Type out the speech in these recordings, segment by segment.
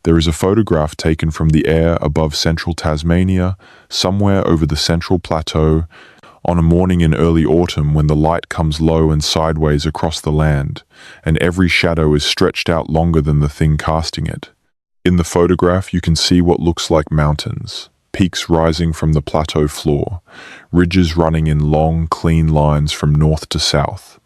There is a photograph taken from the air above central Tasmania, somewhere over the central plateau, on a morning in early autumn when the light comes low and sideways across the land, and every shadow is stretched out longer than the thing casting it. In the photograph, you can see what looks like mountains, peaks rising from the plateau floor, ridges running in long, clean lines from north to south,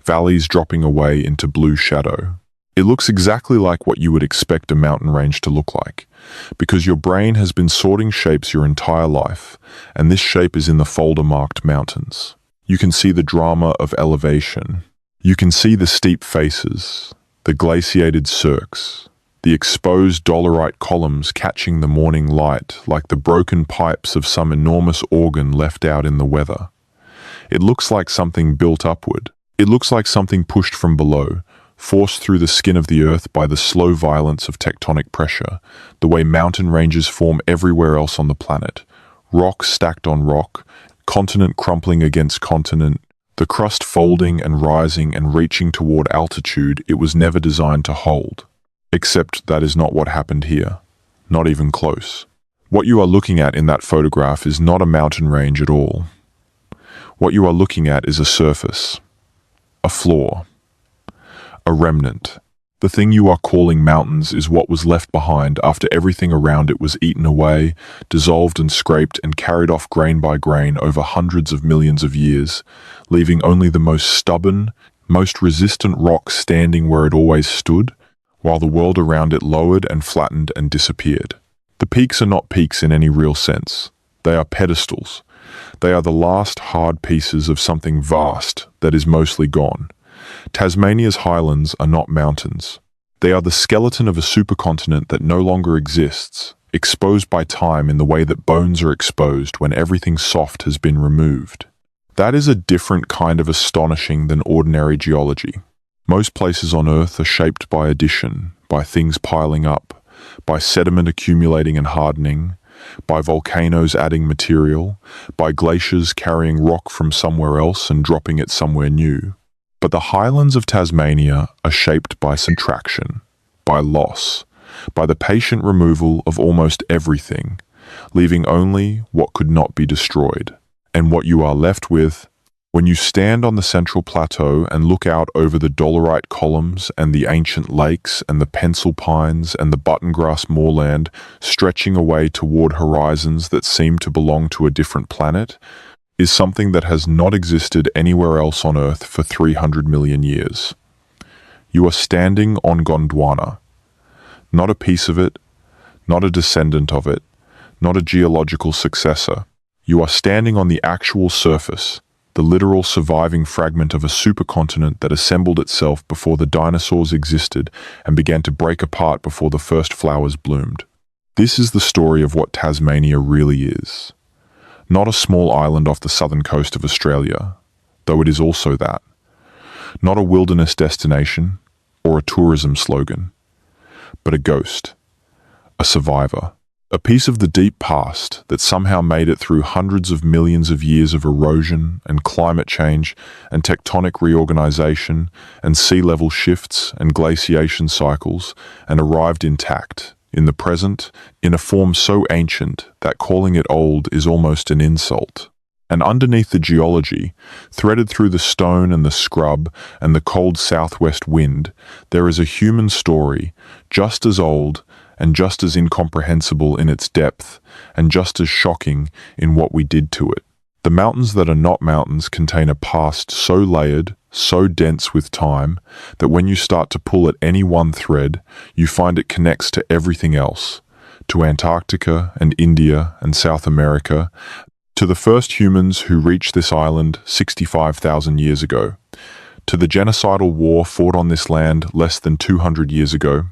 valleys dropping away into blue shadow. It looks exactly like what you would expect a mountain range to look like, because your brain has been sorting shapes your entire life, and this shape is in the folder marked mountains. You can see the drama of elevation. You can see the steep faces, the glaciated cirques, the exposed dolerite columns catching the morning light like the broken pipes of some enormous organ left out in the weather. It looks like something built upward. It looks like something pushed from below, forced through the skin of the earth by the slow violence of tectonic pressure, the way mountain ranges form everywhere else on the planet. Rock stacked on rock, continent crumpling against continent, the crust folding and rising and reaching toward altitude it was never designed to hold. Except that is not what happened here. Not even close. What you are looking at in that photograph is not a mountain range at all. What you are looking at is a surface, a floor, a remnant. The thing you are calling mountains is what was left behind after everything around it was eaten away, dissolved and scraped and carried off grain by grain over hundreds of millions of years, leaving only the most stubborn, most resistant rock standing where it always stood, while the world around it lowered and flattened and disappeared. The peaks are not peaks in any real sense. They are pedestals. They are the last hard pieces of something vast that is mostly gone. Tasmania's highlands are not mountains. They are the skeleton of a supercontinent that no longer exists, exposed by time in the way that bones are exposed when everything soft has been removed. That is a different kind of astonishing than ordinary geology. Most places on Earth are shaped by addition, by things piling up, by sediment accumulating and hardening, by volcanoes adding material, by glaciers carrying rock from somewhere else and dropping it somewhere new. But the highlands of Tasmania are shaped by subtraction, by loss, by the patient removal of almost everything, leaving only what could not be destroyed. And what you are left with, when you stand on the central plateau and look out over the dolerite columns and the ancient lakes and the pencil pines and the buttongrass moorland stretching away toward horizons that seem to belong to a different planet, is something that has not existed anywhere else on Earth for 300 million years. You are standing on Gondwana, not a piece of it, not a descendant of it, not a geological successor. You are standing on the actual surface, the literal surviving fragment of a supercontinent that assembled itself before the dinosaurs existed and began to break apart before the first flowers bloomed. This is the story of what Tasmania really is. Not a small island off the southern coast of Australia, though it is also that. Not a wilderness destination or a tourism slogan, but a ghost, a survivor, a piece of the deep past that somehow made it through hundreds of millions of years of erosion and climate change and tectonic reorganization and sea level shifts and glaciation cycles and arrived intact, in the present, in a form so ancient that calling it old is almost an insult. And underneath the geology, threaded through the stone and the scrub and the cold southwest wind, there is a human story, just as old and just as incomprehensible in its depth and just as shocking in what we did to it. The mountains that are not mountains contain a past so layered, so dense with time, that when you start to pull at any one thread, you find it connects to everything else, to Antarctica and India and South America, to the first humans who reached this island 65,000 years ago, to the genocidal war fought on this land less than 200 years ago,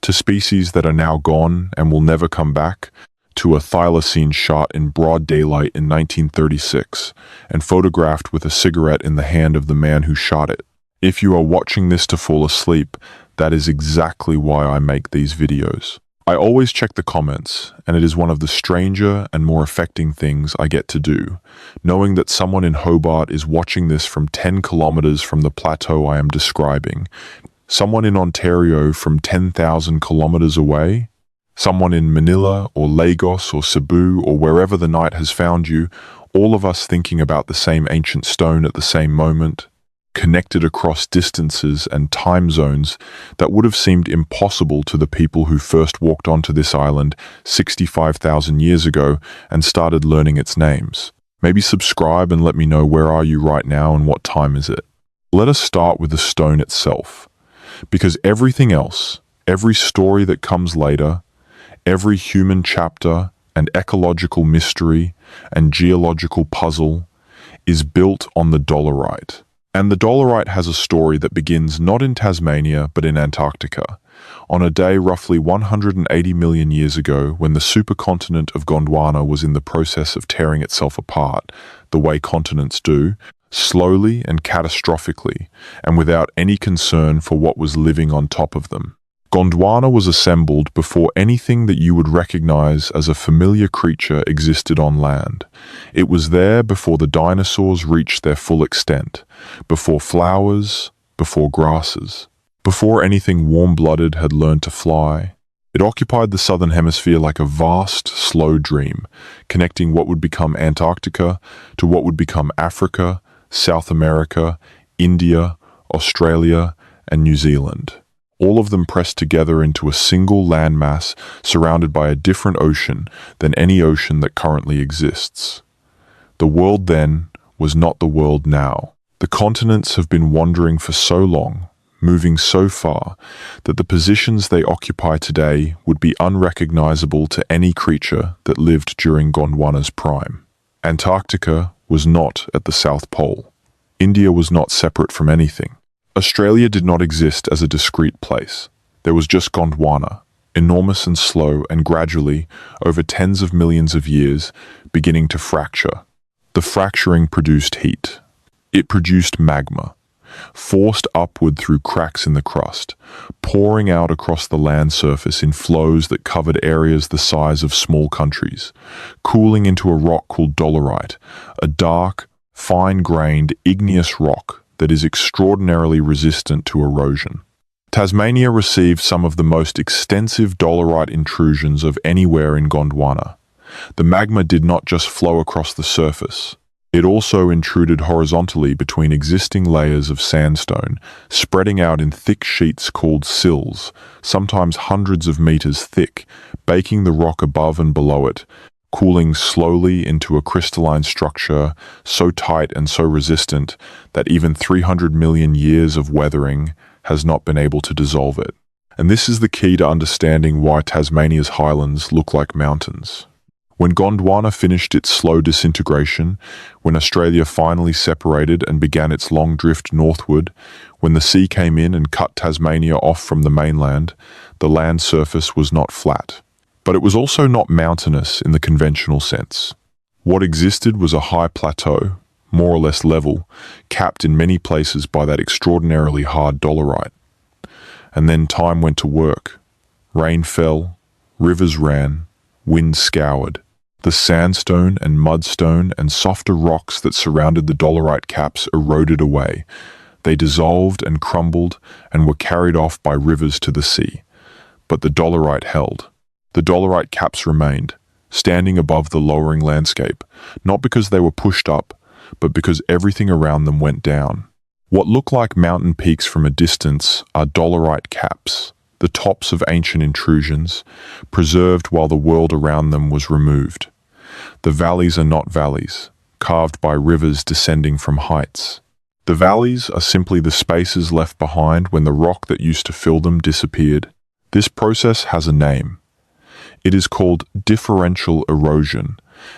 to species that are now gone and will never come back, to a thylacine shot in broad daylight in 1936 and photographed with a cigarette in the hand of the man who shot it. If you are watching this to fall asleep, that is exactly why I make these videos. I always check the comments, and it is one of the stranger and more affecting things I get to do, knowing that someone in Hobart is watching this from 10 kilometers from the plateau I am describing, Someone in Ontario from 10,000 kilometers away? Someone in Manila or Lagos or Cebu or wherever the night has found you, all of us thinking about the same ancient stone at the same moment, connected across distances and time zones that would have seemed impossible to the people who first walked onto this island 65,000 years ago and started learning its names. Maybe subscribe and let me know where are you right now and what time is it. Let us start with the stone itself, because everything else, every story that comes later, every human chapter and ecological mystery and geological puzzle is built on the dolerite. And the dolerite has a story that begins not in Tasmania but in Antarctica, on a day roughly 180 million years ago when the supercontinent of Gondwana was in the process of tearing itself apart, the way continents do, slowly and catastrophically, and without any concern for what was living on top of them. Gondwana was assembled before anything that you would recognize as a familiar creature existed on land. It was there before the dinosaurs reached their full extent, before flowers, before grasses, before anything warm-blooded had learned to fly. It occupied the southern hemisphere like a vast, slow dream, connecting what would become Antarctica to what would become Africa, South America, India, Australia, and New Zealand. All of them pressed together into a single landmass surrounded by a different ocean than any ocean that currently exists. The world then was not the world now. The continents have been wandering for so long, moving so far, that the positions they occupy today would be unrecognizable to any creature that lived during Gondwana's prime. Antarctica was not at the South Pole. India was not separate from anything. Australia did not exist as a discrete place. There was just Gondwana, enormous and slow and gradually, over tens of millions of years, beginning to fracture. The fracturing produced heat. It produced magma, forced upward through cracks in the crust, pouring out across the land surface in flows that covered areas the size of small countries, cooling into a rock called dolerite, a dark, fine-grained, igneous rock that is extraordinarily resistant to erosion. Tasmania received some of the most extensive dolerite intrusions of anywhere in Gondwana. The magma did not just flow across the surface. It also intruded horizontally between existing layers of sandstone, spreading out in thick sheets called sills, sometimes hundreds of meters thick, baking the rock above and below it, cooling slowly into a crystalline structure so tight and so resistant that even 300 million years of weathering has not been able to dissolve it. And this is the key to understanding why Tasmania's highlands look like mountains. When Gondwana finished its slow disintegration, when Australia finally separated and began its long drift northward, when the sea came in and cut Tasmania off from the mainland, the land surface was not flat. But it was also not mountainous in the conventional sense. What existed was a high plateau, more or less level, capped in many places by that extraordinarily hard dolerite. And then time went to work. Rain fell, rivers ran, wind scoured. The sandstone and mudstone and softer rocks that surrounded the dolerite caps eroded away. They dissolved and crumbled and were carried off by rivers to the sea. But the dolerite held. The dolerite caps remained, standing above the lowering landscape, not because they were pushed up, but because everything around them went down. What look like mountain peaks from a distance are dolerite caps, the tops of ancient intrusions, preserved while the world around them was removed. The valleys are not valleys, carved by rivers descending from heights. The valleys are simply the spaces left behind when the rock that used to fill them disappeared. This process has a name. It is called differential erosion,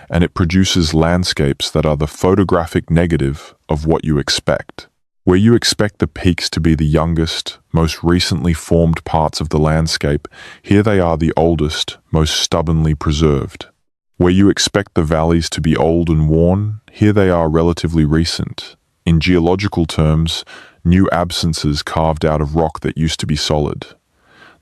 and it produces landscapes that are the photographic negative of what you expect. Where you expect the peaks to be the youngest, most recently formed parts of the landscape, here they are the oldest, most stubbornly preserved. Where you expect the valleys to be old and worn, here they are relatively recent. In geological terms, new absences carved out of rock that used to be solid.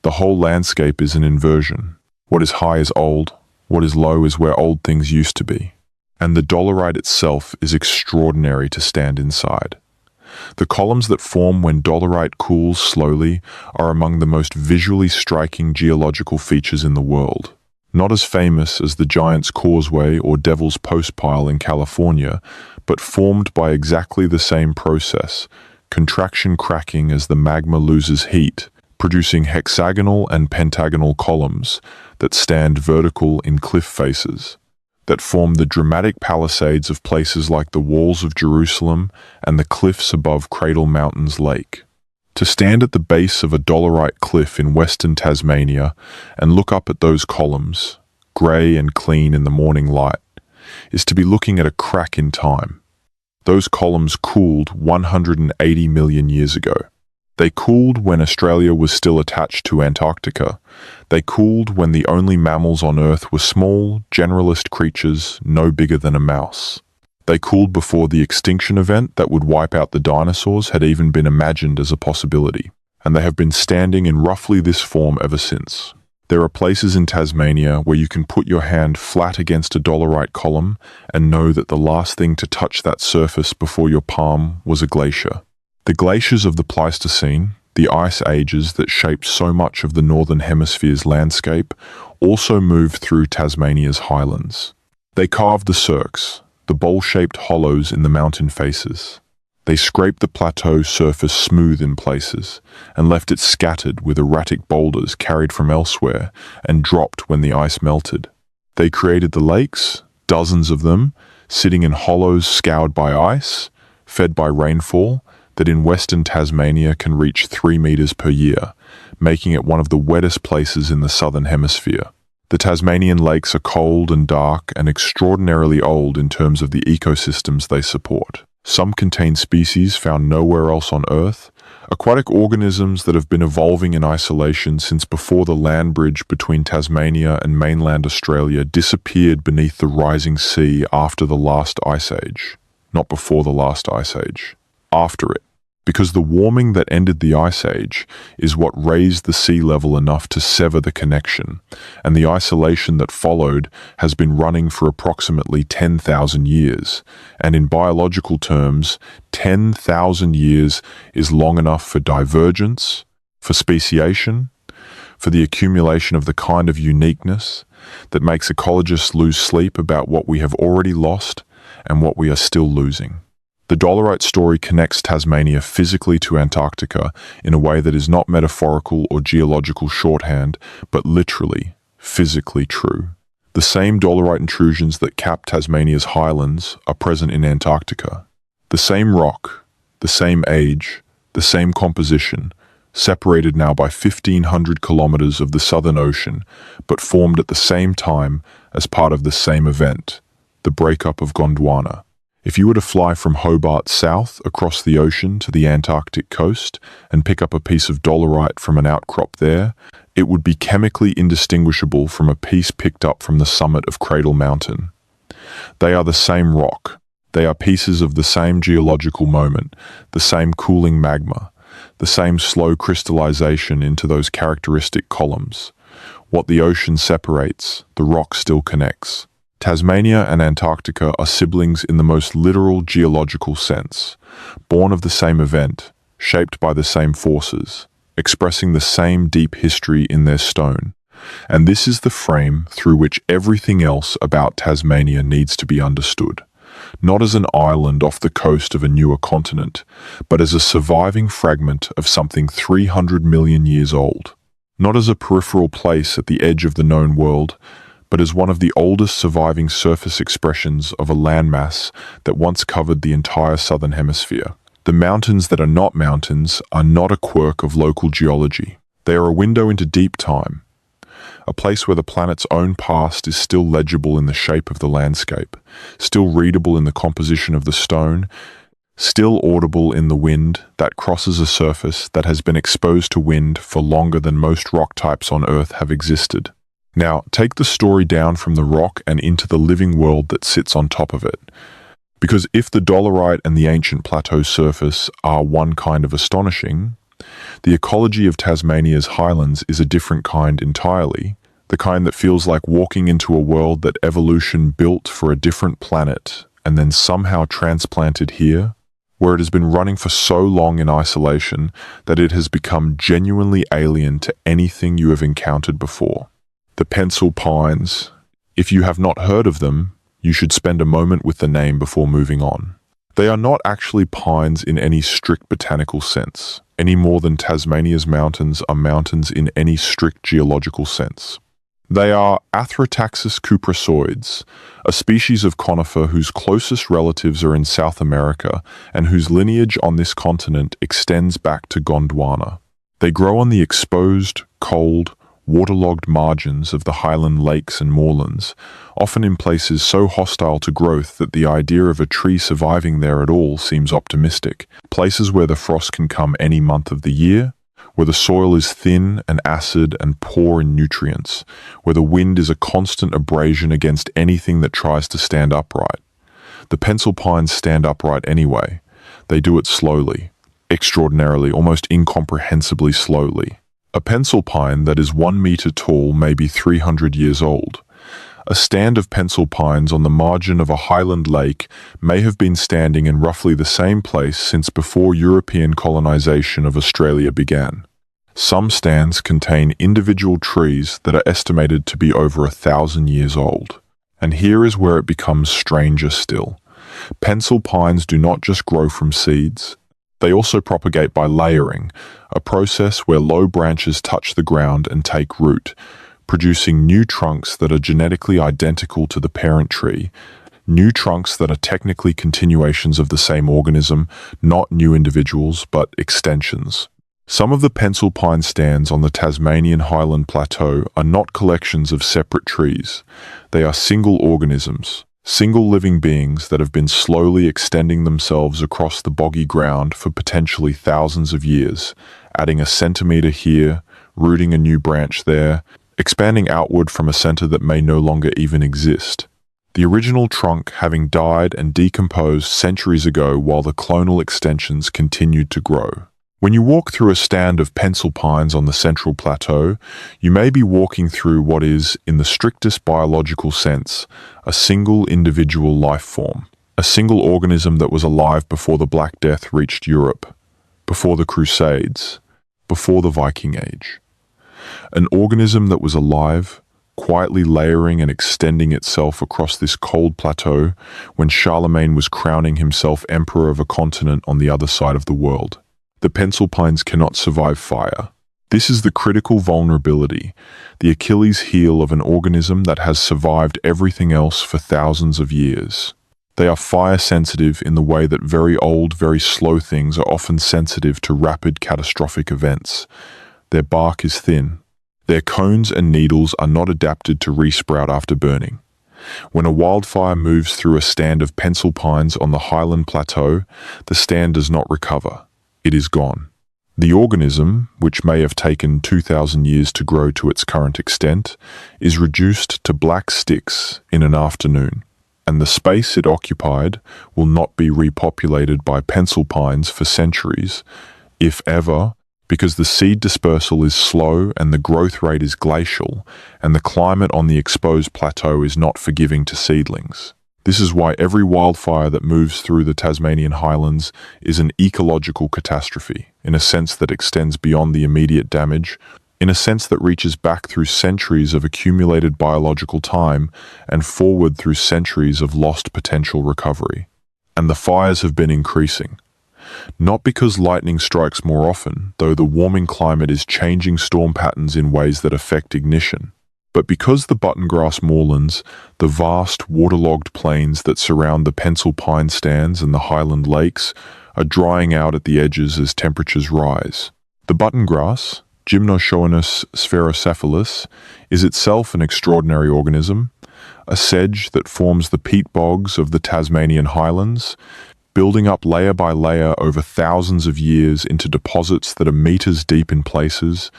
The whole landscape is an inversion. What is high is old, what is low is where old things used to be. And the dolerite itself is extraordinary to stand inside. The columns that form when dolerite cools slowly are among the most visually striking geological features in the world. Not as famous as the Giant's Causeway or Devil's Postpile in California, but formed by exactly the same process, contraction cracking as the magma loses heat, producing hexagonal and pentagonal columns that stand vertical in cliff faces, that form the dramatic palisades of places like the walls of Jerusalem and the cliffs above Cradle Mountain's lake. To stand at the base of a dolerite cliff in western Tasmania and look up at those columns, grey and clean in the morning light, is to be looking at a crack in time. Those columns cooled 180 million years ago. They cooled when Australia was still attached to Antarctica. They cooled when the only mammals on Earth were small, generalist creatures no bigger than a mouse. They cooled before the extinction event that would wipe out the dinosaurs had even been imagined as a possibility, and they have been standing in roughly this form ever since. There are places in Tasmania where you can put your hand flat against a dolerite column and know that the last thing to touch that surface before your palm was a glacier. The glaciers of the Pleistocene, the ice ages that shaped so much of the Northern Hemisphere's landscape, also moved through Tasmania's highlands. They carved the cirques, the bowl-shaped hollows in the mountain faces. They scraped the plateau surface smooth in places and left it scattered with erratic boulders carried from elsewhere and dropped when the ice melted. They created the lakes, dozens of them, sitting in hollows scoured by ice, fed by rainfall, that in western Tasmania can reach 3 meters per year, making it one of the wettest places in the southern hemisphere. The Tasmanian lakes are cold and dark and extraordinarily old in terms of the ecosystems they support. Some contain species found nowhere else on Earth, aquatic organisms that have been evolving in isolation since before the land bridge between Tasmania and mainland Australia disappeared beneath the rising sea after the last ice age. Not before the last ice age, after it. Because the warming that ended the ice age is what raised the sea level enough to sever the connection, and the isolation that followed has been running for approximately 10,000 years, and in biological terms, 10,000 years is long enough for divergence, for speciation, for the accumulation of the kind of uniqueness that makes ecologists lose sleep about what we have already lost and what we are still losing. The dolerite story connects Tasmania physically to Antarctica in a way that is not metaphorical or geological shorthand, but literally, physically true. The same dolerite intrusions that cap Tasmania's highlands are present in Antarctica. The same rock, the same age, the same composition, separated now by 1,500 kilometers of the Southern Ocean, but formed at the same time as part of the same event, the breakup of Gondwana. If you were to fly from Hobart south across the ocean to the Antarctic coast and pick up a piece of dolerite from an outcrop there, it would be chemically indistinguishable from a piece picked up from the summit of Cradle Mountain. They are the same rock. They are pieces of the same geological moment, the same cooling magma, the same slow crystallization into those characteristic columns. What the ocean separates, the rock still connects. Tasmania and Antarctica are siblings in the most literal geological sense, born of the same event, shaped by the same forces, expressing the same deep history in their stone. And this is the frame through which everything else about Tasmania needs to be understood, not as an island off the coast of a newer continent, but as a surviving fragment of something 300 million years old, not as a peripheral place at the edge of the known world, but as one of the oldest surviving surface expressions of a landmass that once covered the entire southern hemisphere. The mountains that are not mountains are not a quirk of local geology. They are a window into deep time, a place where the planet's own past is still legible in the shape of the landscape, still readable in the composition of the stone, still audible in the wind that crosses a surface that has been exposed to wind for longer than most rock types on Earth have existed. Now, take the story down from the rock and into the living world that sits on top of it. Because if the dolerite and the ancient plateau surface are one kind of astonishing, the ecology of Tasmania's highlands is a different kind entirely, the kind that feels like walking into a world that evolution built for a different planet and then somehow transplanted here. where it has been running for so long in isolation that it has become genuinely alien to anything you have encountered before. The pencil pines. If you have not heard of them, you should spend a moment with the name before moving on. They are not actually pines in any strict botanical sense, any more than Tasmania's mountains are mountains in any strict geological sense. They are Athrotaxis cupressoides, a species of conifer whose closest relatives are in South America and whose lineage on this continent extends back to Gondwana. They grow on the exposed, cold, waterlogged margins of the highland lakes and moorlands, often in places so hostile to growth that the idea of a tree surviving there at all seems optimistic. Places where the frost can come any month of the year, where the soil is thin and acid and poor in nutrients, where the wind is a constant abrasion against anything that tries to stand upright. The pencil pines stand upright anyway. They do it slowly, extraordinarily, almost incomprehensibly slowly. A pencil pine that is 1 meter tall may be 300 years old. A stand of pencil pines on the margin of a highland lake may have been standing in roughly the same place since before European colonization of Australia began. Some stands contain individual trees that are estimated to be over 1,000 years old. And here is where it becomes stranger still. Pencil pines do not just grow from seeds. They also propagate by layering, a process where low branches touch the ground and take root, producing new trunks that are genetically identical to the parent tree, new trunks that are technically continuations of the same organism, not new individuals, but extensions. Some of the pencil pine stands on the Tasmanian highland plateau are not collections of separate trees. They are single organisms, single living beings that have been slowly extending themselves across the boggy ground for potentially thousands of years, adding a centimeter here, rooting a new branch there, expanding outward from a center that may no longer even exist. The original trunk having died and decomposed centuries ago while the clonal extensions continued to grow. When you walk through a stand of pencil pines on the Central Plateau, you may be walking through what is, in the strictest biological sense, a single individual life form, a single organism that was alive before the Black Death reached Europe, before the Crusades, before the Viking Age. An organism that was alive, quietly layering and extending itself across this cold plateau when Charlemagne was crowning himself emperor of a continent on the other side of the world. The pencil pines cannot survive fire. This is the critical vulnerability, the Achilles heel of an organism that has survived everything else for thousands of years. They are fire sensitive in the way that very old, very slow things are often sensitive to rapid catastrophic events. Their bark is thin. Their cones and needles are not adapted to resprout after burning. When a wildfire moves through a stand of pencil pines on the highland plateau, the stand does not recover. It is gone. The organism, which may have taken 2,000 years to grow to its current extent, is reduced to black sticks in an afternoon, and the space it occupied will not be repopulated by pencil pines for centuries, if ever, because the seed dispersal is slow and the growth rate is glacial, and the climate on the exposed plateau is not forgiving to seedlings. This is why every wildfire that moves through the Tasmanian highlands is an ecological catastrophe, in a sense that extends beyond the immediate damage, in a sense that reaches back through centuries of accumulated biological time and forward through centuries of lost potential recovery. And the fires have been increasing. Not because lightning strikes more often, though the warming climate is changing storm patterns in ways that affect ignition, but because the buttongrass moorlands, the vast waterlogged plains that surround the pencil pine stands and the highland lakes, are drying out at the edges as temperatures rise. The buttongrass, Gymnoschoenus spherocephalus, is itself an extraordinary organism, a sedge that forms the peat bogs of the Tasmanian highlands, building up layer by layer over thousands of years into deposits that are meters deep in places,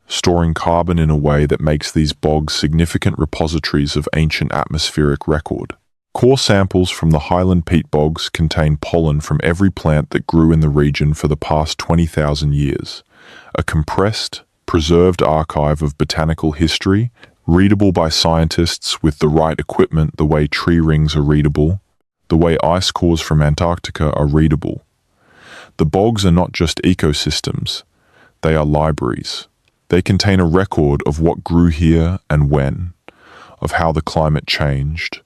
storing carbon in a way that makes these bogs significant repositories of ancient atmospheric record. Core samples from the highland peat bogs contain pollen from every plant that grew in the region for the past 20,000 years. A compressed, preserved archive of botanical history, readable by scientists with the right equipment the way tree rings are readable, the way ice cores from Antarctica are readable. The bogs are not just ecosystems, they are libraries. They contain a record of what grew here and when, of how the climate changed,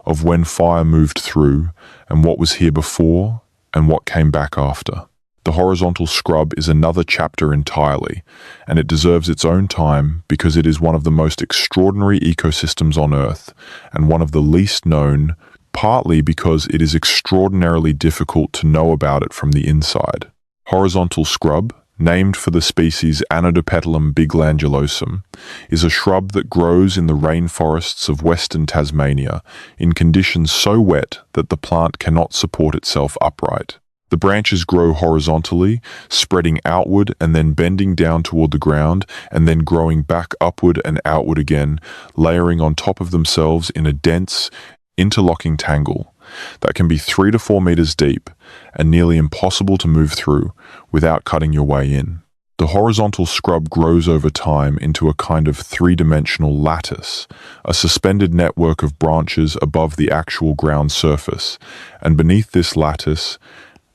of when fire moved through, and what was here before and what came back after. The horizontal scrub is another chapter entirely, and it deserves its own time because it is one of the most extraordinary ecosystems on Earth and one of the least known, partly because it is extraordinarily difficult to know about it from the inside. Horizontal scrub, named for the species Anodopetalum biglandulosum, is a shrub that grows in the rainforests of western Tasmania in conditions so wet that the plant cannot support itself upright. The branches grow horizontally, spreading outward and then bending down toward the ground, and then growing back upward and outward again, layering on top of themselves in a dense, interlocking tangle that can be 3 to 4 meters deep and nearly impossible to move through without cutting your way in. The horizontal scrub grows over time into a kind of three-dimensional lattice, a suspended network of branches above the actual ground surface, and beneath this lattice,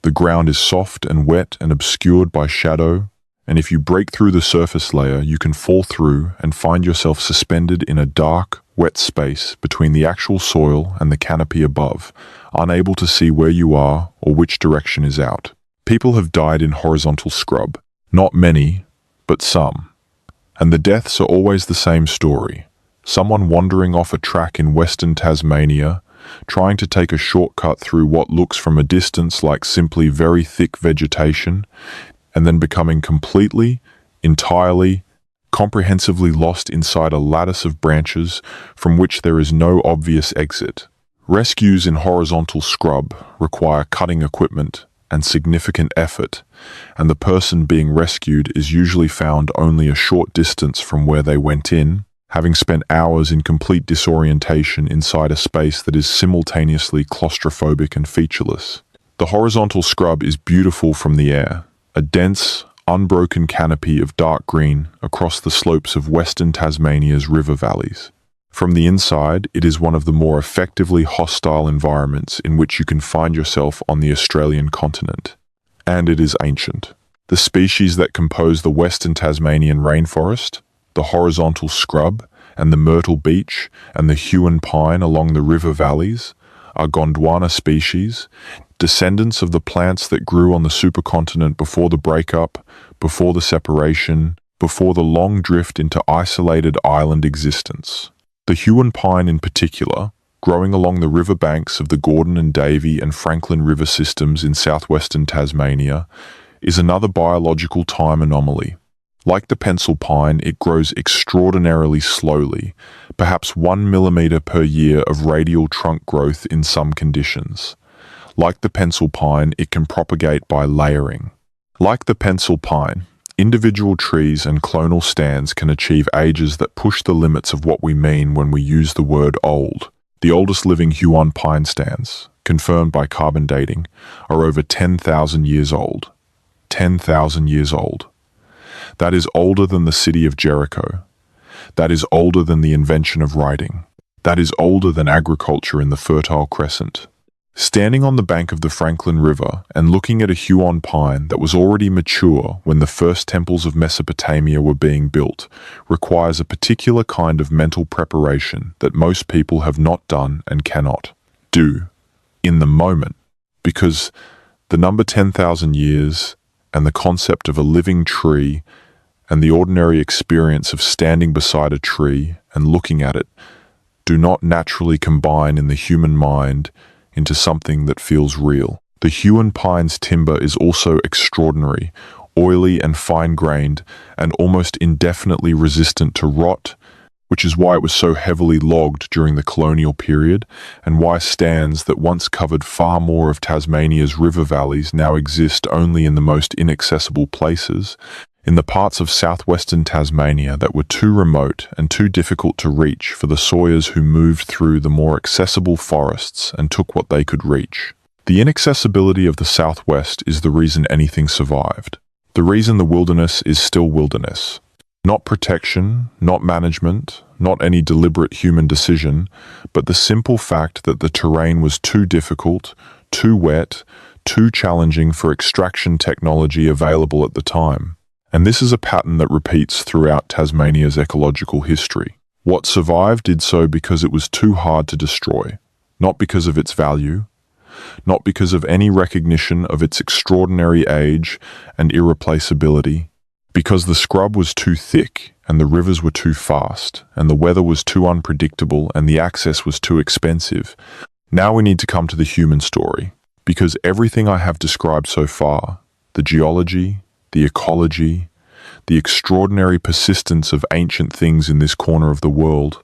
the ground is soft and wet and obscured by shadow, and if you break through the surface layer, you can fall through and find yourself suspended in a dark, wet space between the actual soil and the canopy above, unable to see where you are or which direction is out. People have died in horizontal scrub. Not many, but some. And the deaths are always the same story. Someone wandering off a track in western Tasmania, trying to take a shortcut through what looks from a distance like simply very thick vegetation, and then becoming completely, entirely, comprehensively lost inside a lattice of branches from which there is no obvious exit. Rescues in horizontal scrub require cutting equipment and significant effort, and the person being rescued is usually found only a short distance from where they went in, having spent hours in complete disorientation inside a space that is simultaneously claustrophobic and featureless. The horizontal scrub is beautiful from the air, a dense, unbroken canopy of dark green across the slopes of western Tasmania's river valleys. From the inside, it is one of the more effectively hostile environments in which you can find yourself on the Australian continent. And it is ancient. The species that compose the western Tasmanian rainforest, the horizontal scrub, and the myrtle beech, and the huon pine along the river valleys, are Gondwana species, descendants of the plants that grew on the supercontinent before the breakup, before the separation, before the long drift into isolated island existence. The huon pine in particular, growing along the river banks of the Gordon and Davey and Franklin river systems in southwestern Tasmania, is another biological time anomaly. Like the pencil pine, it grows extraordinarily slowly, perhaps 1 millimeter per year of radial trunk growth in some conditions. Like the pencil pine, it can propagate by layering. Like the pencil pine, individual trees and clonal stands can achieve ages that push the limits of what we mean when we use the word old. The oldest living huon pine stands, confirmed by carbon dating, are over 10,000 years old. 10,000 years old. That is older than the city of Jericho. That is older than the invention of writing. That is older than agriculture in the Fertile Crescent. Standing on the bank of the Franklin River and looking at a huon pine that was already mature when the first temples of Mesopotamia were being built requires a particular kind of mental preparation that most people have not done and cannot do in the moment, because the number 10,000 years and the concept of a living tree and the ordinary experience of standing beside a tree and looking at it do not naturally combine in the human mind into something that feels real. The huon pine's timber is also extraordinary, oily and fine-grained, and almost indefinitely resistant to rot, which is why it was so heavily logged during the colonial period, and why stands that once covered far more of Tasmania's river valleys now exist only in the most inaccessible places, in the parts of southwestern Tasmania that were too remote and too difficult to reach for the sawyers who moved through the more accessible forests and took what they could reach. The inaccessibility of the southwest is the reason anything survived. The reason the wilderness is still wilderness. Not protection, not management, not any deliberate human decision, but the simple fact that the terrain was too difficult, too wet, too challenging for extraction technology available at the time. And this is a pattern that repeats throughout Tasmania's ecological history. What survived did so because it was too hard to destroy, not because of its value, not because of any recognition of its extraordinary age and irreplaceability, because the scrub was too thick and the rivers were too fast and the weather was too unpredictable and the access was too expensive. Now we need to come to the human story, because everything I have described so far, the geology, the ecology, the extraordinary persistence of ancient things in this corner of the world,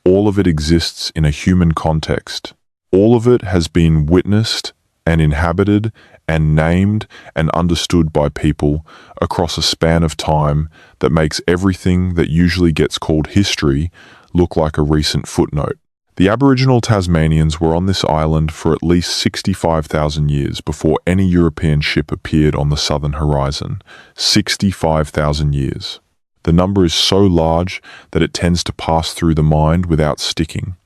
all of it exists in a human context. All of it has been witnessed and inhabited and named and understood by people across a span of time that makes everything that usually gets called history look like a recent footnote. The Aboriginal Tasmanians were on this island for at least 65,000 years before any European ship appeared on the southern horizon. 65,000 years. The number is so large that it tends to pass through the mind without sticking,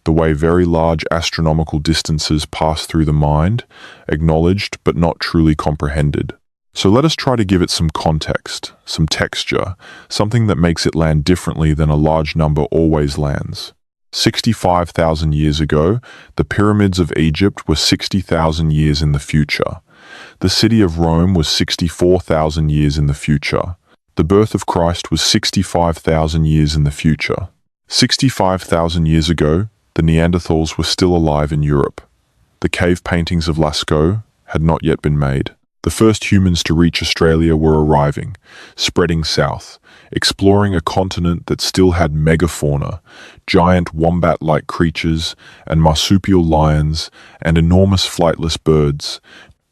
the way very large astronomical distances pass through the mind, acknowledged but not truly comprehended. So let us try to give it some context, some texture, something that makes it land differently than a large number always lands. 65,000 years ago, the pyramids of Egypt were 60,000 years in the future. The city of Rome was 64,000 years in the future. The birth of Christ was 65,000 years in the future. 65,000 years ago, the Neanderthals were still alive in Europe. The cave paintings of Lascaux had not yet been made. The first humans to reach Australia were arriving, spreading south, exploring a continent that still had megafauna, giant wombat-like creatures and marsupial lions and enormous flightless birds,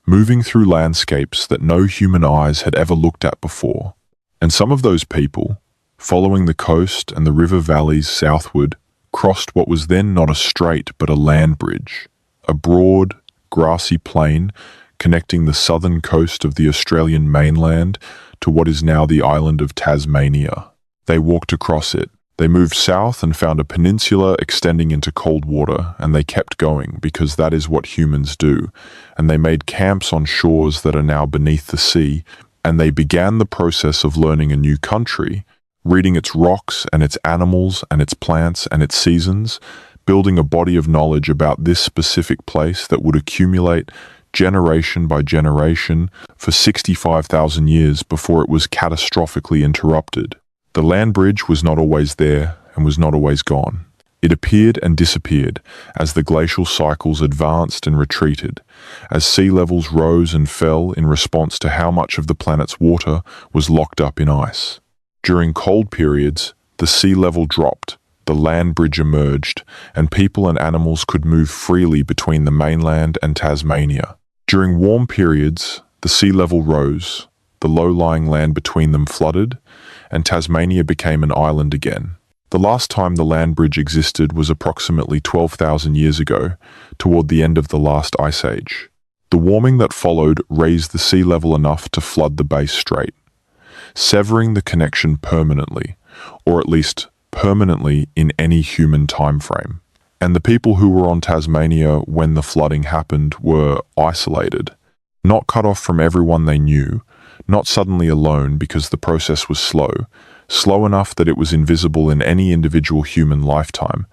moving through landscapes that no human eyes had ever looked at before. And some of those people, following the coast and the river valleys southward, crossed what was then not a strait but a land bridge, a broad, grassy plain connecting the southern coast of the Australian mainland to what is now the island of Tasmania. They walked across it. They moved south and found a peninsula extending into cold water, and they kept going because that is what humans do. And they made camps on shores that are now beneath the sea, and they began the process of learning a new country, reading its rocks and its animals and its plants and its seasons, building a body of knowledge about this specific place that would accumulate generation by generation for 65,000 years before it was catastrophically interrupted. The land bridge was not always there and was not always gone. It appeared and disappeared as the glacial cycles advanced and retreated, as sea levels rose and fell in response to how much of the planet's water was locked up in ice. During cold periods, the sea level dropped, the land bridge emerged, and people and animals could move freely between the mainland and Tasmania. During warm periods, the sea level rose, the low-lying land between them flooded, and Tasmania became an island again. The last time the land bridge existed was approximately 12,000 years ago, toward the end of the last ice age. The warming that followed raised the sea level enough to flood the Bass Strait, severing the connection permanently, or at least permanently in any human time frame. And the people who were on Tasmania when the flooding happened were isolated, not cut off from everyone they knew, not suddenly alone because the process was slow enough that it was invisible in any individual human lifetime,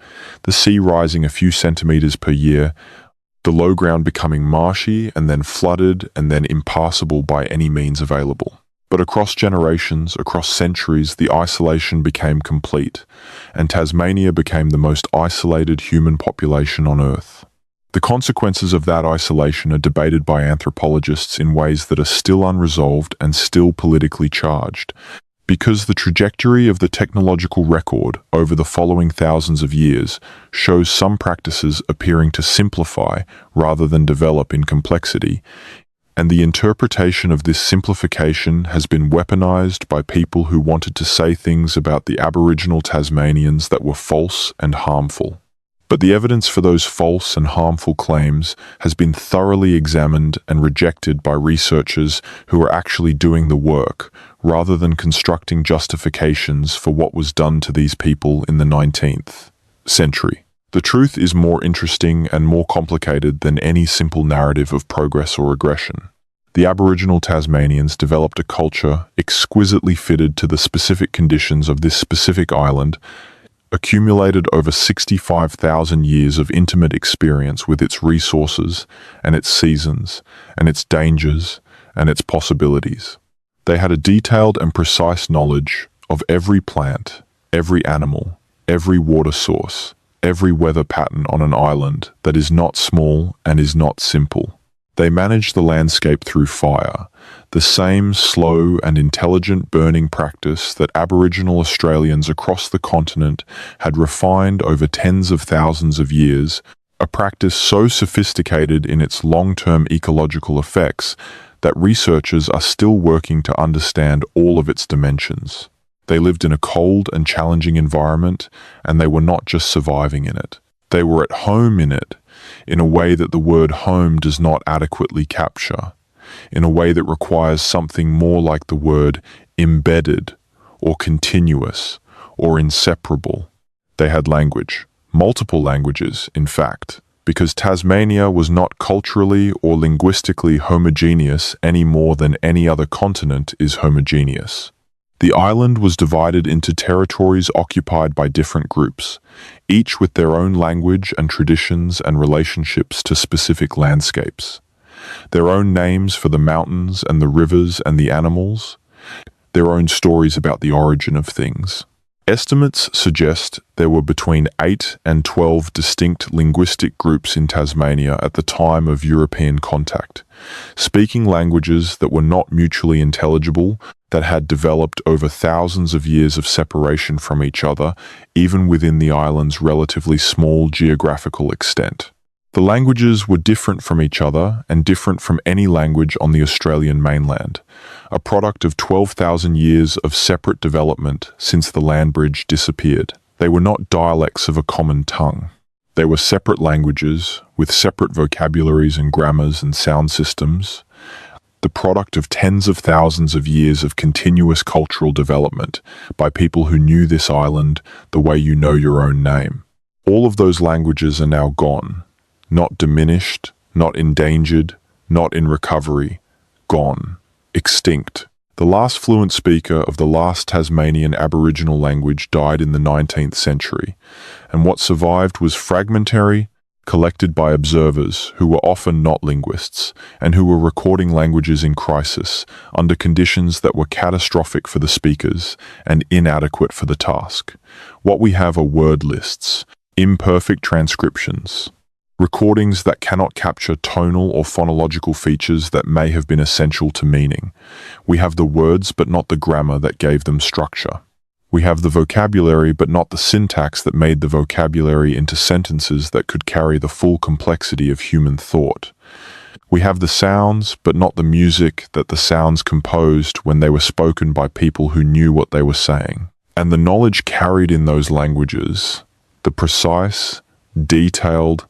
the sea rising a few centimeters per year, the low ground becoming marshy and then flooded and then impassable by any means available. But across generations, across centuries, the isolation became complete, and Tasmania became the most isolated human population on Earth. The consequences of that isolation are debated by anthropologists in ways that are still unresolved and still politically charged, because the trajectory of the technological record over the following thousands of years shows some practices appearing to simplify rather than develop in complexity, and the interpretation of this simplification has been weaponized by people who wanted to say things about the Aboriginal Tasmanians that were false and harmful. But the evidence for those false and harmful claims has been thoroughly examined and rejected by researchers who are actually doing the work, rather than constructing justifications for what was done to these people in the 19th century. The truth is more interesting and more complicated than any simple narrative of progress or regression. The Aboriginal Tasmanians developed a culture exquisitely fitted to the specific conditions of this specific island, accumulated over 65,000 years of intimate experience with its resources and its seasons and its dangers and its possibilities. They had a detailed and precise knowledge of every plant, every animal, every water source, every weather pattern on an island that is not small and is not simple. They managed the landscape through fire, the same slow and intelligent burning practice that Aboriginal Australians across the continent had refined over tens of thousands of years, a practice so sophisticated in its long-term ecological effects that researchers are still working to understand all of its dimensions. They lived in a cold and challenging environment, and they were not just surviving in it. They were at home in it, in a way that the word home does not adequately capture, in a way that requires something more like the word embedded, or continuous, or inseparable. They had language, multiple languages, in fact, because Tasmania was not culturally or linguistically homogeneous any more than any other continent is homogeneous. The island was divided into territories occupied by different groups, each with their own language and traditions and relationships to specific landscapes, their own names for the mountains and the rivers and the animals, their own stories about the origin of things. Estimates suggest there were between 8 and 12 distinct linguistic groups in Tasmania at the time of European contact, speaking languages that were not mutually intelligible, that had developed over thousands of years of separation from each other, even within the island's relatively small geographical extent. The languages were different from each other and different from any language on the Australian mainland, a product of 12,000 years of separate development since the land bridge disappeared. They were not dialects of a common tongue. They were separate languages with separate vocabularies and grammars and sound systems, the product of tens of thousands of years of continuous cultural development by people who knew this island the way you know your own name. All of those languages are now gone. Not diminished, not endangered, not in recovery, gone, extinct. The last fluent speaker of the last Tasmanian Aboriginal language died in the 19th century, and what survived was fragmentary, collected by observers who were often not linguists, and who were recording languages in crisis, under conditions that were catastrophic for the speakers and inadequate for the task. What we have are word lists, imperfect transcriptions, recordings that cannot capture tonal or phonological features that may have been essential to meaning. We have the words but not the grammar that gave them structure. We have the vocabulary but not the syntax that made the vocabulary into sentences that could carry the full complexity of human thought. We have the sounds but not the music that the sounds composed when they were spoken by people who knew what they were saying. And the knowledge carried in those languages, the precise, detailed,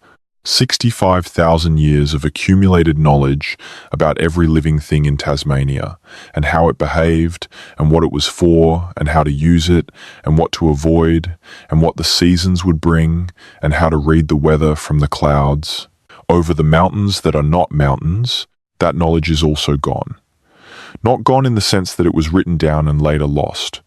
65,000 years of accumulated knowledge about every living thing in Tasmania, and how it behaved, and what it was for, and how to use it, and what to avoid, and what the seasons would bring, and how to read the weather from the clouds. Over the mountains that are not mountains, that knowledge is also gone. Not gone in the sense that it was written down and later lost.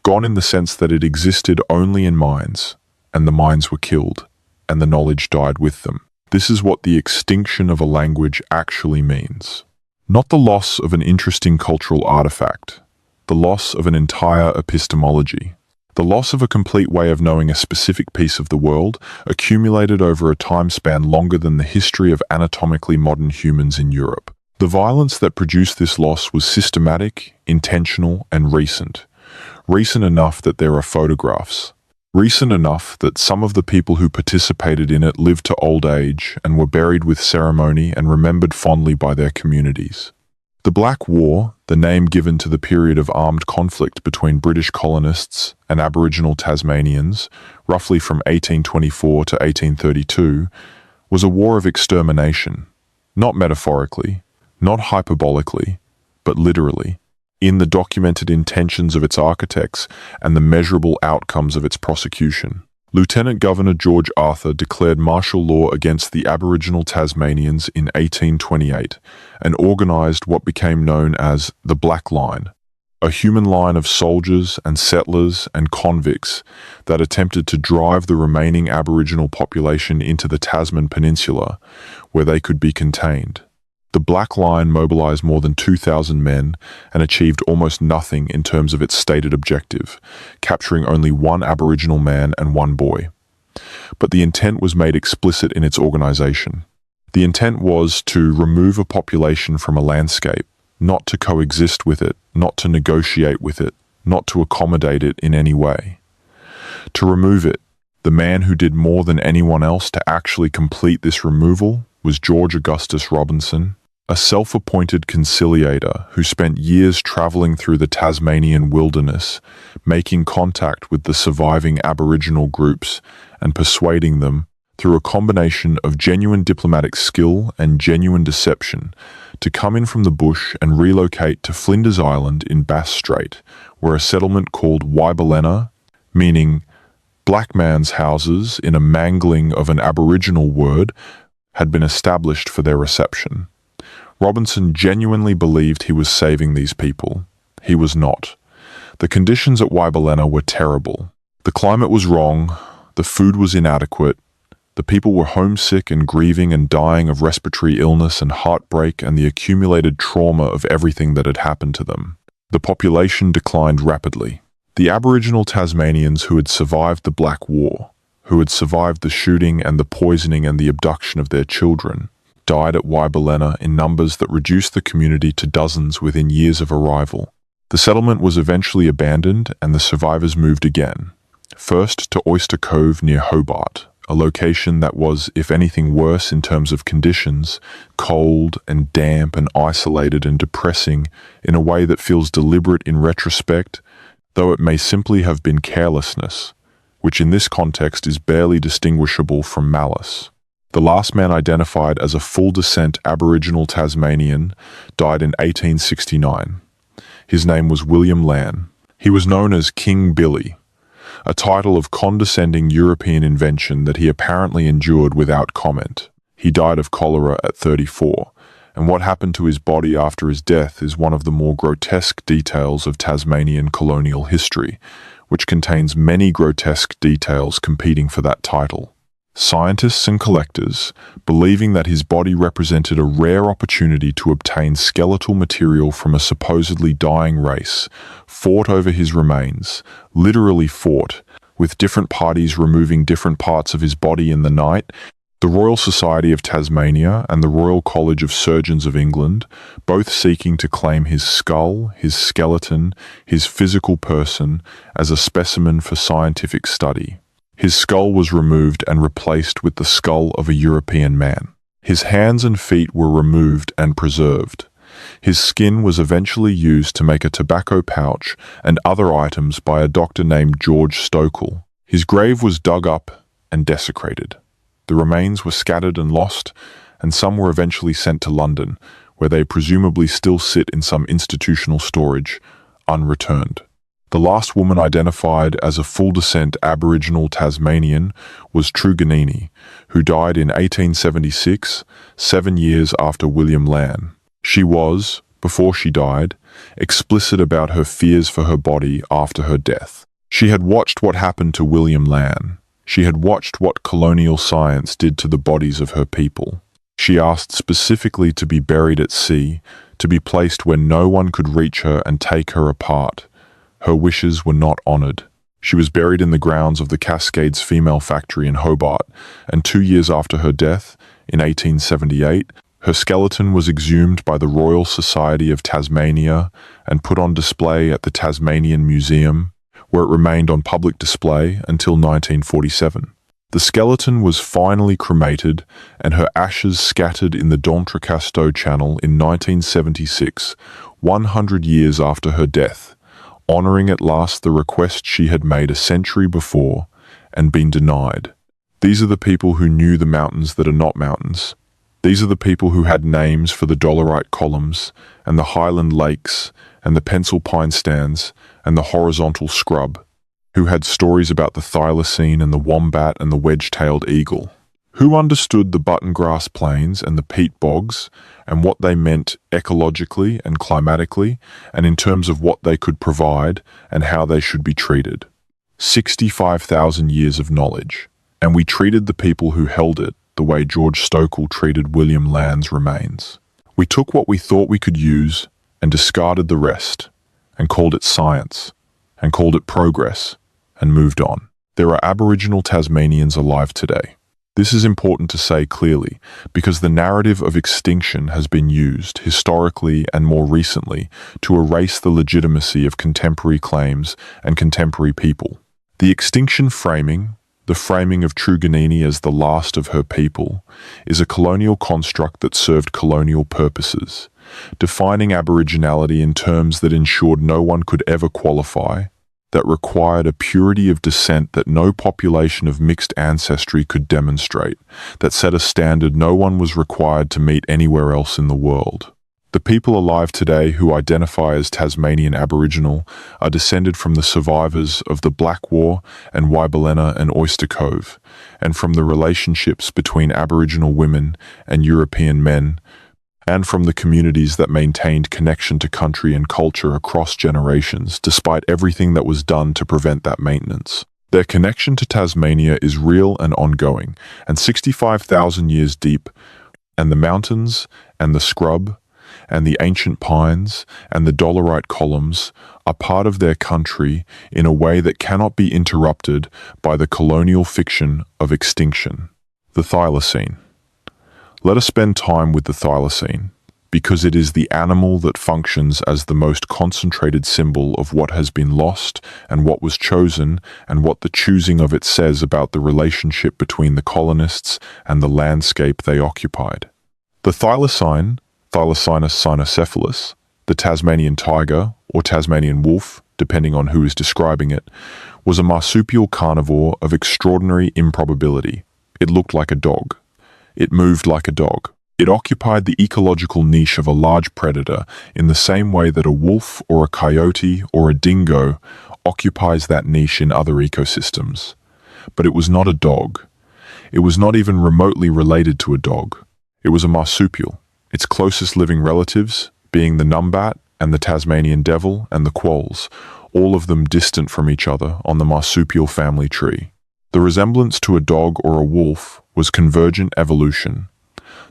Gone in the sense that it existed only in minds, and the minds were killed, and the knowledge died with them. This is what the extinction of a language actually means. Not the loss of an interesting cultural artifact, the loss of an entire epistemology, the loss of a complete way of knowing a specific piece of the world, accumulated over a time span longer than the history of anatomically modern humans in Europe. The violence that produced this loss was systematic, intentional, and recent. Recent enough that there are photographs. Recent enough that some of the people who participated in it lived to old age and were buried with ceremony and remembered fondly by their communities. The Black War, the name given to the period of armed conflict between British colonists and Aboriginal Tasmanians, roughly from 1824 to 1832, was a war of extermination, not metaphorically, not hyperbolically, but literally, in the documented intentions of its architects and the measurable outcomes of its prosecution. Lieutenant Governor George Arthur declared martial law against the Aboriginal Tasmanians in 1828 and organised what became known as the Black Line, a human line of soldiers and settlers and convicts that attempted to drive the remaining Aboriginal population into the Tasman Peninsula, where they could be contained. The Black Line mobilised more than 2,000 men and achieved almost nothing in terms of its stated objective, capturing only one Aboriginal man and one boy. But the intent was made explicit in its organisation. The intent was to remove a population from a landscape, not to coexist with it, not to negotiate with it, not to accommodate it in any way. To remove it, the man who did more than anyone else to actually complete this removal was George Augustus Robinson, a self-appointed conciliator who spent years travelling through the Tasmanian wilderness, making contact with the surviving Aboriginal groups and persuading them, through a combination of genuine diplomatic skill and genuine deception, to come in from the bush and relocate to Flinders Island in Bass Strait, where a settlement called Wybalena, meaning black man's houses in a mangling of an Aboriginal word, had been established for their reception. Robinson genuinely believed he was saving these people. He was not. The conditions at Wybalena were terrible. The climate was wrong, the food was inadequate, the people were homesick and grieving and dying of respiratory illness and heartbreak and the accumulated trauma of everything that had happened to them. The population declined rapidly. The Aboriginal Tasmanians who had survived the Black War, who had survived the shooting and the poisoning and the abduction of their children, died at Wybalena in numbers that reduced the community to dozens within years of arrival. The settlement was eventually abandoned and the survivors moved again, first to Oyster Cove near Hobart, a location that was, if anything, worse in terms of conditions, cold and damp and isolated and depressing in a way that feels deliberate in retrospect, though it may simply have been carelessness, which in this context is barely distinguishable from malice. The last man identified as a full descent Aboriginal Tasmanian died in 1869. His name was William Lan. He was known as King Billy, a title of condescending European invention that he apparently endured without comment. He died of cholera at 34, and what happened to his body after his death is one of the more grotesque details of Tasmanian colonial history, which contains many grotesque details competing for that title. Scientists and collectors, believing that his body represented a rare opportunity to obtain skeletal material from a supposedly dying race, fought over his remains, literally fought, with different parties removing different parts of his body in the night. The Royal Society of Tasmania and the Royal College of Surgeons of England, both seeking to claim his skull, his skeleton, his physical person as a specimen for scientific study. His skull was removed and replaced with the skull of a European man. His hands and feet were removed and preserved. His skin was eventually used to make a tobacco pouch and other items by a doctor named George Stokel. His grave was dug up and desecrated. The remains were scattered and lost, and some were eventually sent to London, where they presumably still sit in some institutional storage, unreturned. The last woman identified as a full descent Aboriginal Tasmanian was Truganini, who died in 1876, 7 years after William Lan. She was, before she died, explicit about her fears for her body after her death. She had watched what happened to William Lan. She had watched what colonial science did to the bodies of her people. She asked specifically to be buried at sea, to be placed where no one could reach her and take her apart. Her wishes were not honoured. She was buried in the grounds of the Cascades Female Factory in Hobart, and 2 years after her death, in 1878, her skeleton was exhumed by the Royal Society of Tasmania and put on display at the Tasmanian Museum, where it remained on public display until 1947. The skeleton was finally cremated and her ashes scattered in the D'Entrecasteaux Channel in 1976, 100 years after her death, honouring at last the request she had made a century before and been denied. These are the people who knew the mountains that are not mountains. These are the people who had names for the dolerite columns and the highland lakes and the pencil pine stands and the horizontal scrub. who had stories about the thylacine and the wombat and the wedge-tailed eagle, who understood the buttongrass plains and the peat bogs and what they meant ecologically and climatically and in terms of what they could provide and how they should be treated. 65,000 years of knowledge, and we treated the people who held it the way George Stokell treated William Land's remains. We took what we thought we could use and discarded the rest, and called it science, and called it progress, and moved on. There are Aboriginal Tasmanians alive today. This is important to say clearly, because the narrative of extinction has been used, historically and more recently, to erase the legitimacy of contemporary claims and contemporary people. The extinction framing, the framing of Truganini as the last of her people, is a colonial construct that served colonial purposes, defining Aboriginality in terms that ensured no one could ever qualify, that required a purity of descent that no population of mixed ancestry could demonstrate, that set a standard no one was required to meet anywhere else in the world. The people alive today who identify as Tasmanian Aboriginal are descended from the survivors of the Black War and Wyberlena and Oyster Cove, and from the relationships between Aboriginal women and European men, and from the communities that maintained connection to country and culture across generations, despite everything that was done to prevent that maintenance. Their connection to Tasmania is real and ongoing, and 65,000 years deep, and the mountains, and the scrub, and the ancient pines, and the dolerite columns are part of their country in a way that cannot be interrupted by the colonial fiction of extinction. The thylacine. Let us spend time with the thylacine, because it is the animal that functions as the most concentrated symbol of what has been lost and what was chosen and what the choosing of it says about the relationship between the colonists and the landscape they occupied. The thylacine, Thylacinus cynocephalus, the Tasmanian tiger or Tasmanian wolf, depending on who is describing it, was a marsupial carnivore of extraordinary improbability. It looked like a dog. It moved like a dog. It occupied the ecological niche of a large predator in the same way that a wolf or a coyote or a dingo occupies that niche in other ecosystems. But it was not a dog. It was not even remotely related to a dog. It was a marsupial, its closest living relatives being the numbat and the Tasmanian devil and the quolls, all of them distant from each other on the marsupial family tree. The resemblance to a dog or a wolf was convergent evolution,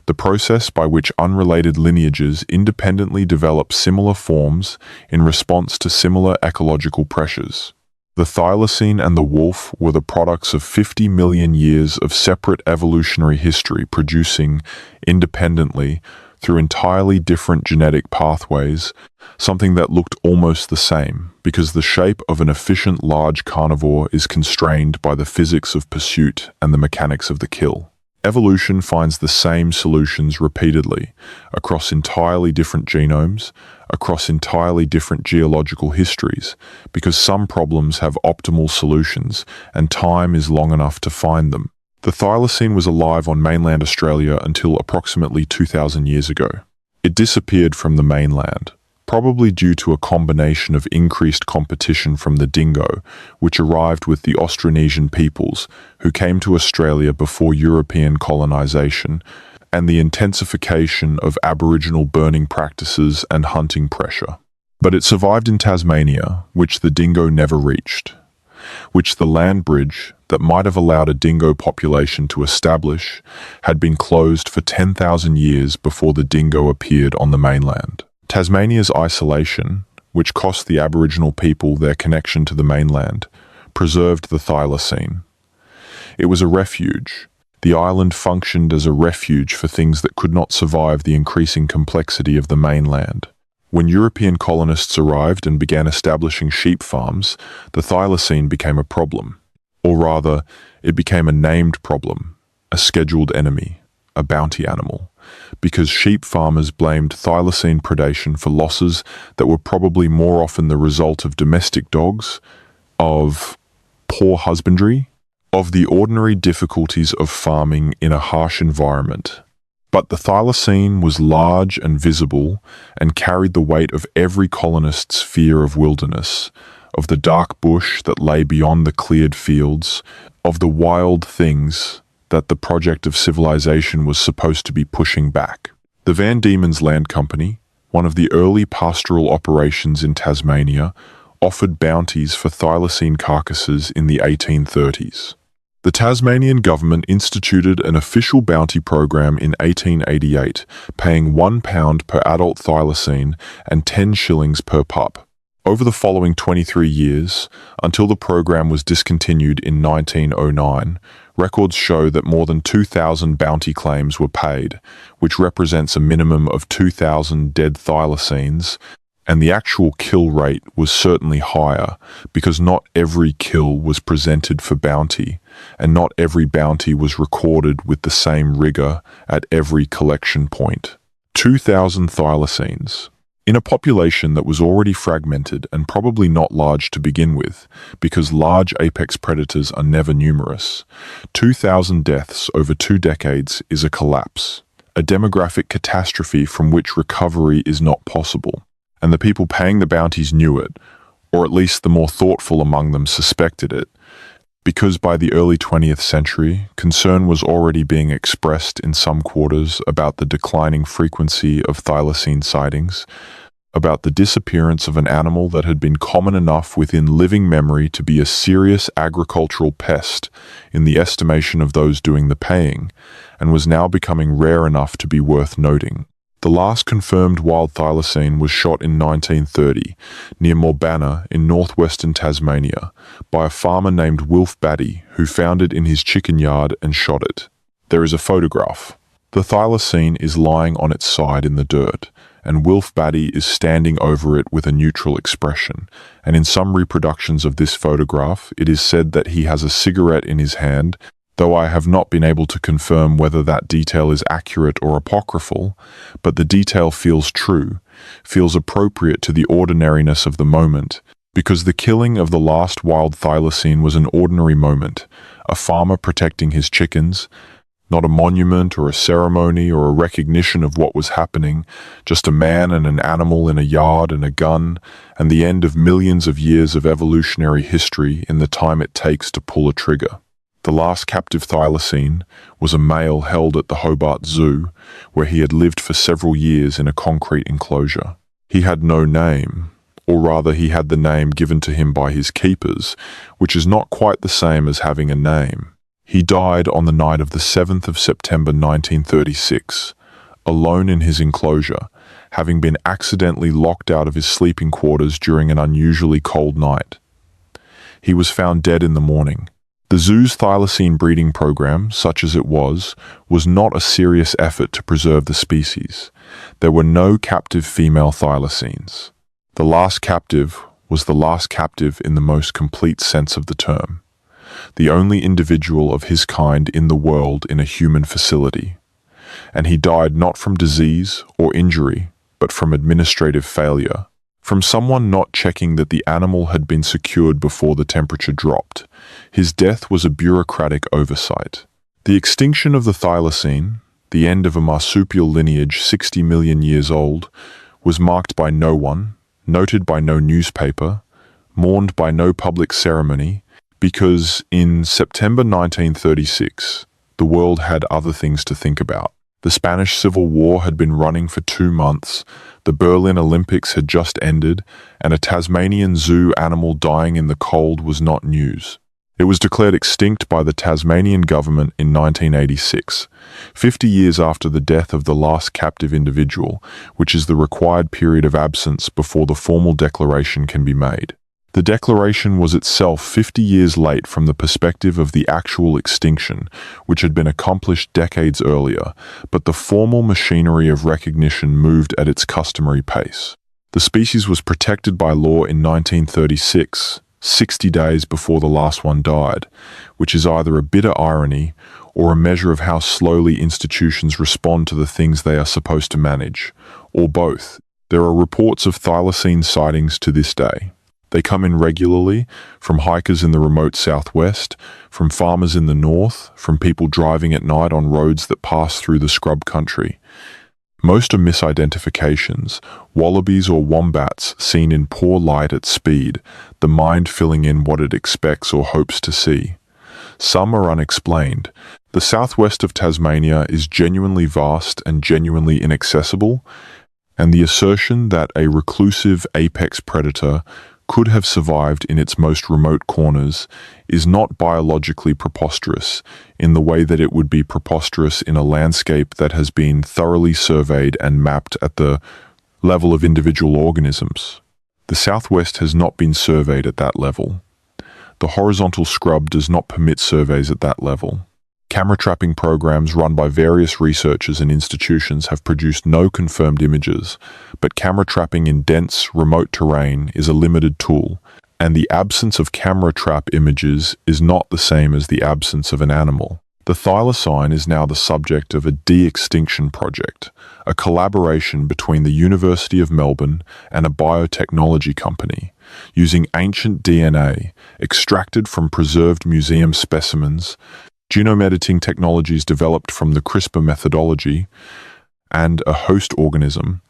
the process by which unrelated lineages independently develop similar forms in response to similar ecological pressures. The thylacine and the wolf were the products of 50 million years of separate evolutionary history producing, independently, through entirely different genetic pathways, something that looked almost the same, because the shape of an efficient large carnivore is constrained by the physics of pursuit and the mechanics of the kill. Evolution finds the same solutions repeatedly, across entirely different genomes, across entirely different geological histories, because some problems have optimal solutions, and time is long enough to find them. The thylacine was alive on mainland Australia until approximately 2,000 years ago. It disappeared from the mainland, probably due to a combination of increased competition from the dingo, which arrived with the Austronesian peoples who came to Australia before European colonisation, and the intensification of Aboriginal burning practices and hunting pressure. But it survived in Tasmania, which the dingo never reached, which the land bridge that might have allowed a dingo population to establish had been closed for 10,000 years before the dingo appeared on the mainland. Tasmania's isolation, which cost the Aboriginal people their connection to the mainland, preserved the thylacine. It was a refuge. The island functioned as a refuge for things that could not survive the increasing complexity of the mainland. When European colonists arrived and began establishing sheep farms, the thylacine became a problem. Or rather, it became a named problem, a scheduled enemy, a bounty animal, because sheep farmers blamed thylacine predation for losses that were probably more often the result of domestic dogs, of poor husbandry, of the ordinary difficulties of farming in a harsh environment. But the thylacine was large and visible and carried the weight of every colonist's fear of wilderness, of the dark bush that lay beyond the cleared fields, of the wild things that the project of civilization was supposed to be pushing back. The Van Diemen's Land Company, one of the early pastoral operations in Tasmania, offered bounties for thylacine carcasses in the 1830s. The Tasmanian government instituted an official bounty program in 1888, paying £1 per adult thylacine and 10 shillings per pup. Over the following 23 years, until the program was discontinued in 1909, records show that more than 2,000 bounty claims were paid, which represents a minimum of 2,000 dead thylacines, and the actual kill rate was certainly higher because not every kill was presented for bounty, and not every bounty was recorded with the same rigor at every collection point. 2,000 thylacines. In a population that was already fragmented and probably not large to begin with, because large apex predators are never numerous, 2,000 deaths over 2 decades is a collapse, a demographic catastrophe from which recovery is not possible. And the people paying the bounties knew it, or at least the more thoughtful among them suspected it, because by the early 20th century, concern was already being expressed in some quarters about the declining frequency of thylacine sightings, about the disappearance of an animal that had been common enough within living memory to be a serious agricultural pest in the estimation of those doing the paying, and was now becoming rare enough to be worth noting. The last confirmed wild thylacine was shot in 1930, near Morbana in northwestern Tasmania, by a farmer named Wilf Batty, who found it in his chicken yard and shot it. There is a photograph. The thylacine is lying on its side in the dirt, and Wilf Batty is standing over it with a neutral expression, and in some reproductions of this photograph, it is said that he has a cigarette in his hand, though I have not been able to confirm whether that detail is accurate or apocryphal, but the detail feels true, feels appropriate to the ordinariness of the moment, because the killing of the last wild thylacine was an ordinary moment, a farmer protecting his chickens, not a monument or a ceremony or a recognition of what was happening, just a man and an animal in a yard and a gun, and the end of millions of years of evolutionary history in the time it takes to pull a trigger. The last captive thylacine was a male held at the Hobart Zoo, where he had lived for several years in a concrete enclosure. He had no name, or rather he had the name given to him by his keepers, which is not quite the same as having a name. He died on the night of the 7th of September 1936, alone in his enclosure, having been accidentally locked out of his sleeping quarters during an unusually cold night. He was found dead in the morning. The zoo's thylacine breeding program, such as it was not a serious effort to preserve the species. There were no captive female thylacines. The last captive was the last captive in the most complete sense of the term, the only individual of his kind in the world in a human facility. And he died not from disease or injury, but from administrative failure, from someone not checking that the animal had been secured before the temperature dropped. His death was a bureaucratic oversight. The extinction of the thylacine, the end of a marsupial lineage 60 million years old, was marked by no one, noted by no newspaper, mourned by no public ceremony, because in September 1936, the world had other things to think about. The Spanish Civil War had been running for 2 months, the Berlin Olympics had just ended, and a Tasmanian zoo animal dying in the cold was not news. It was declared extinct by the Tasmanian government in 1986, 50 years after the death of the last captive individual, which is the required period of absence before the formal declaration can be made. The declaration was itself 50 years late from the perspective of the actual extinction, which had been accomplished decades earlier, but the formal machinery of recognition moved at its customary pace. The species was protected by law in 1936, 60 days before the last one died, which is either a bitter irony or a measure of how slowly institutions respond to the things they are supposed to manage, or both. There are reports of thylacine sightings to this day. They come in regularly from hikers in the remote southwest, from farmers in the north, from people driving at night on roads that pass through the scrub country. Most are misidentifications, wallabies or wombats seen in poor light at speed, the mind filling in what it expects or hopes to see. Some are unexplained. The southwest of Tasmania is genuinely vast and genuinely inaccessible, and the assertion that a reclusive apex predator could have survived in its most remote corners is not biologically preposterous in the way that it would be preposterous in a landscape that has been thoroughly surveyed and mapped at the level of individual organisms. The southwest has not been surveyed at that level. The horizontal scrub does not permit surveys at that level. Camera trapping programs run by various researchers and institutions have produced no confirmed images, but camera trapping in dense, remote terrain is a limited tool, and the absence of camera trap images is not the same as the absence of an animal. The thylacine is now the subject of a de-extinction project, a collaboration between the University of Melbourne and a biotechnology company, using ancient DNA extracted from preserved museum specimens, genome editing technologies developed from the CRISPR methodology, and a host organism,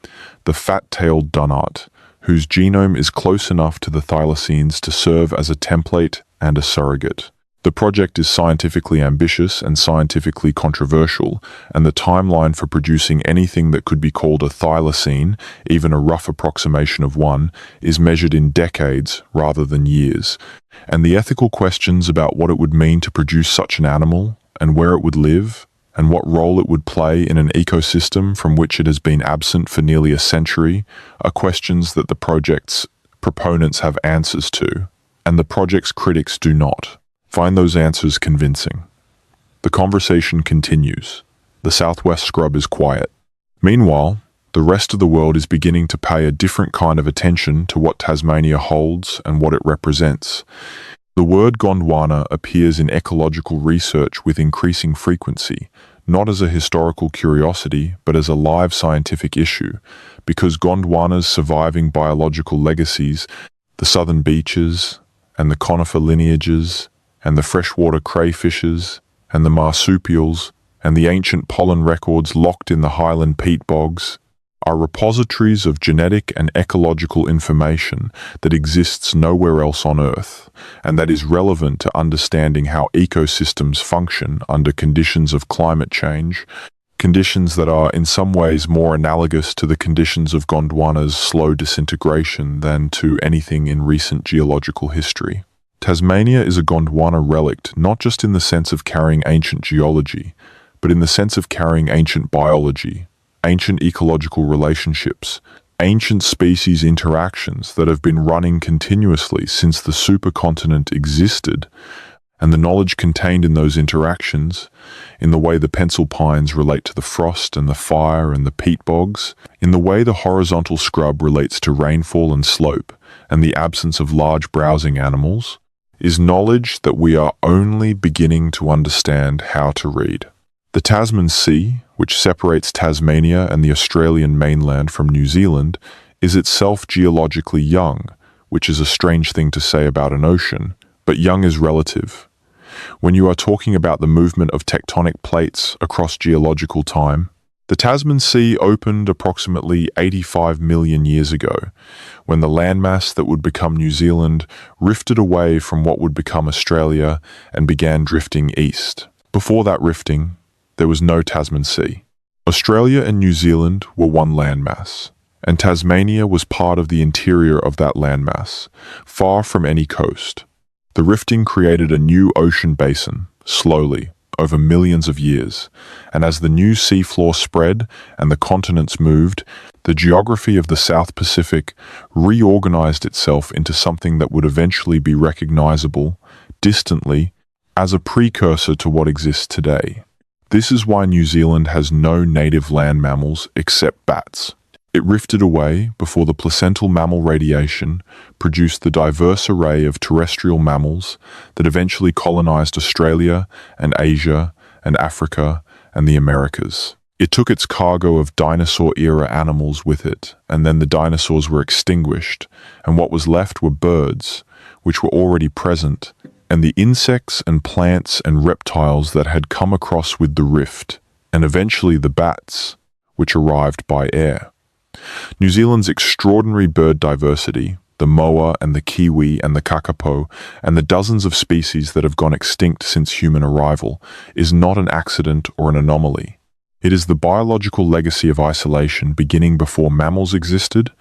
the fat-tailed dunnart, whose genome is close enough to the thylacines to serve as a template and a surrogate. The project is scientifically ambitious and scientifically controversial, and the timeline for producing anything that could be called a thylacine, even a rough approximation of one, is measured in decades rather than years. And the ethical questions about what it would mean to produce such an animal, and where it would live, and what role it would play in an ecosystem from which it has been absent for nearly a century, are questions that the project's proponents have answers to, and the project's critics do not find those answers convincing. The conversation continues. The southwest scrub is quiet. Meanwhile, the rest of the world is beginning to pay a different kind of attention to what Tasmania holds and what it represents. The word Gondwana appears in ecological research with increasing frequency, not as a historical curiosity, but as a live scientific issue, because Gondwana's surviving biological legacies, the southern beaches, and the conifer lineages, and the freshwater crayfishes, and the marsupials, and the ancient pollen records locked in the highland peat bogs, are repositories of genetic and ecological information that exists nowhere else on Earth, and that is relevant to understanding how ecosystems function under conditions of climate change, conditions that are in some ways more analogous to the conditions of Gondwana's slow disintegration than to anything in recent geological history. Tasmania is a Gondwana relict not just in the sense of carrying ancient geology, but in the sense of carrying ancient biology, ancient ecological relationships, ancient species interactions that have been running continuously since the supercontinent existed, and the knowledge contained in those interactions, in the way the pencil pines relate to the frost and the fire and the peat bogs, in the way the horizontal scrub relates to rainfall and slope, and the absence of large browsing animals, is knowledge that we are only beginning to understand how to read. The Tasman Sea, which separates Tasmania and the Australian mainland from New Zealand, is itself geologically young, which is a strange thing to say about an ocean, but young is relative. When you are talking about the movement of tectonic plates across geological time, the Tasman Sea opened approximately 85 million years ago, when the landmass that would become New Zealand rifted away from what would become Australia and began drifting east. Before that rifting, there was no Tasman Sea. Australia and New Zealand were one landmass, and Tasmania was part of the interior of that landmass, far from any coast. The rifting created a new ocean basin, slowly, over millions of years, and as the new seafloor spread and the continents moved, the geography of the South Pacific reorganized itself into something that would eventually be recognizable, distantly, as a precursor to what exists today. This is why New Zealand has no native land mammals except bats. It rifted away before the placental mammal radiation produced the diverse array of terrestrial mammals that eventually colonized Australia and Asia and Africa and the Americas. It took its cargo of dinosaur-era animals with it, and then the dinosaurs were extinguished, and what was left were birds, which were already present, and the insects and plants and reptiles that had come across with the rift, and eventually the bats, which arrived by air. New Zealand's extraordinary bird diversity, the moa and the kiwi and the kakapo, and the dozens of species that have gone extinct since human arrival, is not an accident or an anomaly. It is the biological legacy of isolation beginning before mammals existed,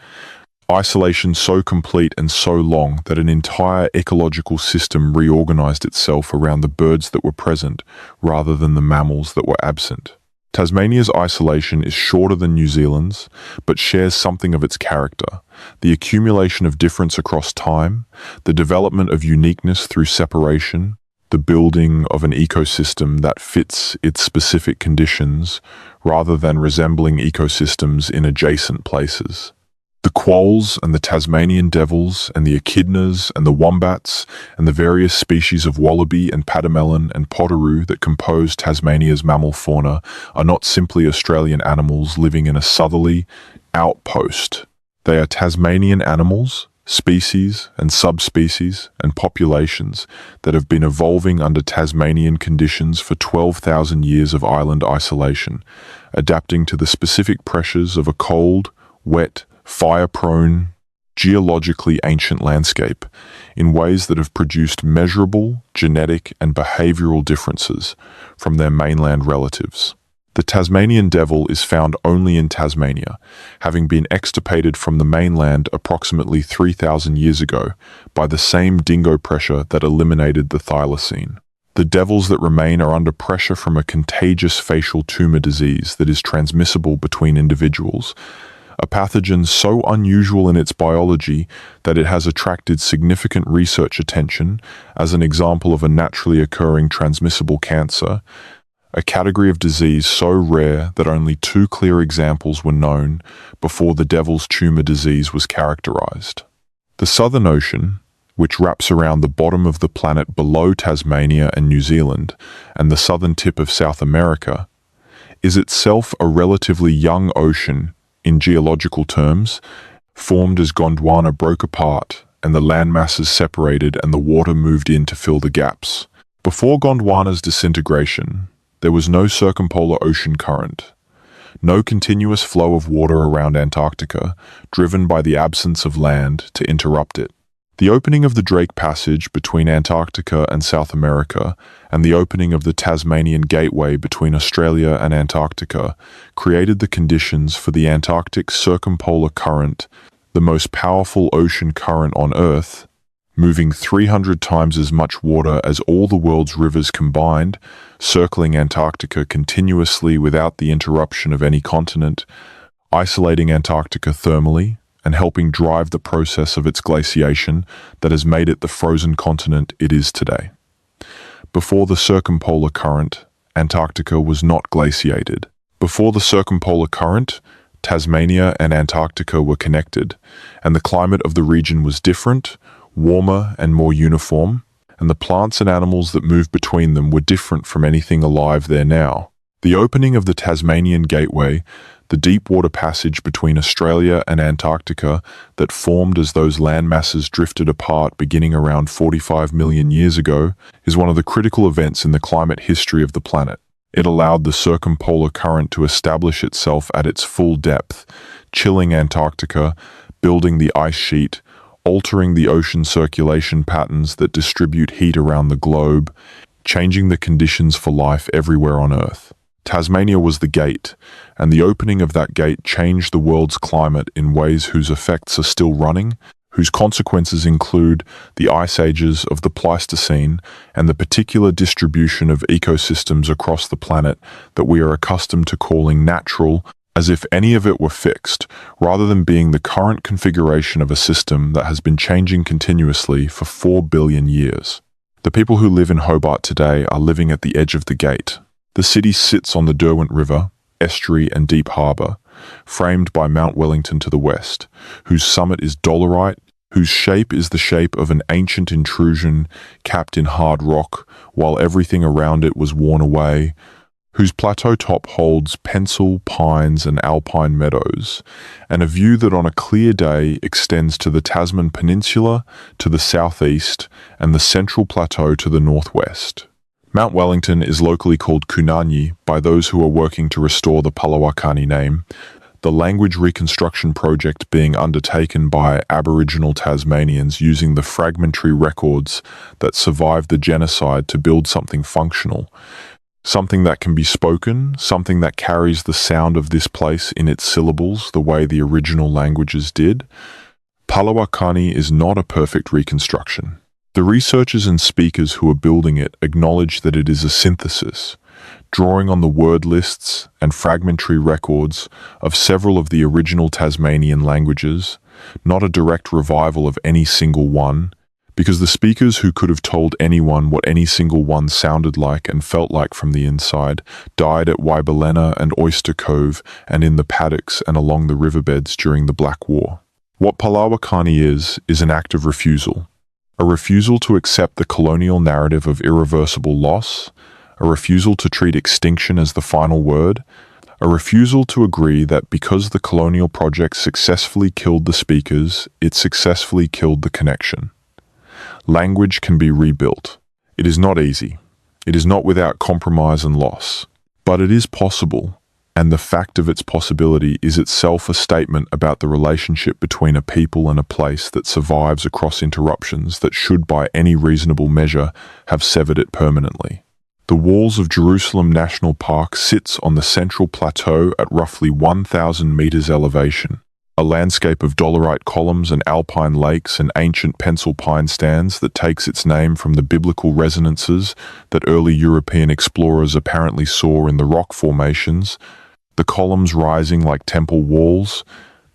isolation so complete and so long that an entire ecological system reorganized itself around the birds that were present rather than the mammals that were absent. Tasmania's isolation is shorter than New Zealand's, but shares something of its character: the accumulation of difference across time, the development of uniqueness through separation, the building of an ecosystem that fits its specific conditions rather than resembling ecosystems in adjacent places. The quolls and the Tasmanian devils and the echidnas and the wombats and the various species of wallaby and pademelon and potteroo that compose Tasmania's mammal fauna are not simply Australian animals living in a southerly outpost. They are Tasmanian animals, species and subspecies and populations that have been evolving under Tasmanian conditions for 12,000 years of island isolation, adapting to the specific pressures of a cold, wet, fire-prone, geologically ancient landscape in ways that have produced measurable genetic and behavioral differences from their mainland relatives. The Tasmanian devil is found only in Tasmania, having been extirpated from the mainland approximately 3,000 years ago by the same dingo pressure that eliminated the thylacine. The devils that remain are under pressure from a contagious facial tumor disease that is transmissible between individuals, a pathogen so unusual in its biology that it has attracted significant research attention as an example of a naturally occurring transmissible cancer, a category of disease so rare that only 2 clear examples were known before the devil's tumor disease was characterized. The Southern Ocean, which wraps around the bottom of the planet below Tasmania and New Zealand and the southern tip of South America, is itself a relatively young ocean in geological terms, formed as Gondwana broke apart and the land masses separated and the water moved in to fill the gaps. Before Gondwana's disintegration, there was no circumpolar ocean current, no continuous flow of water around Antarctica, driven by the absence of land to interrupt it. The opening of the Drake Passage between Antarctica and South America and the opening of the Tasmanian Gateway between Australia and Antarctica created the conditions for the Antarctic Circumpolar Current, the most powerful ocean current on Earth, moving 300 times as much water as all the world's rivers combined, circling Antarctica continuously without the interruption of any continent, isolating Antarctica thermally, and helping drive the process of its glaciation that has made it the frozen continent it is today. Before the circumpolar current, Antarctica was not glaciated. Before the circumpolar current, Tasmania and Antarctica were connected, and the climate of the region was different, warmer and more uniform, and the plants and animals that moved between them were different from anything alive there now. The opening of the Tasmanian Gateway, the deep water passage between Australia and Antarctica that formed as those land masses drifted apart beginning around 45 million years ago, is one of the critical events in the climate history of the planet. It allowed the circumpolar current to establish itself at its full depth, chilling Antarctica, building the ice sheet, altering the ocean circulation patterns that distribute heat around the globe, changing the conditions for life everywhere on Earth. Tasmania was the gate, and the opening of that gate changed the world's climate in ways whose effects are still running, whose consequences include the ice ages of the Pleistocene and the particular distribution of ecosystems across the planet that we are accustomed to calling natural, as if any of it were fixed, rather than being the current configuration of a system that has been changing continuously for 4 billion years. The people who live in Hobart today are living at the edge of the gate. The city sits on the Derwent River, estuary and deep harbour, framed by Mount Wellington to the west, whose summit is dolerite, whose shape is the shape of an ancient intrusion capped in hard rock while everything around it was worn away, whose plateau top holds pencil, pines and alpine meadows, and a view that on a clear day extends to the Tasman Peninsula to the southeast and the Central Plateau to the northwest. Mount Wellington is locally called Kunanyi by those who are working to restore the Palawakani name, the language reconstruction project being undertaken by Aboriginal Tasmanians using the fragmentary records that survived the genocide to build something functional, something that can be spoken, something that carries the sound of this place in its syllables the way the original languages did. Palawakani is not a perfect reconstruction. The researchers and speakers who are building it acknowledge that it is a synthesis, drawing on the word lists and fragmentary records of several of the original Tasmanian languages, not a direct revival of any single one, because the speakers who could have told anyone what any single one sounded like and felt like from the inside died at Waibalena and Oyster Cove and in the paddocks and along the riverbeds during the Black War. What Palawakani is an act of refusal. A refusal to accept the colonial narrative of irreversible loss, a refusal to treat extinction as the final word, a refusal to agree that because the colonial project successfully killed the speakers, it successfully killed the connection. Language can be rebuilt. It is not easy. It is not without compromise and loss. But it is possible, and the fact of its possibility is itself a statement about the relationship between a people and a place that survives across interruptions that should by any reasonable measure have severed it permanently. The walls of Jerusalem National Park sits on the central plateau at roughly 1,000 meters elevation, a landscape of dolerite columns and alpine lakes and ancient pencil pine stands that takes its name from the biblical resonances that early European explorers apparently saw in the rock formations, the columns rising like temple walls,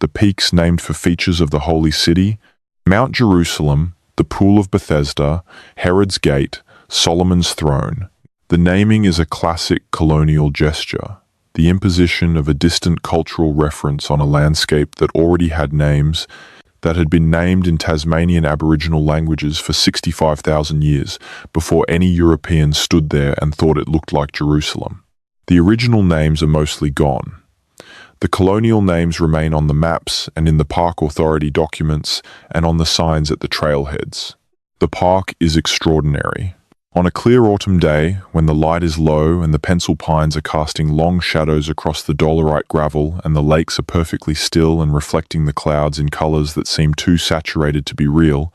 the peaks named for features of the Holy City, Mount Jerusalem, the Pool of Bethesda, Herod's Gate, Solomon's Throne. The naming is a classic colonial gesture, the imposition of a distant cultural reference on a landscape that already had names that had been named in Tasmanian Aboriginal languages for 65,000 years before any European stood there and thought it looked like Jerusalem. The original names are mostly gone. The colonial names remain on the maps and in the park authority documents and on the signs at the trailheads. The park is extraordinary. On a clear autumn day, when the light is low and the pencil pines are casting long shadows across the dolerite gravel and the lakes are perfectly still and reflecting the clouds in colors that seem too saturated to be real,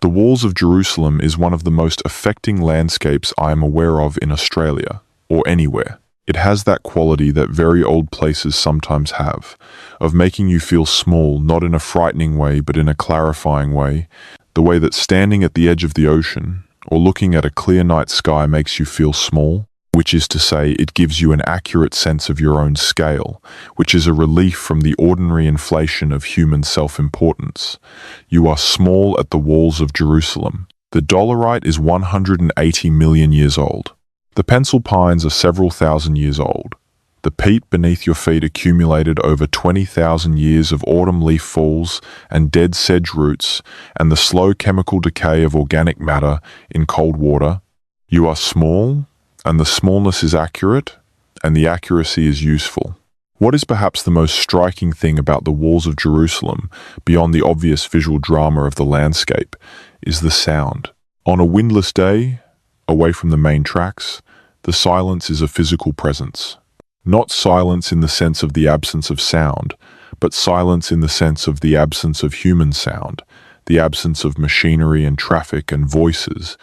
the walls of Jerusalem is one of the most affecting landscapes I am aware of in Australia, or anywhere. It has that quality that very old places sometimes have, of making you feel small, not in a frightening way, but in a clarifying way, the way that standing at the edge of the ocean, or looking at a clear night sky makes you feel small, which is to say it gives you an accurate sense of your own scale, which is a relief from the ordinary inflation of human self-importance. You are small at the walls of Jerusalem. The dolerite is 180 million years old. The pencil pines are several thousand years old. The peat beneath your feet accumulated over 20,000 years of autumn leaf falls and dead sedge roots and the slow chemical decay of organic matter in cold water. You are small, and the smallness is accurate, and the accuracy is useful. What is perhaps the most striking thing about the walls of Jerusalem, beyond the obvious visual drama of the landscape, is the sound. On a windless day, away from the main tracks, the silence is a physical presence. Not silence in the sense of the absence of sound, but silence in the sense of the absence of human sound, the absence of machinery and traffic and voices,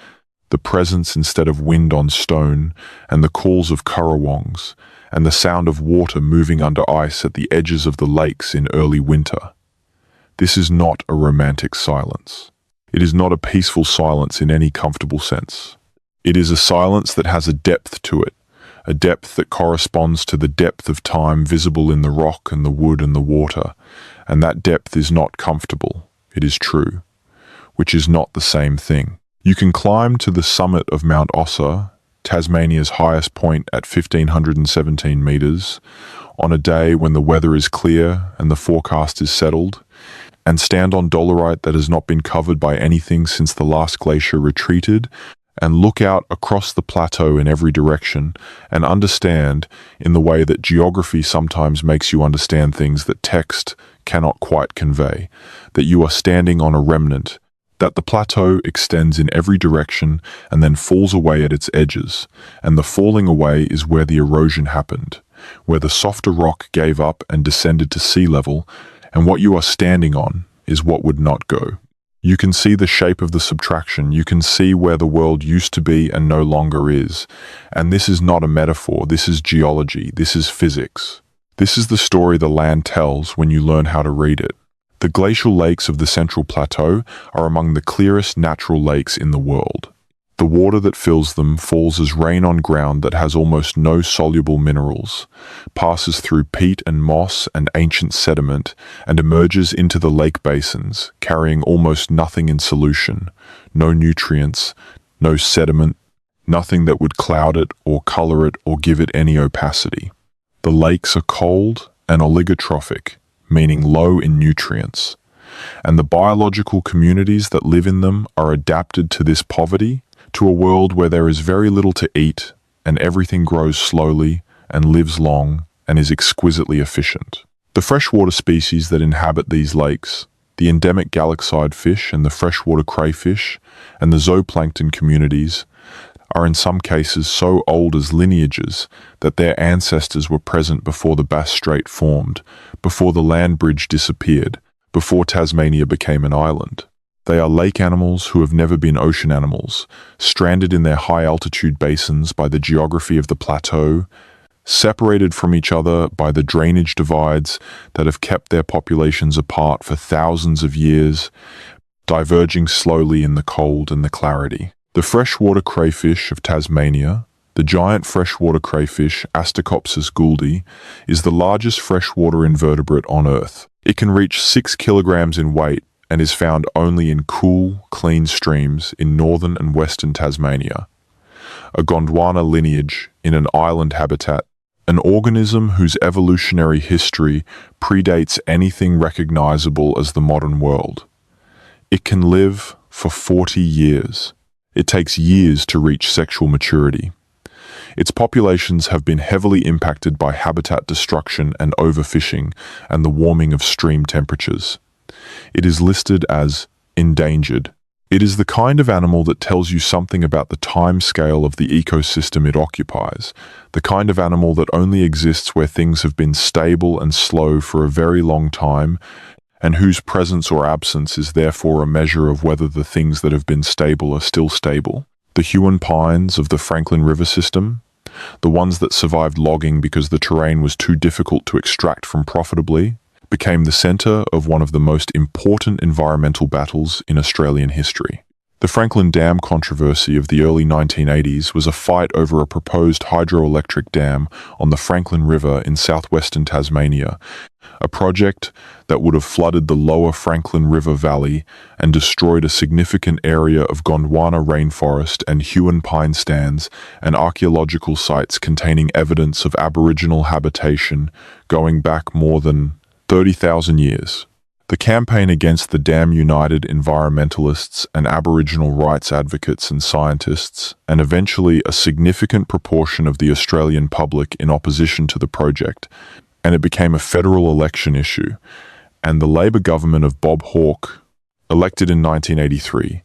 the presence instead of wind on stone, and the calls of currawongs, and the sound of water moving under ice at the edges of the lakes in early winter. This is not a romantic silence. It is not a peaceful silence in any comfortable sense. It is a silence that has a depth to it, a depth that corresponds to the depth of time visible in the rock and the wood and the water, and that depth is not comfortable, it is true, which is not the same thing. You can climb to the summit of Mount Ossa, Tasmania's highest point at 1,517 meters, on a day when the weather is clear and the forecast is settled, and stand on dolerite that has not been covered by anything since the last glacier retreated, and look out across the plateau in every direction and understand, in the way that geography sometimes makes you understand things that text cannot quite convey, that you are standing on a remnant, that the plateau extends in every direction and then falls away at its edges, and the falling away is where the erosion happened, where the softer rock gave up and descended to sea level, and what you are standing on is what would not go. You can see the shape of the subtraction, you can see where the world used to be and no longer is. And this is not a metaphor, this is geology, this is physics. This is the story the land tells when you learn how to read it. The glacial lakes of the Central Plateau are among the clearest natural lakes in the world. The water that fills them falls as rain on ground that has almost no soluble minerals, passes through peat and moss and ancient sediment, and emerges into the lake basins, carrying almost nothing in solution, no nutrients, no sediment, nothing that would cloud it or color it or give it any opacity. The lakes are cold and oligotrophic, meaning low in nutrients, and the biological communities that live in them are adapted to this poverty, to a world where there is very little to eat and everything grows slowly and lives long and is exquisitely efficient. The freshwater species that inhabit these lakes, the endemic galaxide fish and the freshwater crayfish and the zooplankton communities, are in some cases so old as lineages that their ancestors were present before the Bass Strait formed, before the land bridge disappeared, before Tasmania became an island. They are lake animals who have never been ocean animals, stranded in their high-altitude basins by the geography of the plateau, separated from each other by the drainage divides that have kept their populations apart for thousands of years, diverging slowly in the cold and the clarity. The freshwater crayfish of Tasmania, the giant freshwater crayfish Astacopsis gouldi, is the largest freshwater invertebrate on Earth. It can reach 6 kilograms in weight and is found only in cool, clean streams in northern and western Tasmania. A Gondwana lineage in an island habitat, an organism whose evolutionary history predates anything recognizable as the modern world. It can live for 40 years. It takes years to reach sexual maturity. Its populations have been heavily impacted by habitat destruction and overfishing and the warming of stream temperatures. It is listed as endangered. It is the kind of animal that tells you something about the time scale of the ecosystem it occupies, the kind of animal that only exists where things have been stable and slow for a very long time, and whose presence or absence is therefore a measure of whether the things that have been stable are still stable. The Huon pines of the Franklin River system, the ones that survived logging because the terrain was too difficult to extract from profitably, became the centre of one of the most important environmental battles in Australian history. The Franklin Dam controversy of the early 1980s was a fight over a proposed hydroelectric dam on the Franklin River in southwestern Tasmania, a project that would have flooded the lower Franklin River Valley and destroyed a significant area of Gondwana rainforest and Huon pine stands and archaeological sites containing evidence of Aboriginal habitation going back more than 30,000 years. The campaign against the dam united environmentalists and Aboriginal rights advocates and scientists, and eventually a significant proportion of the Australian public in opposition to the project, and it became a federal election issue, and the Labor government of Bob Hawke, elected in 1983,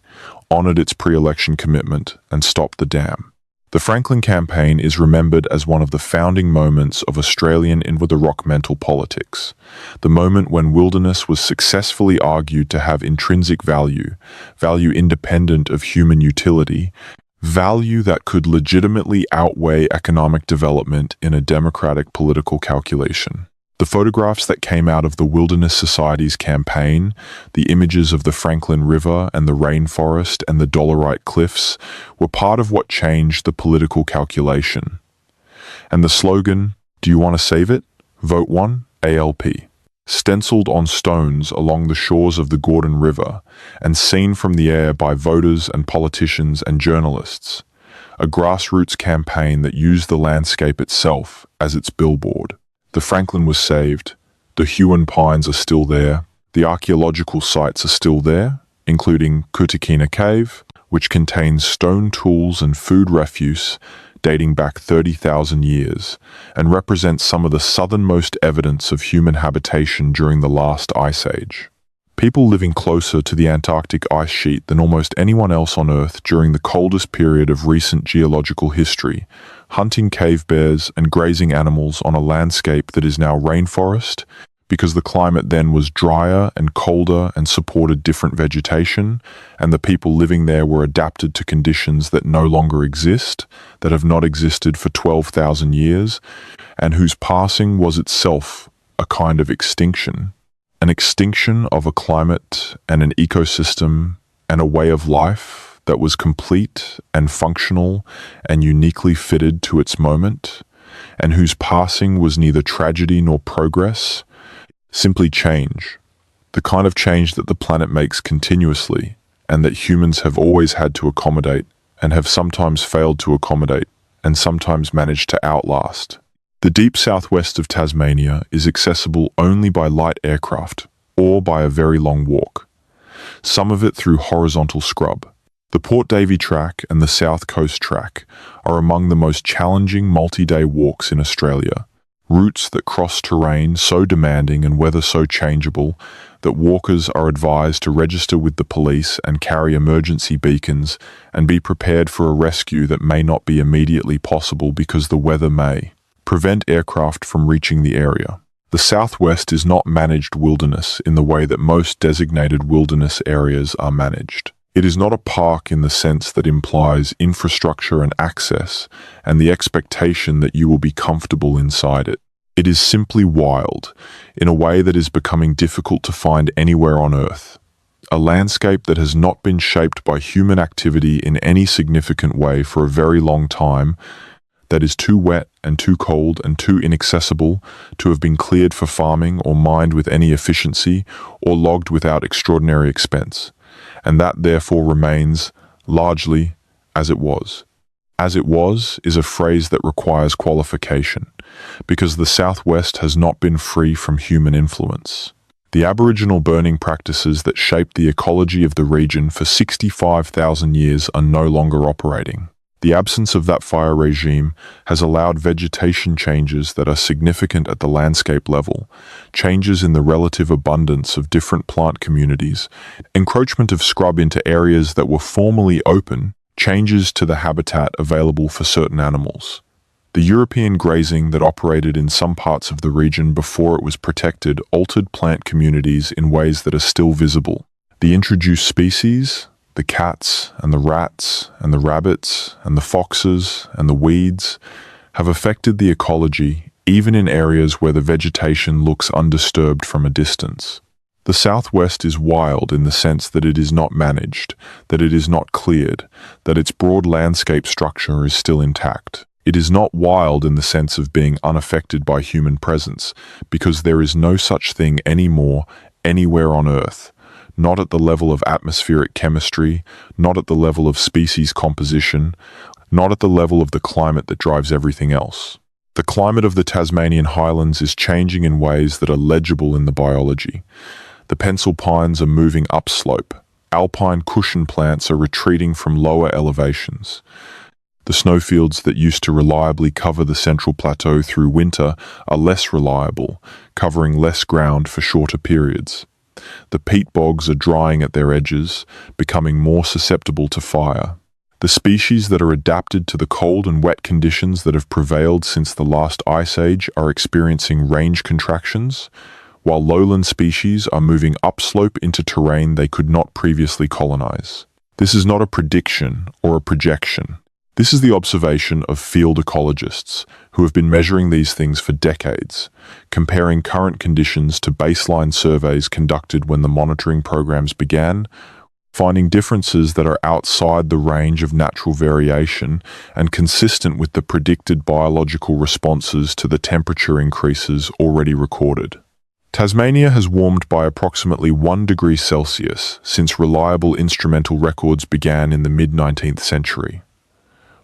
honoured its pre-election commitment and stopped the dam. The Franklin campaign is remembered as one of the founding moments of Australian environmental politics, the moment when wilderness was successfully argued to have intrinsic value, value independent of human utility, value that could legitimately outweigh economic development in a democratic political calculation. The photographs that came out of the Wilderness Society's campaign, the images of the Franklin River and the rainforest and the Dolerite cliffs, were part of what changed the political calculation. And the slogan, "Do you want to save it? Vote 1, ALP," stenciled on stones along the shores of the Gordon River and seen from the air by voters and politicians and journalists, a grassroots campaign that used the landscape itself as its billboard. The Franklin was saved, the Huon pines are still there, the archaeological sites are still there, including Kutakina Cave, which contains stone tools and food refuse dating back 30,000 years, and represents some of the southernmost evidence of human habitation during the last ice age. People living closer to the Antarctic ice sheet than almost anyone else on Earth during the coldest period of recent geological history, hunting cave bears and grazing animals on a landscape that is now rainforest, because the climate then was drier and colder and supported different vegetation, and the people living there were adapted to conditions that no longer exist, that have not existed for 12,000 years, and whose passing was itself a kind of extinction. An extinction of a climate and an ecosystem and a way of life that was complete and functional and uniquely fitted to its moment, and whose passing was neither tragedy nor progress, simply change, the kind of change that the planet makes continuously and that humans have always had to accommodate and have sometimes failed to accommodate and sometimes managed to outlast. The deep southwest of Tasmania is accessible only by light aircraft or by a very long walk, some of it through horizontal scrub. The Port Davey Track and the South Coast Track are among the most challenging multi-day walks in Australia, routes that cross terrain so demanding and weather so changeable that walkers are advised to register with the police and carry emergency beacons and be prepared for a rescue that may not be immediately possible because the weather may prevent aircraft from reaching the area. The southwest is not managed wilderness in the way that most designated wilderness areas are managed. It is not a park in the sense that implies infrastructure and access and the expectation that you will be comfortable inside it. It is simply wild, in a way that is becoming difficult to find anywhere on Earth. A landscape that has not been shaped by human activity in any significant way for a very long time, that is too wet and too cold and too inaccessible to have been cleared for farming or mined with any efficiency or logged without extraordinary expense, and that therefore remains largely as it was. As it was is a phrase that requires qualification, because the southwest has not been free from human influence. The Aboriginal burning practices that shaped the ecology of the region for 65,000 years are no longer operating. The absence of that fire regime has allowed vegetation changes that are significant at the landscape level, changes in the relative abundance of different plant communities, encroachment of scrub into areas that were formerly open, changes to the habitat available for certain animals. The European grazing that operated in some parts of the region before it was protected altered plant communities in ways that are still visible. The introduced species, the cats and the rats and the rabbits and the foxes and the weeds, have affected the ecology even in areas where the vegetation looks undisturbed from a distance. The southwest is wild in the sense that it is not managed, that it is not cleared, that its broad landscape structure is still intact. It is not wild in the sense of being unaffected by human presence, because there is no such thing anymore anywhere on Earth. Not at the level of atmospheric chemistry, not at the level of species composition, not at the level of the climate that drives everything else. The climate of the Tasmanian highlands is changing in ways that are legible in the biology. The pencil pines are moving upslope. Alpine cushion plants are retreating from lower elevations. The snowfields that used to reliably cover the central plateau through winter are less reliable, covering less ground for shorter periods. The peat bogs are drying at their edges, becoming more susceptible to fire. The species that are adapted to the cold and wet conditions that have prevailed since the last ice age are experiencing range contractions, while lowland species are moving upslope into terrain they could not previously colonize. This is not a prediction or a projection. This is the observation of field ecologists who have been measuring these things for decades, comparing current conditions to baseline surveys conducted when the monitoring programs began, finding differences that are outside the range of natural variation and consistent with the predicted biological responses to the temperature increases already recorded. Tasmania has warmed by approximately 1 degree Celsius since reliable instrumental records began in the mid-19th century.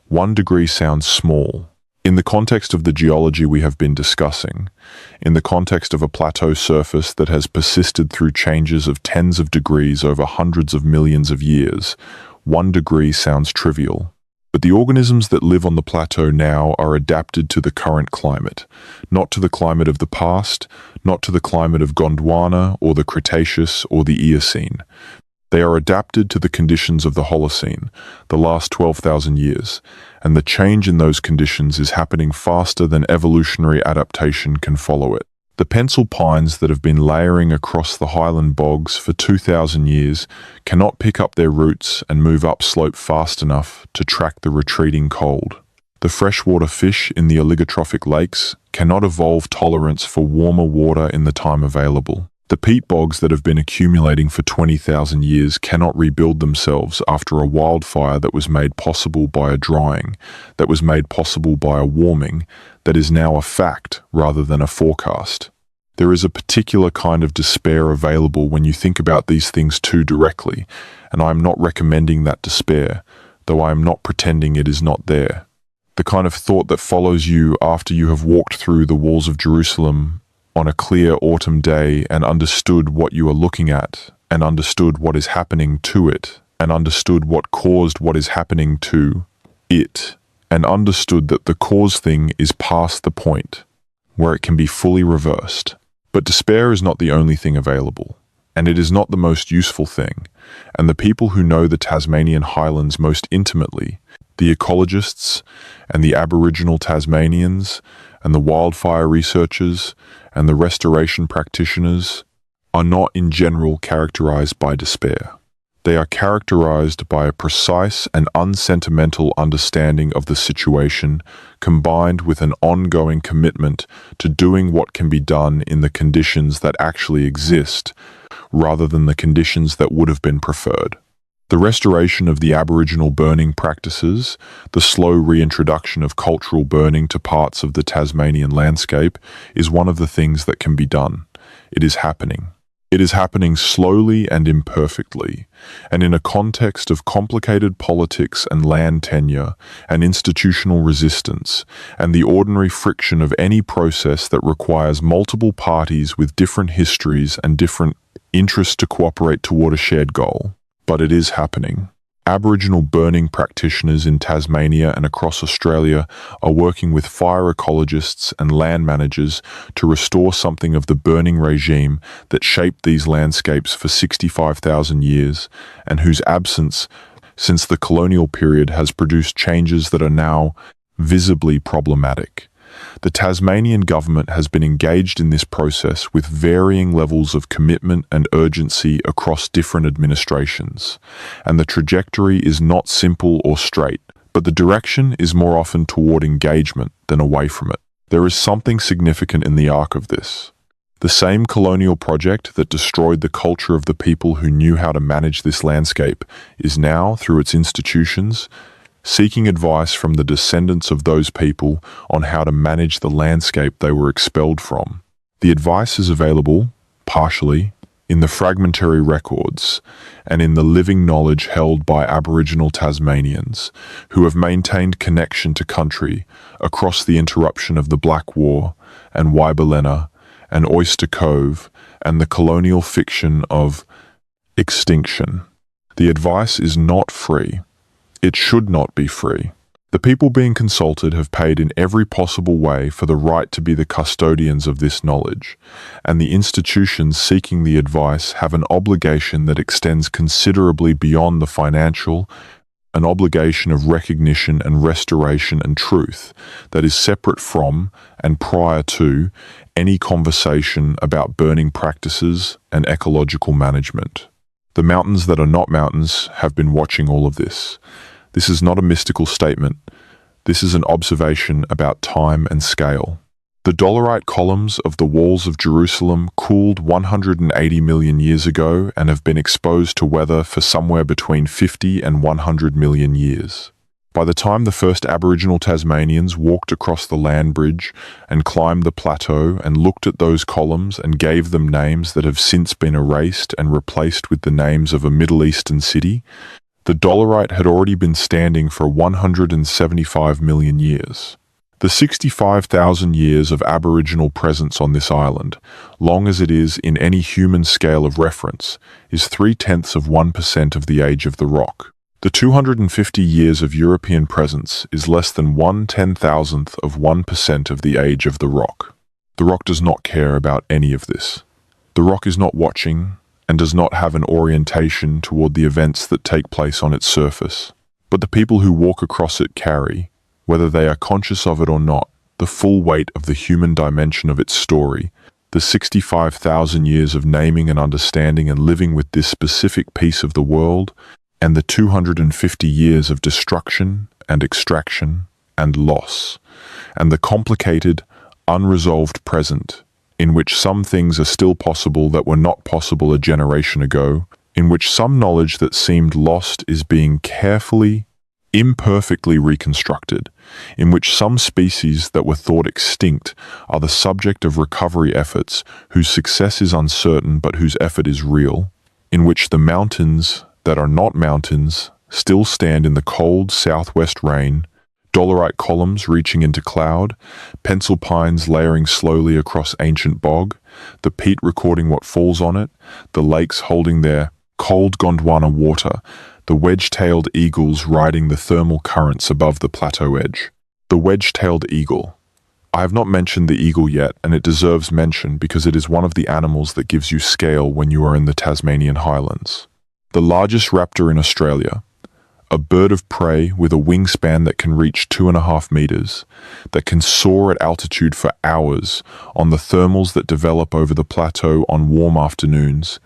1 degree sounds small. In the context of the geology we have been discussing, in the context of a plateau surface that has persisted through changes of tens of degrees over hundreds of millions of years, 1 degree sounds trivial. But the organisms that live on the plateau now are adapted to the current climate, not to the climate of the past, not to the climate of Gondwana or the Cretaceous or the Eocene. They are adapted to the conditions of the Holocene, the last 12,000 years, and the change in those conditions is happening faster than evolutionary adaptation can follow it. The pencil pines that have been layering across the highland bogs for 2,000 years cannot pick up their roots and move upslope fast enough to track the retreating cold. The freshwater fish in the oligotrophic lakes cannot evolve tolerance for warmer water in the time available. The peat bogs that have been accumulating for 20,000 years cannot rebuild themselves after a wildfire that was made possible by a drying, that was made possible by a warming, that is now a fact rather than a forecast. There is a particular kind of despair available when you think about these things too directly, and I am not recommending that despair, though I am not pretending it is not there. The kind of thought that follows you after you have walked through the walls of Jerusalem on a clear autumn day and understood what you are looking at, and understood what is happening to it, and understood what caused what is happening to it, and understood that the cause thing is past the point where it can be fully reversed. But despair is not the only thing available, and it is not the most useful thing, and the people who know the Tasmanian highlands most intimately, the ecologists and the Aboriginal Tasmanians and the wildfire researchers and the restoration practitioners, are not in general characterized by despair. They are characterized by a precise and unsentimental understanding of the situation, combined with an ongoing commitment to doing what can be done in the conditions that actually exist, rather than the conditions that would have been preferred. The restoration of the Aboriginal burning practices, the slow reintroduction of cultural burning to parts of the Tasmanian landscape, is one of the things that can be done. It is happening. It is happening slowly and imperfectly, and in a context of complicated politics and land tenure and institutional resistance, and the ordinary friction of any process that requires multiple parties with different histories and different interests to cooperate toward a shared goal. But it is happening. Aboriginal burning practitioners in Tasmania and across Australia are working with fire ecologists and land managers to restore something of the burning regime that shaped these landscapes for 65,000 years and whose absence since the colonial period has produced changes that are now visibly problematic. The Tasmanian government has been engaged in this process with varying levels of commitment and urgency across different administrations, and the trajectory is not simple or straight, but the direction is more often toward engagement than away from it. There is something significant in the arc of this. The same colonial project that destroyed the culture of the people who knew how to manage this landscape is now, through its institutions, seeking advice from the descendants of those people on how to manage the landscape they were expelled from. The advice is available, partially, in the fragmentary records and in the living knowledge held by Aboriginal Tasmanians who have maintained connection to country across the interruption of the Black War and Wyberlena and Oyster Cove and the colonial fiction of extinction. The advice is not free. It should not be free. The people being consulted have paid in every possible way for the right to be the custodians of this knowledge, and the institutions seeking the advice have an obligation that extends considerably beyond the financial, an obligation of recognition and restoration and truth that is separate from and prior to any conversation about burning practices and ecological management. The mountains that are not mountains have been watching all of this. This is not a mystical statement. This is an observation about time and scale. The dolerite columns of the walls of Jerusalem cooled 180 million years ago and have been exposed to weather for somewhere between 50 and 100 million years. By the time the first Aboriginal Tasmanians walked across the land bridge and climbed the plateau and looked at those columns and gave them names that have since been erased and replaced with the names of a Middle Eastern city, the dolerite had already been standing for 175 million years. The 65,000 years of Aboriginal presence on this island, long as it is in any human scale of reference, is 0.3% of the age of the rock. The 250 years of European presence is less than 1/10,000th of 1% of the age of the rock. The rock does not care about any of this. The rock is not watching and does not have an orientation toward the events that take place on its surface. But the people who walk across it carry, whether they are conscious of it or not, the full weight of the human dimension of its story, the 65,000 years of naming and understanding and living with this specific piece of the world, and the 250 years of destruction and extraction and loss, and the complicated, unresolved present, in which some things are still possible that were not possible a generation ago, in which some knowledge that seemed lost is being carefully, imperfectly reconstructed, in which some species that were thought extinct are the subject of recovery efforts whose success is uncertain but whose effort is real, in which the mountains that are not mountains still stand in the cold southwest rain, dolerite columns reaching into cloud, pencil pines layering slowly across ancient bog, the peat recording what falls on it, the lakes holding their cold Gondwana water, the wedge-tailed eagles riding the thermal currents above the plateau edge. The wedge-tailed eagle. I have not mentioned the eagle yet, and it deserves mention because it is one of the animals that gives you scale when you are in the Tasmanian highlands. The largest raptor in Australia, a bird of prey with a wingspan that can reach 2.5 meters, that can soar at altitude for hours on the thermals that develop over the plateau on warm afternoons,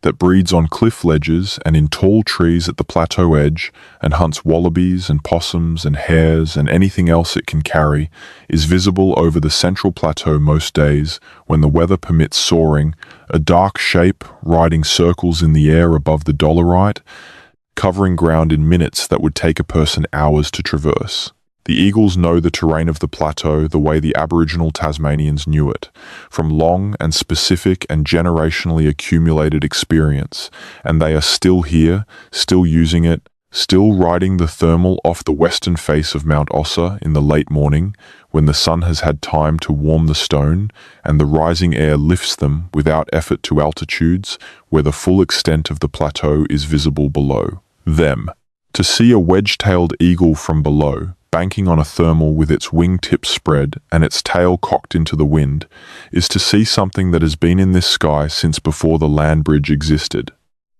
that breeds on cliff ledges and in tall trees at the plateau edge and hunts wallabies and possums and hares and anything else it can carry, is visible over the central plateau most days when the weather permits soaring, a dark shape riding circles in the air above the dolerite, covering ground in minutes that would take a person hours to traverse. The eagles know the terrain of the plateau the way the Aboriginal Tasmanians knew it, from long and specific and generationally accumulated experience, and they are still here, still using it, still riding the thermal off the western face of Mount Ossa in the late morning, when the sun has had time to warm the stone, and the rising air lifts them without effort to altitudes where the full extent of the plateau is visible below them. To see a wedge-tailed eagle from below, banking on a thermal with its wingtips spread and its tail cocked into the wind, is to see something that has been in this sky since before the land bridge existed.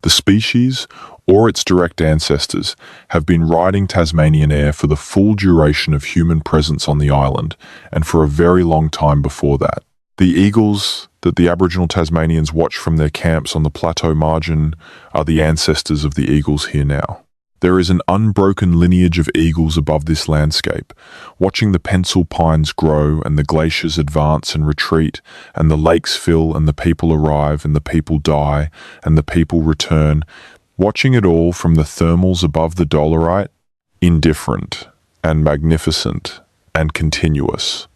The species, or its direct ancestors, have been riding Tasmanian air for the full duration of human presence on the island, and for a very long time before that. The eagles that the Aboriginal Tasmanians watch from their camps on the plateau margin are the ancestors of the eagles here now. There is an unbroken lineage of eagles above this landscape, watching the pencil pines grow and the glaciers advance and retreat, and the lakes fill and the people arrive and the people die and the people return, watching it all from the thermals above the dolerite, indifferent and magnificent and continuous.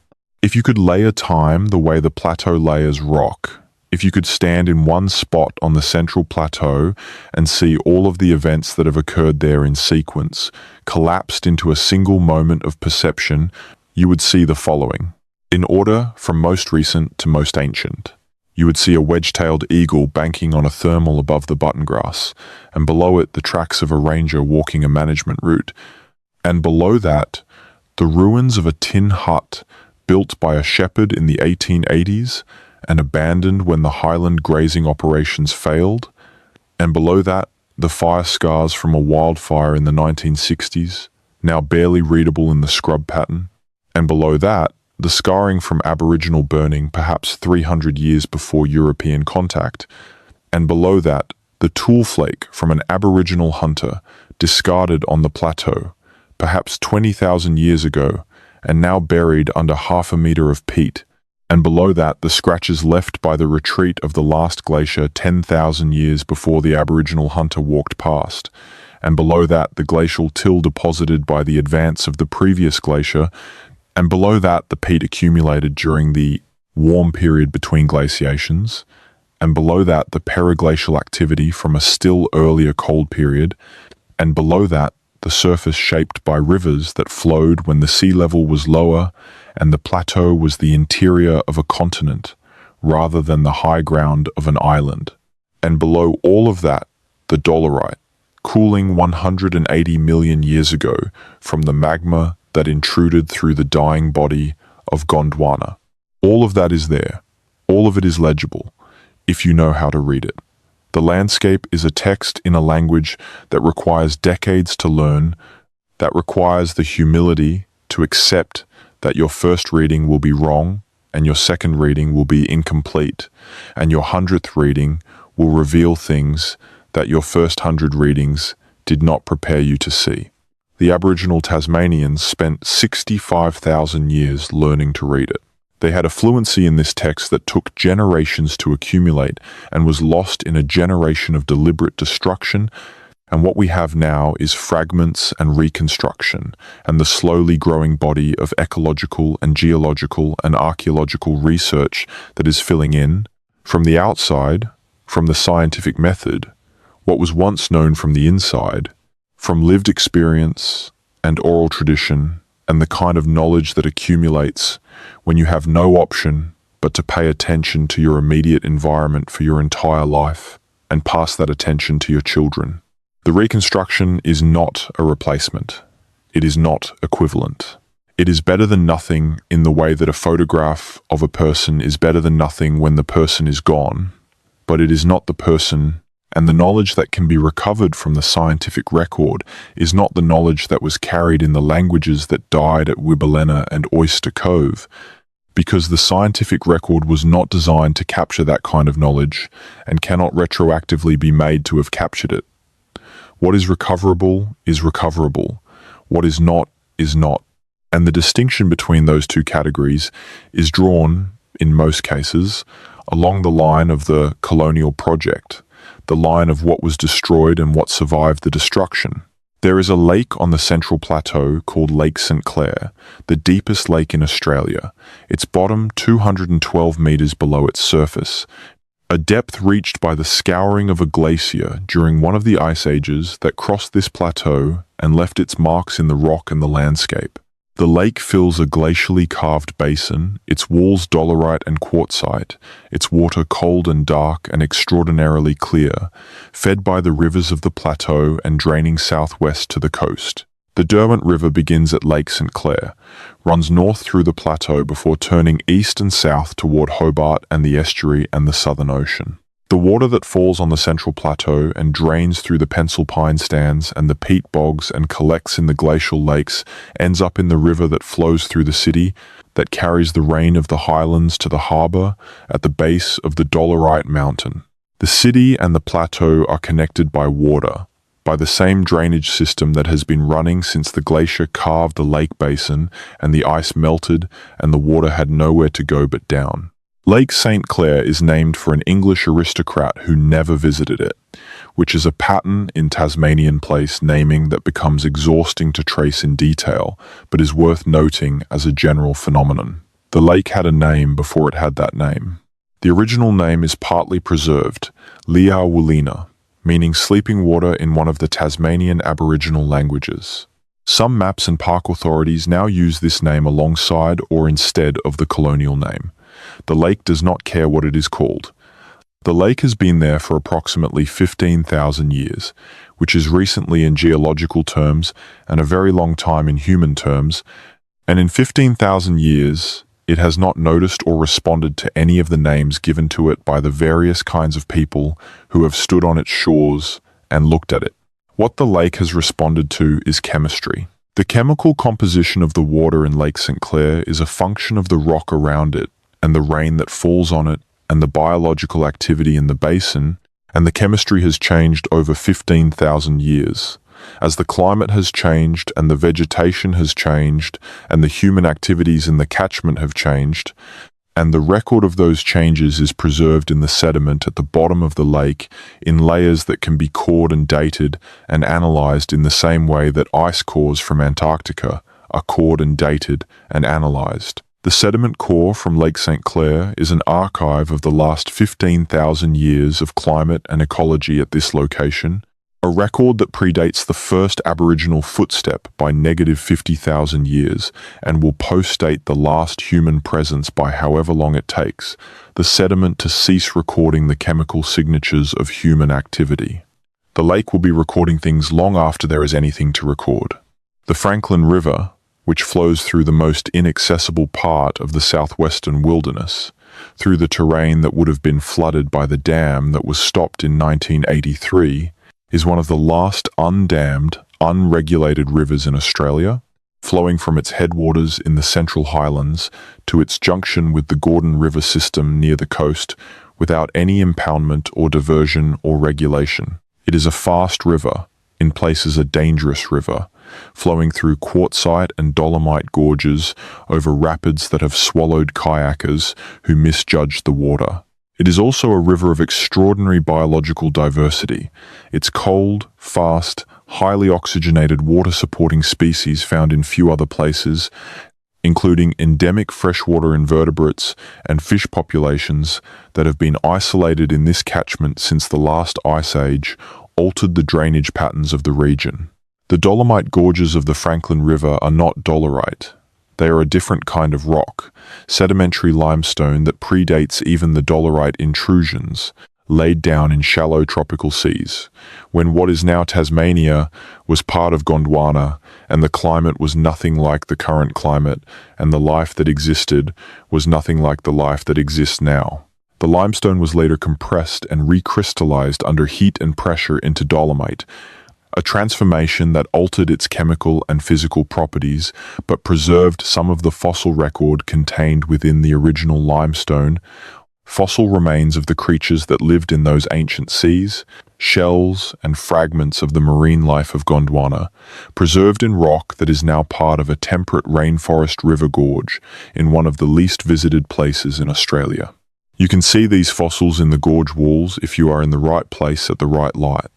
If you could layer time the way the plateau layers rock, if you could stand in one spot on the central plateau and see all of the events that have occurred there in sequence, collapsed into a single moment of perception, you would see the following. In order from most recent to most ancient, you would see a wedge-tailed eagle banking on a thermal above the button grass, and below it the tracks of a ranger walking a management route, and below that, the ruins of a tin hut built by a shepherd in the 1880s and abandoned when the highland grazing operations failed, and below that, the fire scars from a wildfire in the 1960s, now barely readable in the scrub pattern, and below that, the scarring from Aboriginal burning perhaps 300 years before European contact, and below that, the tool flake from an Aboriginal hunter discarded on the plateau, perhaps 20,000 years ago, and now buried under 1/2 meter of peat, and below that the scratches left by the retreat of the last glacier 10,000 years before the Aboriginal hunter walked past, and below that the glacial till deposited by the advance of the previous glacier, and below that the peat accumulated during the warm period between glaciations, and below that the periglacial activity from a still earlier cold period, and below that the surface shaped by rivers that flowed when the sea level was lower and the plateau was the interior of a continent rather than the high ground of an island. And below all of that, the dolerite, cooling 180 million years ago from the magma that intruded through the dying body of Gondwana. All of that is there. All of it is legible, if you know how to read it. The landscape is a text in a language that requires decades to learn, that requires the humility to accept that your first reading will be wrong, and your second reading will be incomplete, and your 100th reading will reveal things that your first 100 readings did not prepare you to see. The Aboriginal Tasmanians spent 65,000 years learning to read it. They had a fluency in this text that took generations to accumulate and was lost in a generation of deliberate destruction, and what we have now is fragments and reconstruction, and the slowly growing body of ecological and geological and archaeological research that is filling in, from the outside, from the scientific method, what was once known from the inside, from lived experience and oral tradition, and the kind of knowledge that accumulates when you have no option but to pay attention to your immediate environment for your entire life and pass that attention to your children. The reconstruction is not a replacement. It is not equivalent. It is better than nothing in the way that a photograph of a person is better than nothing when the person is gone, but it is not the person, and the knowledge that can be recovered from the scientific record is not the knowledge that was carried in the languages that died at Wibalena and Oyster Cove, because the scientific record was not designed to capture that kind of knowledge and cannot retroactively be made to have captured it. What is recoverable is recoverable. What is not is not. And the distinction between those two categories is drawn, in most cases, along the line of the colonial project, the line of what was destroyed and what survived the destruction. There is a lake on the Central Plateau called Lake St. Clair, the deepest lake in Australia, its bottom 212 metres below its surface, a depth reached by the scouring of a glacier during one of the ice ages that crossed this plateau and left its marks in the rock and the landscape. The lake fills a glacially carved basin, its walls dolerite and quartzite, its water cold and dark and extraordinarily clear, fed by the rivers of the plateau and draining southwest to the coast. The Derwent River begins at Lake St. Clair, runs north through the plateau before turning east and south toward Hobart and the estuary and the Southern Ocean. The water that falls on the Central Plateau and drains through the pencil pine stands and the peat bogs and collects in the glacial lakes ends up in the river that flows through the city, that carries the rain of the highlands to the harbour at the base of the Dolerite Mountain. The city and the plateau are connected by water, by the same drainage system that has been running since the glacier carved the lake basin and the ice melted and the water had nowhere to go but down. Lake St. Clair is named for an English aristocrat who never visited it, which is a pattern in Tasmanian place naming that becomes exhausting to trace in detail, but is worth noting as a general phenomenon. The lake had a name before it had that name. The original name is partly preserved, Liawulina, meaning sleeping water in one of the Tasmanian Aboriginal languages. Some maps and park authorities now use this name alongside or instead of the colonial name. The lake does not care what it is called. The lake has been there for approximately 15,000 years, which is recently in geological terms and a very long time in human terms, and in 15,000 years, it has not noticed or responded to any of the names given to it by the various kinds of people who have stood on its shores and looked at it. What the lake has responded to is chemistry. The chemical composition of the water in Lake St. Clair is a function of the rock around it, and the rain that falls on it, and the biological activity in the basin, and the chemistry has changed over 15,000 years. As the climate has changed, and the vegetation has changed, and the human activities in the catchment have changed, and the record of those changes is preserved in the sediment at the bottom of the lake in layers that can be cored and dated and analysed in the same way that ice cores from Antarctica are cored and dated and analysed. The sediment core from Lake St. Clair is an archive of the last 15,000 years of climate and ecology at this location, a record that predates the first Aboriginal footstep by negative 50,000 years and will post-date the last human presence by however long it takes the sediment to cease recording the chemical signatures of human activity. The lake will be recording things long after there is anything to record. The Franklin River, which flows through the most inaccessible part of the southwestern wilderness, through the terrain that would have been flooded by the dam that was stopped in 1983, is one of the last undammed, unregulated rivers in Australia, flowing from its headwaters in the Central Highlands to its junction with the Gordon River system near the coast without any impoundment or diversion or regulation. It is a fast river, in places a dangerous river, flowing through quartzite and dolomite gorges over rapids that have swallowed kayakers who misjudged the water. It is also a river of extraordinary biological diversity. Its cold, fast, highly oxygenated water-supporting species found in few other places, including endemic freshwater invertebrates and fish populations that have been isolated in this catchment since the last ice age, altered the drainage patterns of the region. The dolomite gorges of the Franklin River are not dolerite. They are a different kind of rock, sedimentary limestone that predates even the dolerite intrusions laid down in shallow tropical seas, when what is now Tasmania was part of Gondwana, and the climate was nothing like the current climate, and the life that existed was nothing like the life that exists now. The limestone was later compressed and recrystallized under heat and pressure into dolomite, a transformation that altered its chemical and physical properties but preserved some of the fossil record contained within the original limestone, fossil remains of the creatures that lived in those ancient seas, shells and fragments of the marine life of Gondwana, preserved in rock that is now part of a temperate rainforest river gorge in one of the least visited places in Australia. You can see these fossils in the gorge walls if you are in the right place at the right light.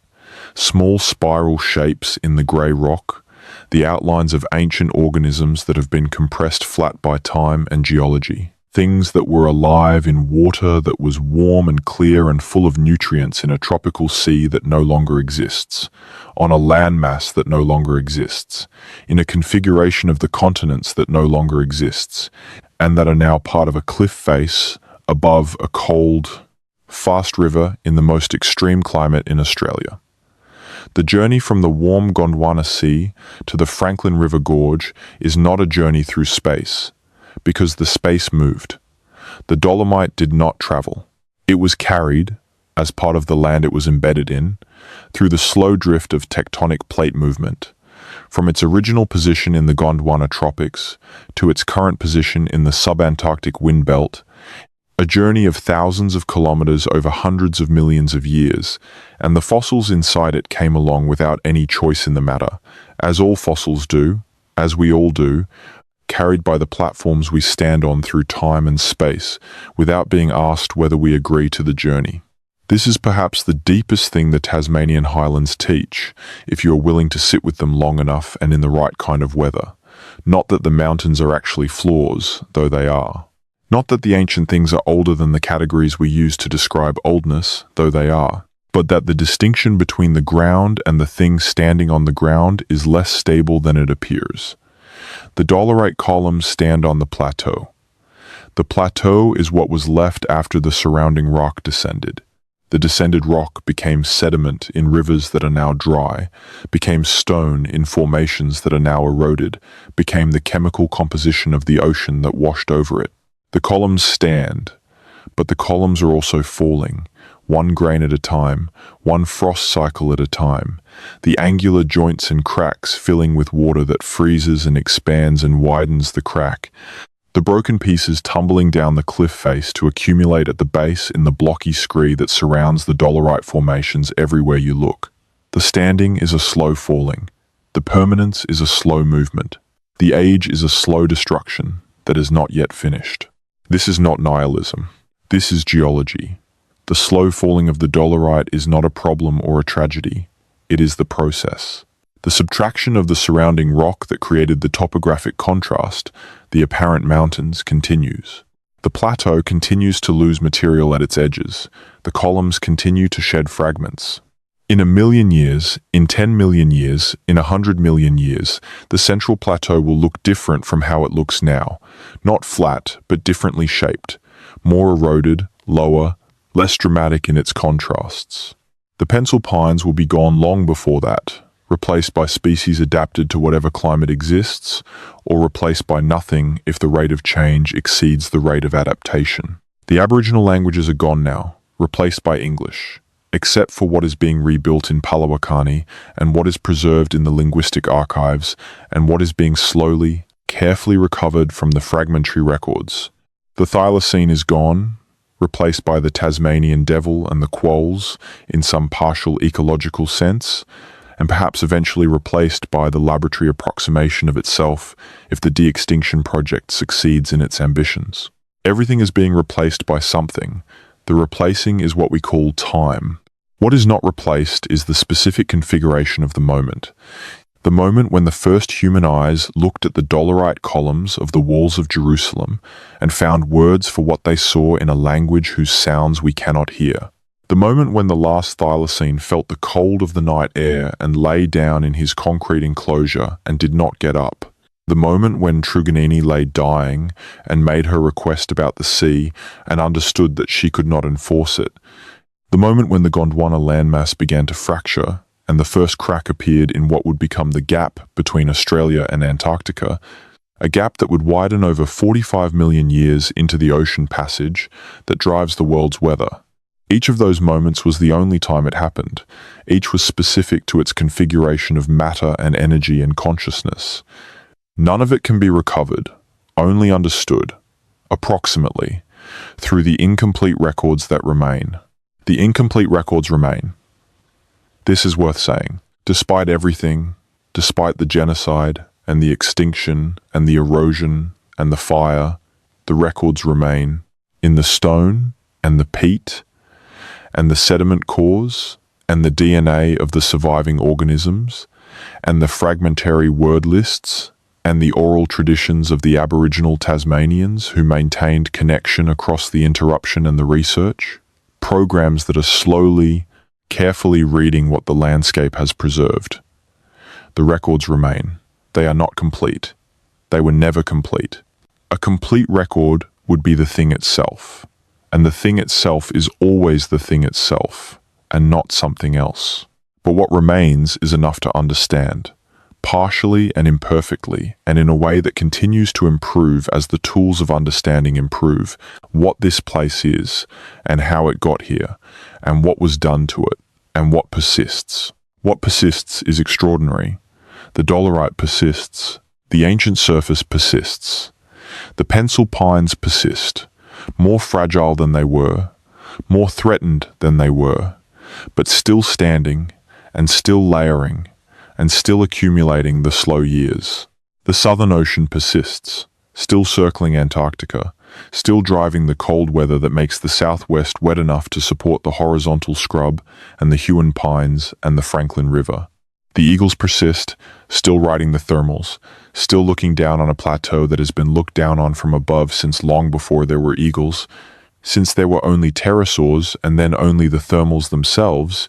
Small spiral shapes in the grey rock, the outlines of ancient organisms that have been compressed flat by time and geology. Things that were alive in water that was warm and clear and full of nutrients in a tropical sea that no longer exists, on a landmass that no longer exists, in a configuration of the continents that no longer exists, and that are now part of a cliff face above a cold, fast river in the most extreme climate in Australia. The journey from the warm Gondwana Sea to the Franklin River Gorge is not a journey through space, because the space moved. The dolomite did not travel. It was carried, as part of the land it was embedded in, through the slow drift of tectonic plate movement, from its original position in the Gondwana tropics to its current position in the subantarctic wind belt, a journey of thousands of kilometers over hundreds of millions of years, and the fossils inside it came along without any choice in the matter, as all fossils do, as we all do, carried by the platforms we stand on through time and space, without being asked whether we agree to the journey. This is perhaps the deepest thing the Tasmanian highlands teach, if you are willing to sit with them long enough and in the right kind of weather. Not that the mountains are actually flaws, though they are. Not that the ancient things are older than the categories we use to describe oldness, though they are, but that the distinction between the ground and the thing standing on the ground is less stable than it appears. The dolerite columns stand on the plateau. The plateau is what was left after the surrounding rock descended. The descended rock became sediment in rivers that are now dry, became stone in formations that are now eroded, became the chemical composition of the ocean that washed over it. The columns stand, but the columns are also falling, one grain at a time, one frost cycle at a time, the angular joints and cracks filling with water that freezes and expands and widens the crack, the broken pieces tumbling down the cliff face to accumulate at the base in the blocky scree that surrounds the dolerite formations everywhere you look. The standing is a slow falling. The permanence is a slow movement. The age is a slow destruction that is not yet finished. This is not nihilism. This is geology. The slow falling of the dolerite is not a problem or a tragedy. It is the process. The subtraction of the surrounding rock that created the topographic contrast, the apparent mountains, continues. The plateau continues to lose material at its edges. The columns continue to shed fragments. In 1 million years, in 10 million years, in 100 million years, the central plateau will look different from how it looks now. Not flat, but differently shaped. More eroded, lower, less dramatic in its contrasts. The pencil pines will be gone long before that, replaced by species adapted to whatever climate exists, or replaced by nothing if the rate of change exceeds the rate of adaptation. The Aboriginal languages are gone now, replaced by English, except for what is being rebuilt in Palawakani and what is preserved in the linguistic archives and what is being slowly, carefully recovered from the fragmentary records. The thylacine is gone, replaced by the Tasmanian devil and the quolls in some partial ecological sense, and perhaps eventually replaced by the laboratory approximation of itself if the de-extinction project succeeds in its ambitions. Everything is being replaced by something. The replacing is what we call time. What is not replaced is the specific configuration of the moment. The moment when the first human eyes looked at the dolerite columns of the walls of Jerusalem and found words for what they saw in a language whose sounds we cannot hear. The moment when the last thylacine felt the cold of the night air and lay down in his concrete enclosure and did not get up. The moment when Truganini lay dying and made her request about the sea and understood that she could not enforce it. The moment when the Gondwana landmass began to fracture and the first crack appeared in what would become the gap between Australia and Antarctica, a gap that would widen over 45 million years into the ocean passage that drives the world's weather. Each of those moments was the only time it happened. Each was specific to its configuration of matter and energy and consciousness. None of it can be recovered, only understood, approximately, through the incomplete records that remain. The incomplete records remain. This is worth saying. Despite everything, despite the genocide and the extinction and the erosion and the fire, the records remain in the stone and the peat and the sediment cores and the DNA of the surviving organisms and the fragmentary word lists and the oral traditions of the Aboriginal Tasmanians who maintained connection across the interruption and the research. Programs that are slowly, carefully reading what the landscape has preserved. The records remain. They are not complete. They were never complete. A complete record would be the thing itself, and the thing itself is always the thing itself, and not something else. But what remains is enough to understand, partially and imperfectly, and in a way that continues to improve as the tools of understanding improve, what this place is, and how it got here, and what was done to it, and what persists. What persists is extraordinary. The dolerite persists. The ancient surface persists. The pencil pines persist, more fragile than they were, more threatened than they were, but still standing, and still layering, and still accumulating the slow years. The Southern Ocean persists, still circling Antarctica, still driving the cold weather that makes the southwest wet enough to support the horizontal scrub and the Huon pines and the Franklin River. The eagles persist, still riding the thermals, still looking down on a plateau that has been looked down on from above since long before there were eagles, since there were only pterosaurs and then only the thermals themselves,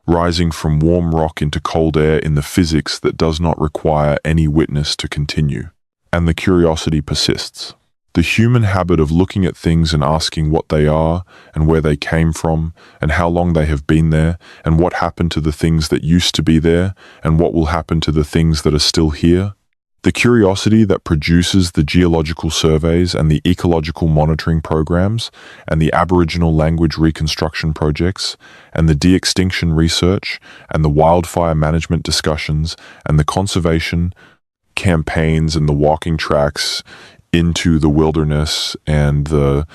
rising from warm rock into cold air in the physics that does not require any witness to continue. And the curiosity persists. The human habit of looking at things and asking what they are, and where they came from, and how long they have been there, and what happened to the things that used to be there, and what will happen to the things that are still here. The curiosity that produces the geological surveys and the ecological monitoring programs and the Aboriginal language reconstruction projects and the de-extinction research and the wildfire management discussions and the conservation campaigns and the walking tracks into the wilderness and the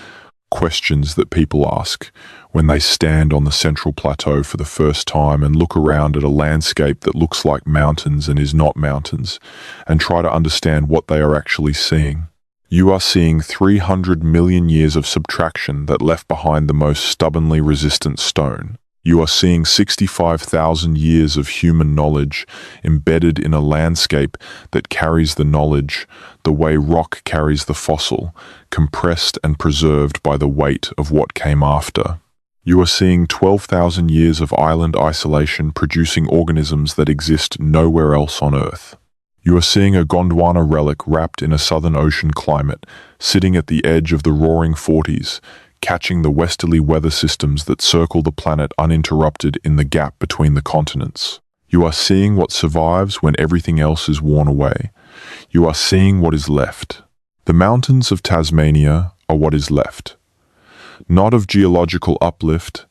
questions that people ask when they stand on the Central Plateau for the first time and look around at a landscape that looks like mountains and is not mountains, and try to understand what they are actually seeing. You are seeing 300 million years of subtraction that left behind the most stubbornly resistant stone. You are seeing 65,000 years of human knowledge embedded in a landscape that carries the knowledge the way rock carries the fossil, compressed and preserved by the weight of what came after. You are seeing 12,000 years of island isolation producing organisms that exist nowhere else on Earth. You are seeing a Gondwana relic wrapped in a Southern Ocean climate, sitting at the edge of the roaring 40s, catching the westerly weather systems that circle the planet uninterrupted in the gap between the continents. You are seeing what survives when everything else is worn away. You are seeing what is left. The mountains of Tasmania are what is left. Not of geological uplift,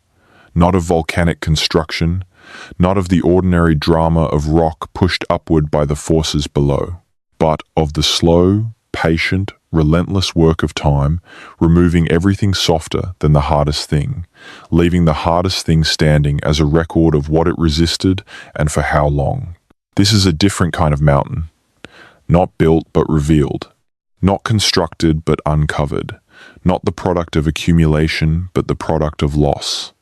not of volcanic construction, not of the ordinary drama of rock pushed upward by the forces below, but of the slow, patient, relentless work of time, removing everything softer than the hardest thing, leaving the hardest thing standing as a record of what it resisted and for how long. This is a different kind of mountain, not built but revealed, not constructed but uncovered, not the product of accumulation but the product of loss.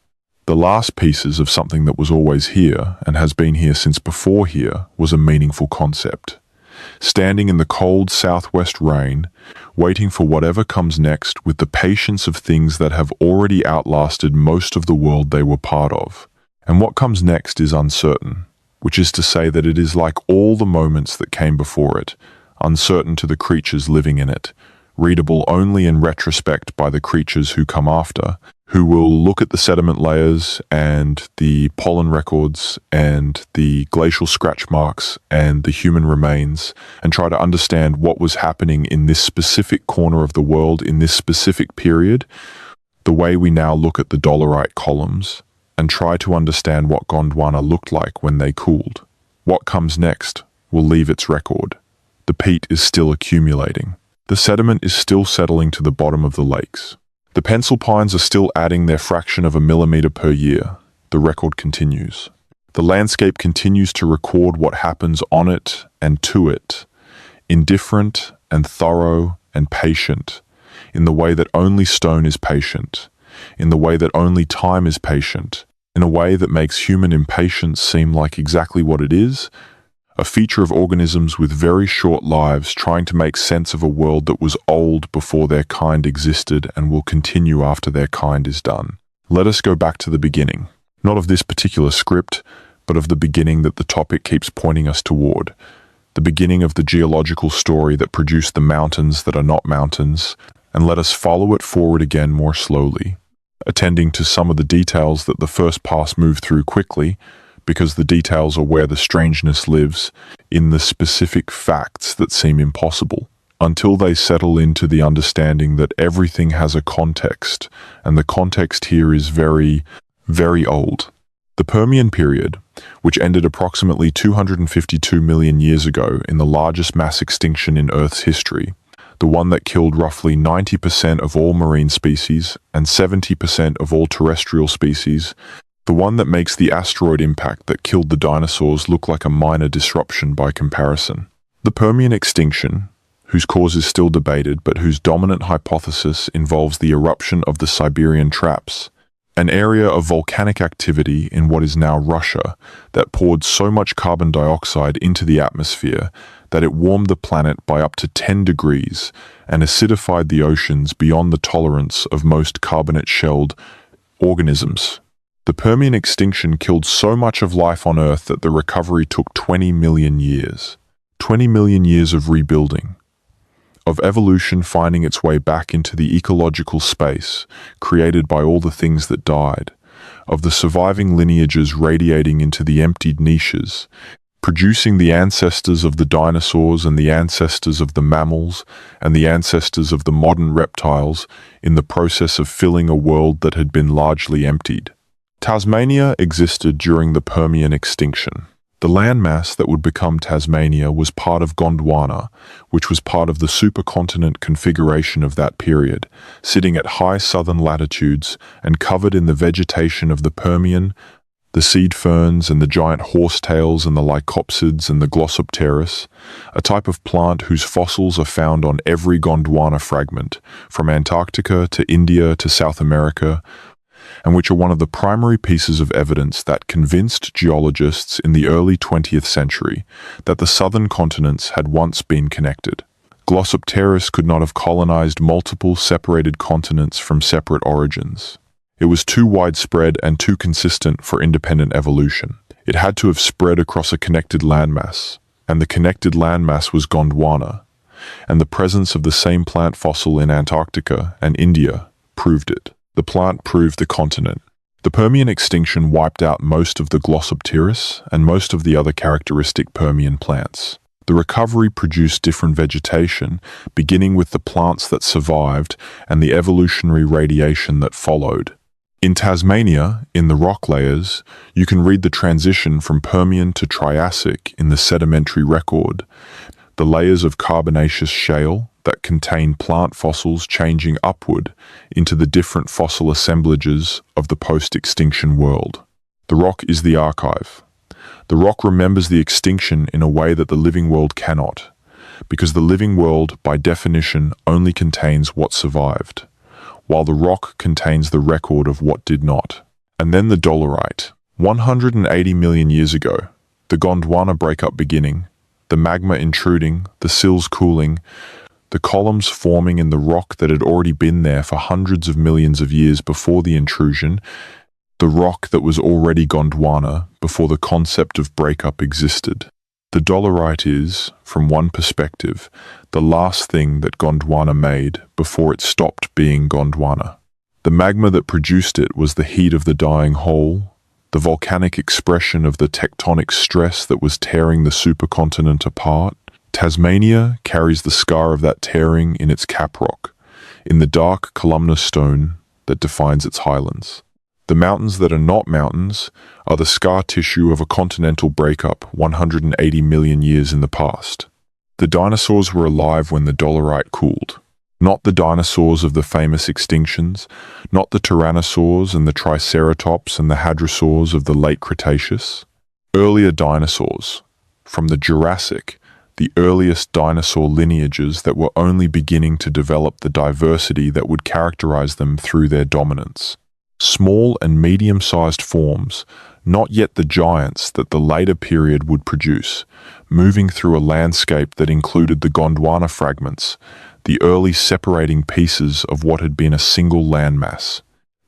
The last pieces of something that was always here and has been here since before here was a meaningful concept. Standing in the cold southwest rain, waiting for whatever comes next with the patience of things that have already outlasted most of the world they were part of. And what comes next is uncertain, which is to say that it is like all the moments that came before it, uncertain to the creatures living in it, readable only in retrospect by the creatures who come after, who will look at the sediment layers and the pollen records and the glacial scratch marks and the human remains and try to understand what was happening in this specific corner of the world in this specific period, the way we now look at the dolerite columns and try to understand what Gondwana looked like when they cooled. What comes next will leave its record. The peat is still accumulating. The sediment is still settling to the bottom of the lakes. The pencil pines are still adding their fraction of a millimeter per year. The record continues. The landscape continues to record what happens on it and to it, indifferent and thorough and patient, in the way that only stone is patient, in the way that only time is patient, in a way that makes human impatience seem like exactly what it is, a feature of organisms with very short lives trying to make sense of a world that was old before their kind existed and will continue after their kind is done. Let us go back to the beginning, not of this particular script, but of the beginning that the topic keeps pointing us toward, the beginning of the geological story that produced the mountains that are not mountains, and let us follow it forward again more slowly, attending to some of the details that the first pass moved through quickly, because the details are where the strangeness lives, in the specific facts that seem impossible, until they settle into the understanding that everything has a context, and the context here is very, very old. The Permian period, which ended approximately 252 million years ago in the largest mass extinction in Earth's history, the one that killed roughly 90% of all marine species and 70% of all terrestrial species, the one that makes the asteroid impact that killed the dinosaurs look like a minor disruption by comparison. The Permian extinction, whose cause is still debated but whose dominant hypothesis involves the eruption of the Siberian Traps, an area of volcanic activity in what is now Russia that poured so much carbon dioxide into the atmosphere that it warmed the planet by up to 10 degrees and acidified the oceans beyond the tolerance of most carbonate-shelled organisms. The Permian extinction killed so much of life on Earth that the recovery took 20 million years. 20 million years of rebuilding, of evolution finding its way back into the ecological space created by all the things that died, of the surviving lineages radiating into the emptied niches, producing the ancestors of the dinosaurs and the ancestors of the mammals and the ancestors of the modern reptiles in the process of filling a world that had been largely emptied. Tasmania existed during the Permian extinction. The landmass that would become Tasmania was part of Gondwana, which was part of the supercontinent configuration of that period, sitting at high southern latitudes and covered in the vegetation of the Permian, the seed ferns and the giant horsetails and the lycopsids and the glossopteris, a type of plant whose fossils are found on every Gondwana fragment, from Antarctica to India to South America, and which are one of the primary pieces of evidence that convinced geologists in the early 20th century that the southern continents had once been connected. Glossopteris could not have colonized multiple separated continents from separate origins. It was too widespread and too consistent for independent evolution. It had to have spread across a connected landmass, and the connected landmass was Gondwana, and the presence of the same plant fossil in Antarctica and India proved it. The plant proved the continent. The Permian extinction wiped out most of the Glossopteris and most of the other characteristic Permian plants. The recovery produced different vegetation, beginning with the plants that survived and the evolutionary radiation that followed. In Tasmania, in the rock layers, you can read the transition from Permian to Triassic in the sedimentary record, the layers of carbonaceous shale that contain plant fossils changing upward into the different fossil assemblages of the post-extinction world. The rock is the archive. The rock remembers the extinction in a way that the living world cannot, because the living world, by definition, only contains what survived, while the rock contains the record of what did not. And then the dolerite. 180 million years ago, the Gondwana breakup beginning, the magma intruding, the sills cooling, the columns forming in the rock that had already been there for hundreds of millions of years before the intrusion, the rock that was already Gondwana before the concept of breakup existed. The dolerite is, from one perspective, the last thing that Gondwana made before it stopped being Gondwana. The magma that produced it was the heat of the dying whole, the volcanic expression of the tectonic stress that was tearing the supercontinent apart. Tasmania carries the scar of that tearing in its caprock, in the dark columnar stone that defines its highlands. The mountains that are not mountains are the scar tissue of a continental breakup 180 million years in the past. The dinosaurs were alive when the dolerite cooled. Not the dinosaurs of the famous extinctions, not the tyrannosaurs and the triceratops and the hadrosaurs of the late Cretaceous. Earlier dinosaurs, from the Jurassic, the earliest dinosaur lineages that were only beginning to develop the diversity that would characterize them through their dominance. Small and medium-sized forms, not yet the giants that the later period would produce, moving through a landscape that included the Gondwana fragments, the early separating pieces of what had been a single landmass.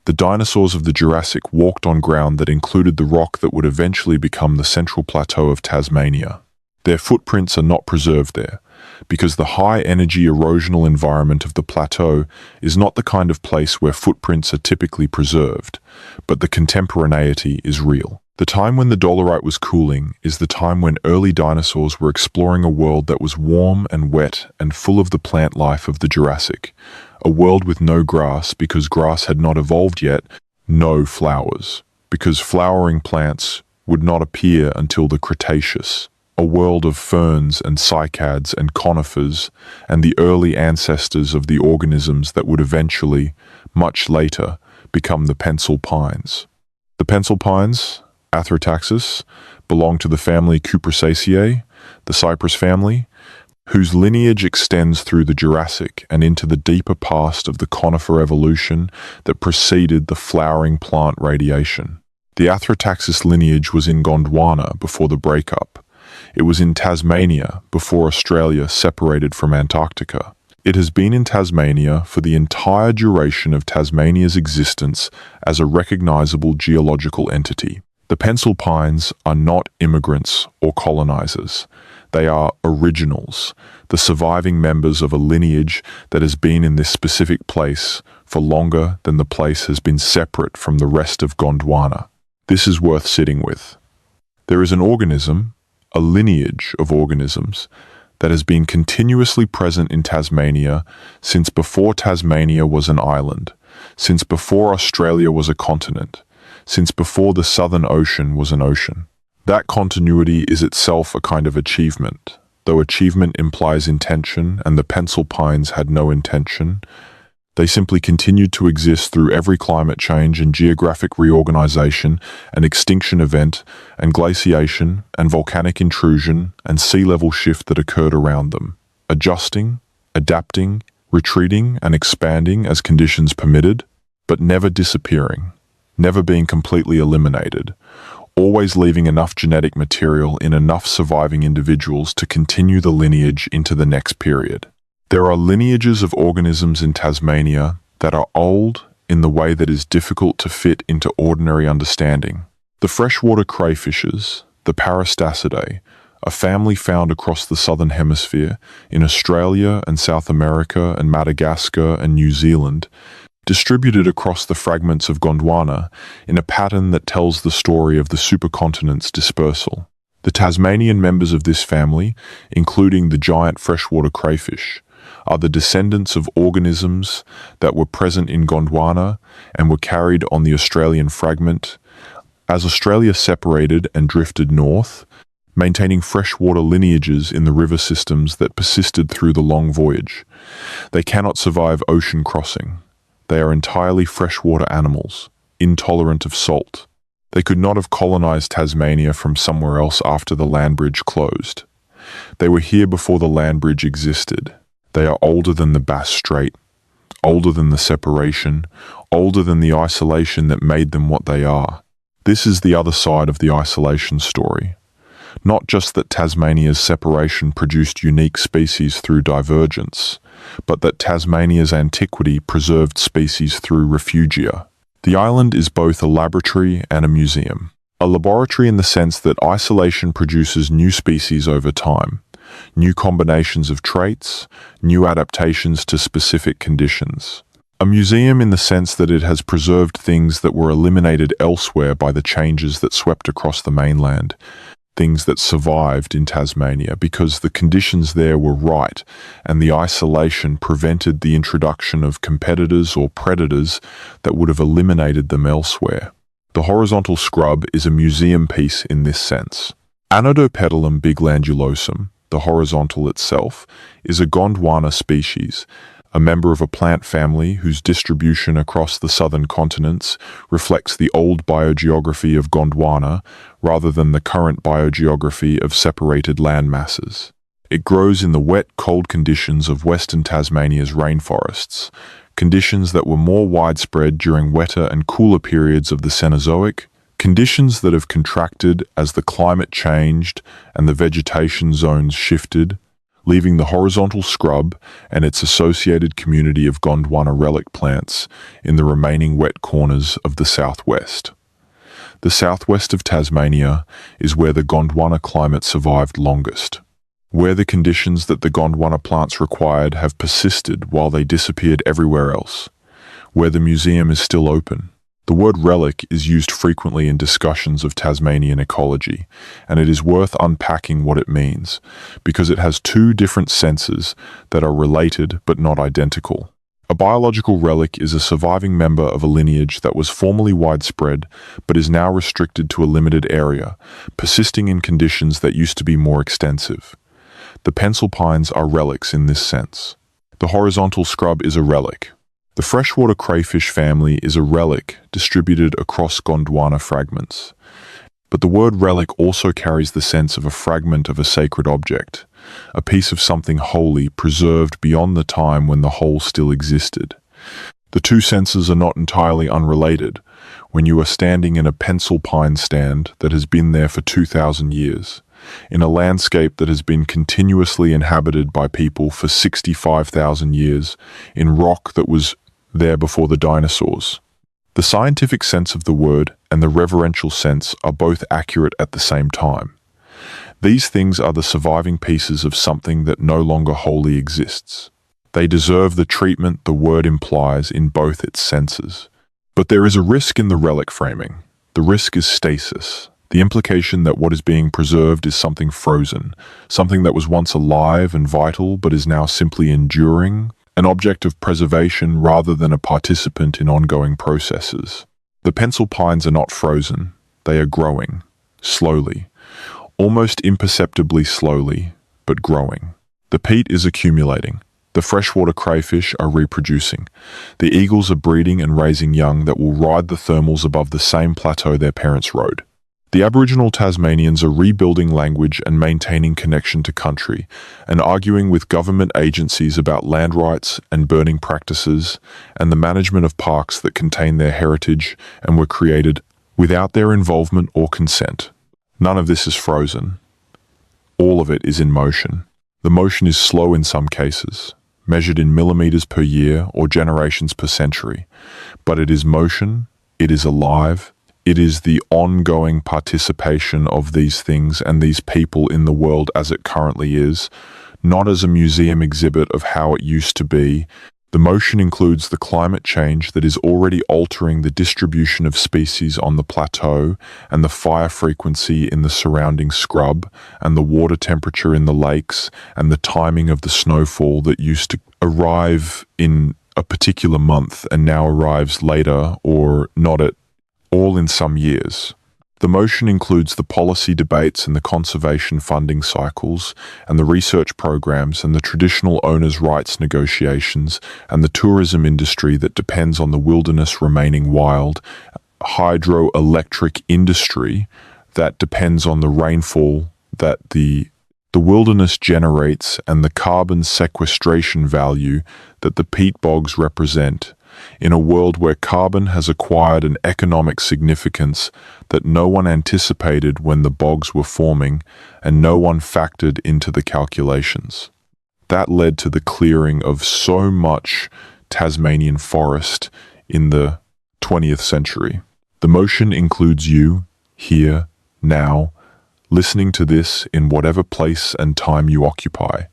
The dinosaurs of the Jurassic walked on ground that included the rock that would eventually become the central plateau of Tasmania. Their footprints are not preserved there, because the high-energy erosional environment of the plateau is not the kind of place where footprints are typically preserved, but the contemporaneity is real. The time when the dolerite was cooling is the time when early dinosaurs were exploring a world that was warm and wet and full of the plant life of the Jurassic, a world with no grass because grass had not evolved yet, no flowers, because flowering plants would not appear until the Cretaceous, a world of ferns and cycads and conifers and the early ancestors of the organisms that would eventually, much later, become the pencil pines. The pencil pines, Athrotaxis, belong to the family Cupressaceae, the cypress family, whose lineage extends through the Jurassic and into the deeper past of the conifer evolution that preceded the flowering plant radiation. The Athrotaxis lineage was in Gondwana before the breakup. It was in Tasmania before Australia separated from Antarctica. It has been in Tasmania for the entire duration of Tasmania's existence as a recognizable geological entity. The pencil pines are not immigrants or colonizers. They are originals, the surviving members of a lineage that has been in this specific place for longer than the place has been separate from the rest of Gondwana. This is worth sitting with. There is an organism, a lineage of organisms, that has been continuously present in Tasmania since before Tasmania was an island, since before Australia was a continent, since before the Southern Ocean was an ocean. That continuity is itself a kind of achievement, though achievement implies intention and the pencil pines had no intention. They simply continued to exist through every climate change and geographic reorganization and extinction event and glaciation and volcanic intrusion and sea level shift that occurred around them, adjusting, adapting, retreating and expanding as conditions permitted, but never disappearing, never being completely eliminated, always leaving enough genetic material in enough surviving individuals to continue the lineage into the next period. There are lineages of organisms in Tasmania that are old in the way that is difficult to fit into ordinary understanding. The freshwater crayfishes, the Parastacidae, a family found across the southern hemisphere in Australia and South America and Madagascar and New Zealand, distributed across the fragments of Gondwana in a pattern that tells the story of the supercontinent's dispersal. The Tasmanian members of this family, including the giant freshwater crayfish, are the descendants of organisms that were present in Gondwana and were carried on the Australian fragment. As Australia separated and drifted north, maintaining freshwater lineages in the river systems that persisted through the long voyage. They cannot survive ocean crossing. They are entirely freshwater animals, intolerant of salt. They could not have colonized Tasmania from somewhere else after the land bridge closed. They were here before the land bridge existed. They are older than the Bass Strait, older than the separation, older than the isolation that made them what they are. This is the other side of the isolation story. Not just that Tasmania's separation produced unique species through divergence, but that Tasmania's antiquity preserved species through refugia. The island is both a laboratory and a museum. A laboratory in the sense that isolation produces new species over time, new combinations of traits, new adaptations to specific conditions. A museum in the sense that it has preserved things that were eliminated elsewhere by the changes that swept across the mainland, things that survived in Tasmania because the conditions there were right and the isolation prevented the introduction of competitors or predators that would have eliminated them elsewhere. The horizontal scrub is a museum piece in this sense. Anodopedilum biglandulosum, the horizontal itself, is a Gondwana species, a member of a plant family whose distribution across the southern continents reflects the old biogeography of Gondwana rather than the current biogeography of separated land masses. It grows in the wet, cold conditions of western Tasmania's rainforests, conditions that were more widespread during wetter and cooler periods of the Cenozoic, conditions that have contracted as the climate changed and the vegetation zones shifted, leaving the horizontal scrub and its associated community of Gondwana relic plants in the remaining wet corners of the southwest. The southwest of Tasmania is where the Gondwana climate survived longest, where the conditions that the Gondwana plants required have persisted while they disappeared everywhere else, where the museum is still open. The word relic is used frequently in discussions of Tasmanian ecology, and it is worth unpacking what it means, because it has two different senses that are related but not identical. A biological relic is a surviving member of a lineage that was formerly widespread but is now restricted to a limited area, persisting in conditions that used to be more extensive. The pencil pines are relics in this sense. The horizontal scrub is a relic. The freshwater crayfish family is a relic distributed across Gondwana fragments. But the word relic also carries the sense of a fragment of a sacred object, a piece of something holy preserved beyond the time when the whole still existed. The two senses are not entirely unrelated when you are standing in a pencil pine stand that has been there for 2,000 years, in a landscape that has been continuously inhabited by people for 65,000 years, in rock that was there before the dinosaurs. The scientific sense of the word and the reverential sense are both accurate at the same time. These things are the surviving pieces of something that no longer wholly exists. They deserve the treatment the word implies in both its senses. But there is a risk in the relic framing. The risk is stasis, the implication that what is being preserved is something frozen, something that was once alive and vital but is now simply enduring, an object of preservation rather than a participant in ongoing processes. The pencil pines are not frozen, they are growing, slowly, almost imperceptibly slowly, but growing. The peat is accumulating. The freshwater crayfish are reproducing. The eagles are breeding and raising young that will ride the thermals above the same plateau their parents rode. The Aboriginal Tasmanians are rebuilding language and maintaining connection to country, and arguing with government agencies about land rights and burning practices, and the management of parks that contain their heritage and were created without their involvement or consent. None of this is frozen. All of it is in motion. The motion is slow in some cases, measured in millimeters per year or generations per century, but it is motion, it is alive. It is the ongoing participation of these things and these people in the world as it currently is, not as a museum exhibit of how it used to be, The motion includes the climate change that is already altering the distribution of species on the plateau and the fire frequency in the surrounding scrub and the water temperature in the lakes and the timing of the snowfall that used to arrive in a particular month and now arrives later or not at all in some years. The motion includes the policy debates and the conservation funding cycles and the research programs and the traditional owners' rights negotiations and the tourism industry that depends on the wilderness remaining wild, hydroelectric industry that depends on the rainfall that the wilderness generates and the carbon sequestration value that the peat bogs represent. In a world where carbon has acquired an economic significance that no one anticipated when the bogs were forming and no one factored into the calculations. That led to the clearing of so much Tasmanian forest in the 20th century. The motion includes you, here, now, listening to this in whatever place and time you occupy,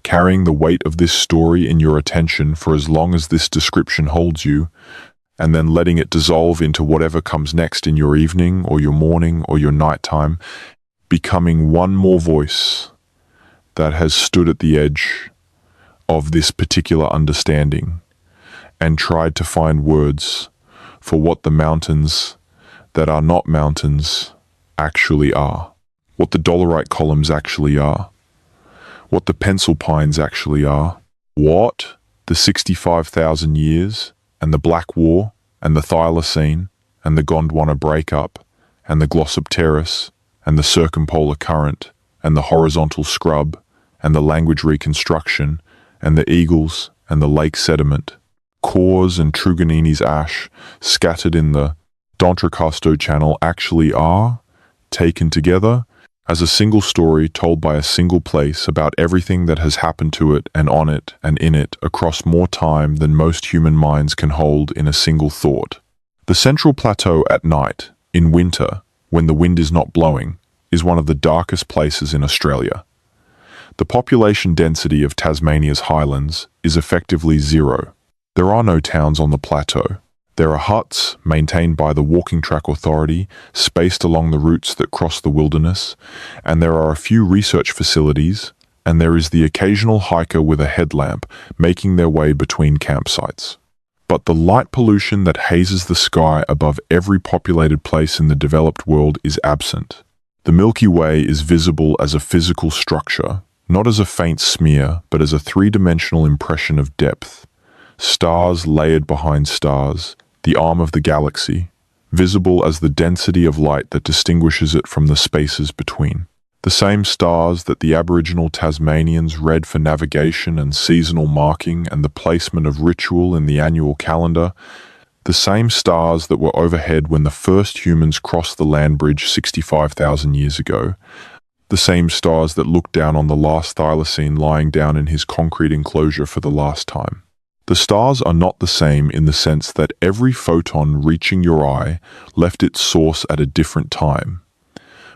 carrying the weight of this story in your attention for as long as this description holds you, and then letting it dissolve into whatever comes next in your evening or your morning or your nighttime, becoming one more voice that has stood at the edge of this particular understanding and tried to find words for what the mountains that are not mountains actually are, what the dolerite columns actually are, what the pencil pines actually are, what the 65,000 years and the Black War and the Thylacine and the Gondwana breakup and the Glossopteris and the circumpolar current and the horizontal scrub and the language reconstruction and the eagles and the lake sediment, Kors and Truganini's ash scattered in the D'Entrecasteaux Channel actually are, taken together, as a single story told by a single place about everything that has happened to it and on it and in it across more time than most human minds can hold in a single thought. The Central Plateau at night, in winter, when the wind is not blowing, is one of the darkest places in Australia. The population density of Tasmania's highlands is effectively zero. There are no towns on the plateau. There are huts maintained by the Walking Track Authority, spaced along the routes that cross the wilderness, and there are a few research facilities, and there is the occasional hiker with a headlamp making their way between campsites. But the light pollution that hazes the sky above every populated place in the developed world is absent. The Milky Way is visible as a physical structure, not as a faint smear, but as a three-dimensional impression of depth. Stars layered behind stars, the arm of the galaxy, visible as the density of light that distinguishes it from the spaces between. The same stars that the Aboriginal Tasmanians read for navigation and seasonal marking and the placement of ritual in the annual calendar, the same stars that were overhead when the first humans crossed the land bridge 65,000 years ago, the same stars that looked down on the last thylacine lying down in his concrete enclosure for the last time. The stars are not the same in the sense that every photon reaching your eye left its source at a different time,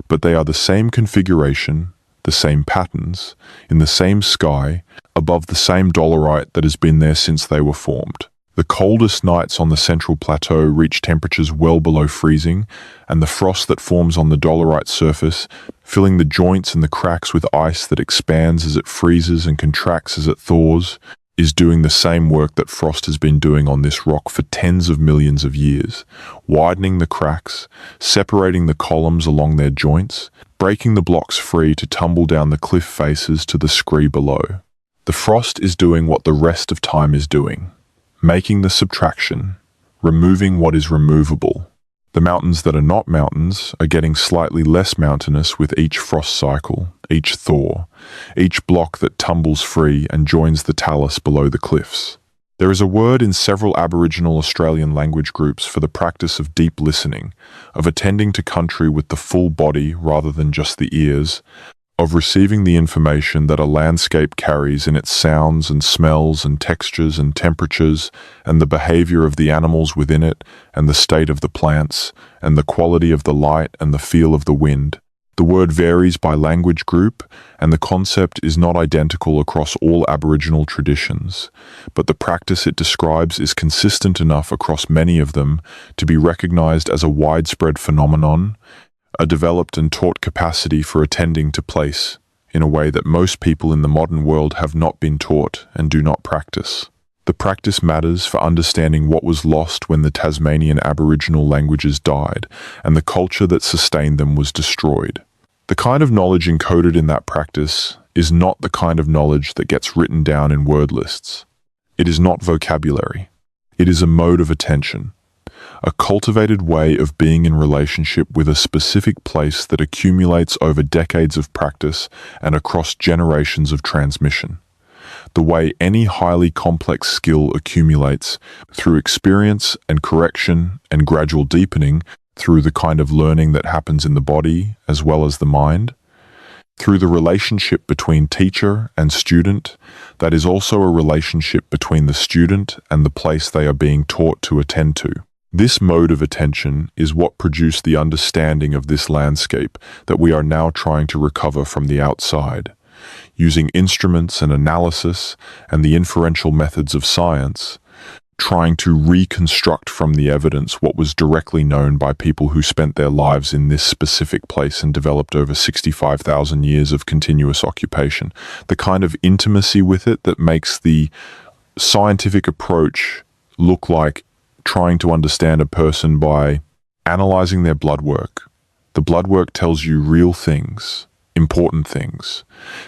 but they are the same configuration, the same patterns, in the same sky, above the same dolerite that has been there since they were formed. The coldest nights on the Central Plateau reach temperatures well below freezing, and the frost that forms on the dolerite surface, filling the joints and the cracks with ice that expands as it freezes and contracts as it thaws, is doing the same work that frost has been doing on this rock for tens of millions of years, widening the cracks, separating the columns along their joints, breaking the blocks free to tumble down the cliff faces to the scree below. The frost is doing what the rest of time is doing, making the subtraction, removing what is removable. The mountains that are not mountains are getting slightly less mountainous with each frost cycle, each thaw, each block that tumbles free and joins the talus below the cliffs. There is a word in several Aboriginal Australian language groups for the practice of deep listening, of attending to country with the full body rather than just the ears, of receiving the information that a landscape carries in its sounds and smells and textures and temperatures and the behavior of the animals within it and the state of the plants and the quality of the light and the feel of the wind, The word varies by language group, and the concept is not identical across all Aboriginal traditions, but the practice it describes is consistent enough across many of them to be recognized as a widespread phenomenon, a developed and taught capacity for attending to place in a way that most people in the modern world have not been taught and do not practice. The practice matters for understanding what was lost when the Tasmanian Aboriginal languages died and the culture that sustained them was destroyed. The kind of knowledge encoded in that practice is not the kind of knowledge that gets written down in word lists. It is not vocabulary. It is a mode of attention, a cultivated way of being in relationship with a specific place that accumulates over decades of practice and across generations of transmission. The way any highly complex skill accumulates through experience and correction and gradual deepening through the kind of learning that happens in the body as well as the mind, through the relationship between teacher and student, that is also a relationship between the student and the place they are being taught to attend to. This mode of attention is what produced the understanding of this landscape that we are now trying to recover from the outside. Using instruments and analysis and the inferential methods of science, trying to reconstruct from the evidence what was directly known by people who spent their lives in this specific place and developed over 65,000 years of continuous occupation. The kind of intimacy with it that makes the scientific approach look like trying to understand a person by analyzing their blood work. The blood work tells you real things, important things,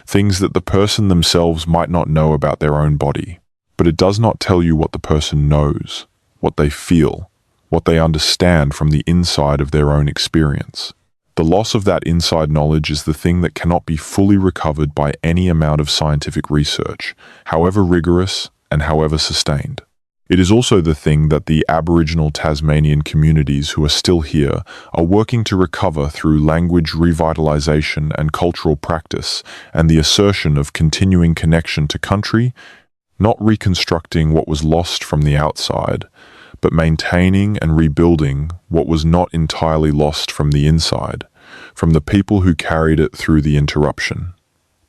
things that the person themselves might not know about their own body. But it does not tell you what the person knows, what they feel, what they understand from the inside of their own experience. The loss of that inside knowledge is the thing that cannot be fully recovered by any amount of scientific research, however rigorous and however sustained. It is also the thing that the Aboriginal Tasmanian communities who are still here are working to recover through language revitalization and cultural practice and the assertion of continuing connection to country, not reconstructing what was lost from the outside, but maintaining and rebuilding what was not entirely lost from the inside, from the people who carried it through the interruption.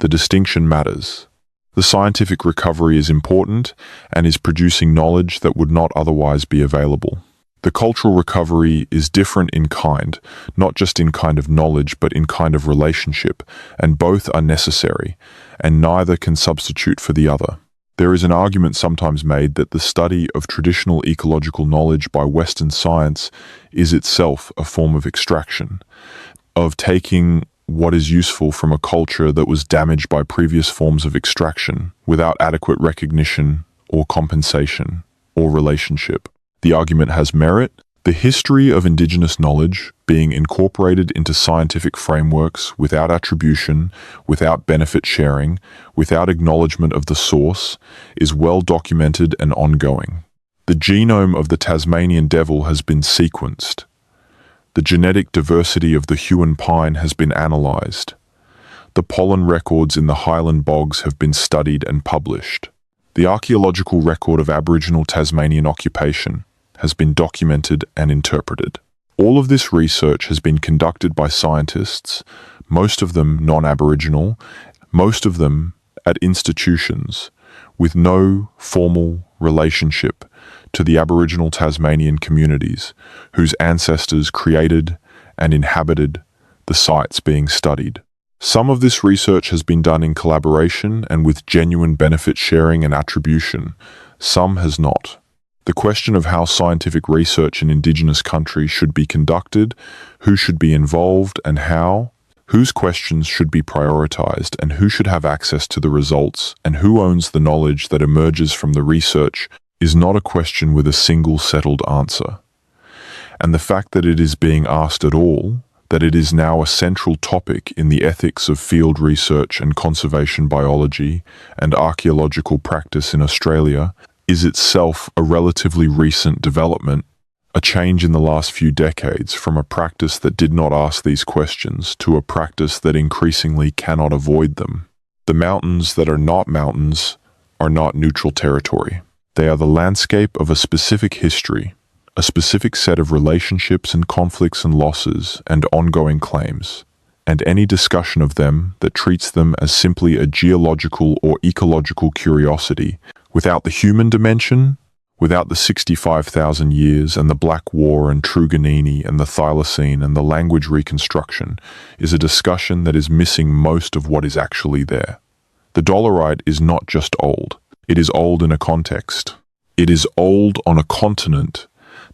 The distinction matters. The scientific recovery is important and is producing knowledge that would not otherwise be available. The cultural recovery is different in kind, not just in kind of knowledge, but in kind of relationship, and both are necessary, and neither can substitute for the other. There is an argument sometimes made that the study of traditional ecological knowledge by Western science is itself a form of extraction, of taking what is useful from a culture that was damaged by previous forms of extraction without adequate recognition or compensation or relationship. The argument has merit. The history of Indigenous knowledge being incorporated into scientific frameworks without attribution, without benefit sharing, without acknowledgement of the source, is well documented and ongoing. The genome of the Tasmanian devil has been sequenced. The genetic diversity of the Huon pine has been analysed. The pollen records in the highland bogs have been studied and published. The archaeological record of Aboriginal Tasmanian occupation has been documented and interpreted. All of this research has been conducted by scientists, most of them non-Aboriginal, most of them at institutions, with no formal relationship to the Aboriginal Tasmanian communities whose ancestors created and inhabited the sites being studied. Some of this research has been done in collaboration and with genuine benefit sharing and attribution. Some has not. The question of how scientific research in Indigenous countries should be conducted, who should be involved and how, whose questions should be prioritized and who should have access to the results and who owns the knowledge that emerges from the research is not a question with a single settled answer. And the fact that it is being asked at all, that it is now a central topic in the ethics of field research and conservation biology and archaeological practice in Australia, is itself a relatively recent development, a change in the last few decades from a practice that did not ask these questions to a practice that increasingly cannot avoid them. The mountains that are not mountains are not neutral territory. They are the landscape of a specific history, a specific set of relationships and conflicts and losses and ongoing claims, and any discussion of them that treats them as simply a geological or ecological curiosity, without the human dimension, without the 65,000 years and the Black War and Truganini and the Thylacine and the language reconstruction, is a discussion that is missing most of what is actually there. The dolerite is not just old. It is old in a context. It is old on a continent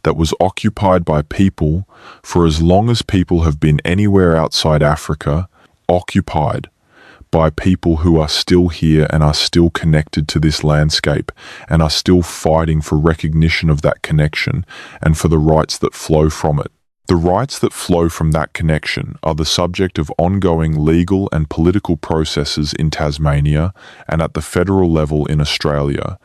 that was occupied by people for as long as people have been anywhere outside Africa, occupied by people who are still here and are still connected to this landscape and are still fighting for recognition of that connection and for the rights that flow from it. The rights that flow from that connection are the subject of ongoing legal and political processes in Tasmania and at the federal level in Australia,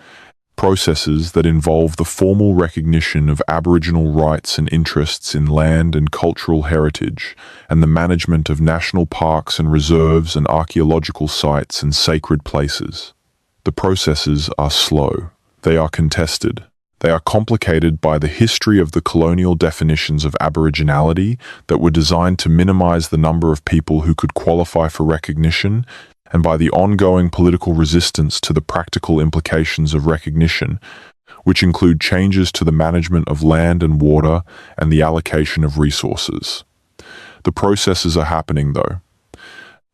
processes that involve the formal recognition of Aboriginal rights and interests in land and cultural heritage, and the management of national parks and reserves and archaeological sites and sacred places. The processes are slow. They are contested. They are complicated by the history of the colonial definitions of Aboriginality that were designed to minimize the number of people who could qualify for recognition, and by the ongoing political resistance to the practical implications of recognition, which include changes to the management of land and water and the allocation of resources. The processes are happening, though.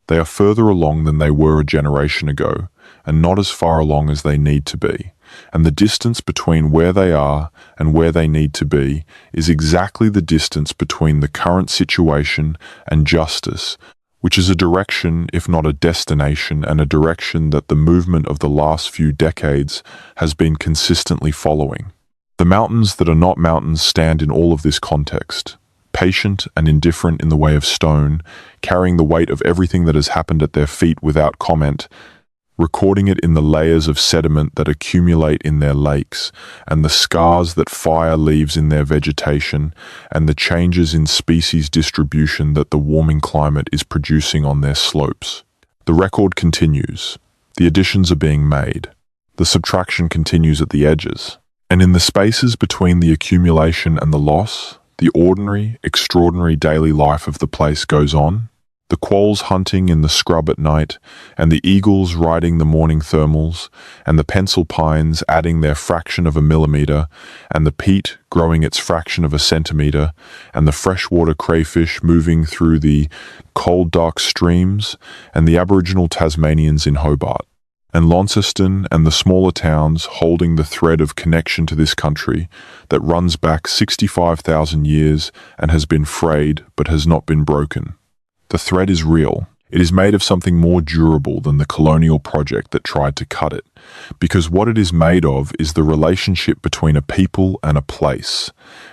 They are further along than they were a generation ago, and not as far along as they need to be. And the distance between where they are and where they need to be is exactly the distance between the current situation and justice, which is a direction, if not a destination, and a direction that the movement of the last few decades has been consistently following. The mountains that are not mountains stand in all of this context, patient and indifferent in the way of stone, carrying the weight of everything that has happened at their feet without comment, recording it in the layers of sediment that accumulate in their lakes, and the scars that fire leaves in their vegetation, and the changes in species distribution that the warming climate is producing on their slopes. The record continues. The additions are being made. The subtraction continues at the edges. And in the spaces between the accumulation and the loss, the ordinary, extraordinary daily life of the place goes on. The quolls hunting in the scrub at night, and the eagles riding the morning thermals, and the pencil pines adding their fraction of a millimetre, and the peat growing its fraction of a centimetre, and the freshwater crayfish moving through the cold dark streams, and the Aboriginal Tasmanians in Hobart, and Launceston and the smaller towns holding the thread of connection to this country that runs back 65,000 years and has been frayed but has not been broken. The thread is real. It is made of something more durable than the colonial project that tried to cut it, because what it is made of is the relationship between a people and a place,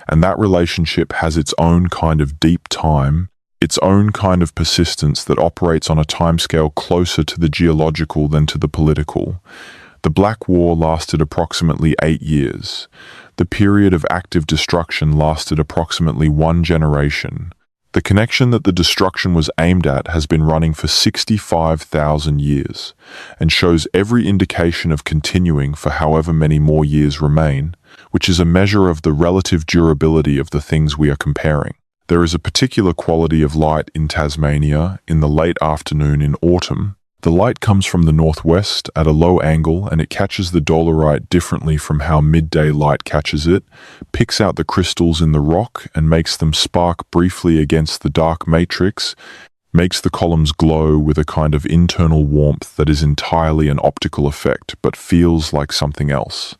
and that relationship has its own kind of deep time, its own kind of persistence that operates on a timescale closer to the geological than to the political. The Black War lasted approximately 8 years. The period of active destruction lasted approximately 1 generation. The connection that the destruction was aimed at has been running for 65,000 years and shows every indication of continuing for however many more years remain, which is a measure of the relative durability of the things we are comparing. There is a particular quality of light in Tasmania in the late afternoon in autumn. The light comes from the northwest at a low angle, and it catches the dolerite differently from how midday light catches it, picks out the crystals in the rock and makes them spark briefly against the dark matrix, makes the columns glow with a kind of internal warmth that is entirely an optical effect but feels like something else,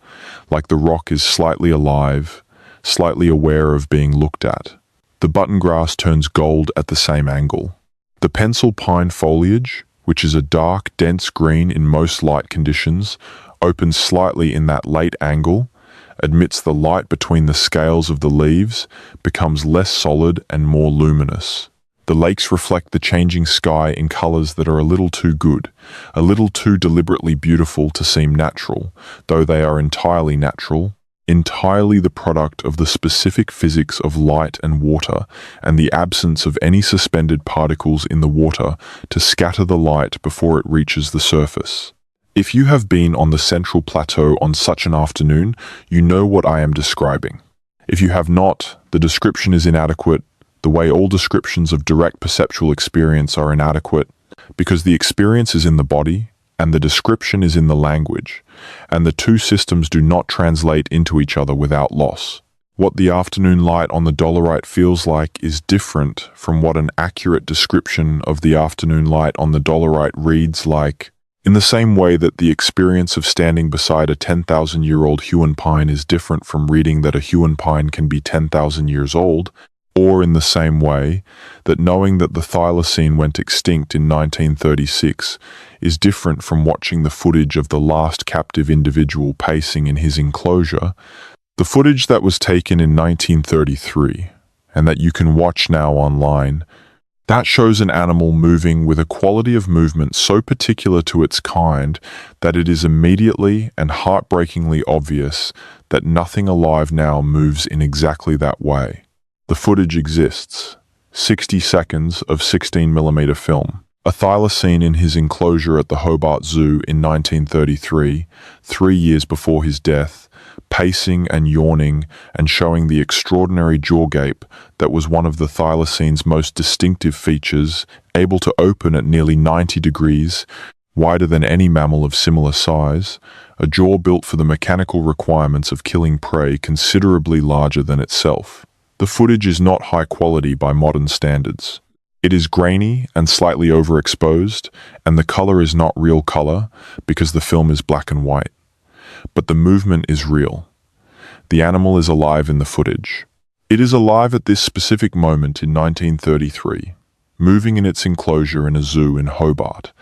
like the rock is slightly alive, slightly aware of being looked at. The button grass turns gold at the same angle. The pencil pine foliage, which is a dark, dense green in most light conditions, opens slightly in that late angle, admits the light between the scales of the leaves, becomes less solid and more luminous. The lakes reflect the changing sky in colours that are a little too good, a little too deliberately beautiful to seem natural, though they are entirely natural, entirely the product of the specific physics of light and water and the absence of any suspended particles in the water to scatter the light before it reaches the surface. If you have been on the Central Plateau on such an afternoon, you know what I am describing. If you have not, the description is inadequate, the way all descriptions of direct perceptual experience are inadequate, because the experience is in the body and the description is in the language, and the two systems do not translate into each other without loss. What the afternoon light on the dolerite feels like is different from what an accurate description of the afternoon light on the dolerite reads like, in the same way that the experience of standing beside a 10,000-year-old huon pine is different from reading that a huon pine can be 10,000 years old, or in the same way that knowing that the thylacine went extinct in 1936 is different from watching the footage of the last captive individual pacing in his enclosure, the footage that was taken in 1933, and that you can watch now online, that shows an animal moving with a quality of movement so particular to its kind that it is immediately and heartbreakingly obvious that nothing alive now moves in exactly that way. The footage exists. 60 seconds of 16mm film. A thylacine in his enclosure at the Hobart Zoo in 1933, 3 years before his death, pacing and yawning and showing the extraordinary jaw gape that was one of the thylacine's most distinctive features, able to open at nearly 90 degrees, wider than any mammal of similar size, a jaw built for the mechanical requirements of killing prey considerably larger than itself. The footage is not high quality by modern standards. It is grainy and slightly overexposed, and the color is not real color because the film is black and white. But the movement is real. The animal is alive in the footage. It is alive at this specific moment in 1933, moving in its enclosure in a zoo in Hobart,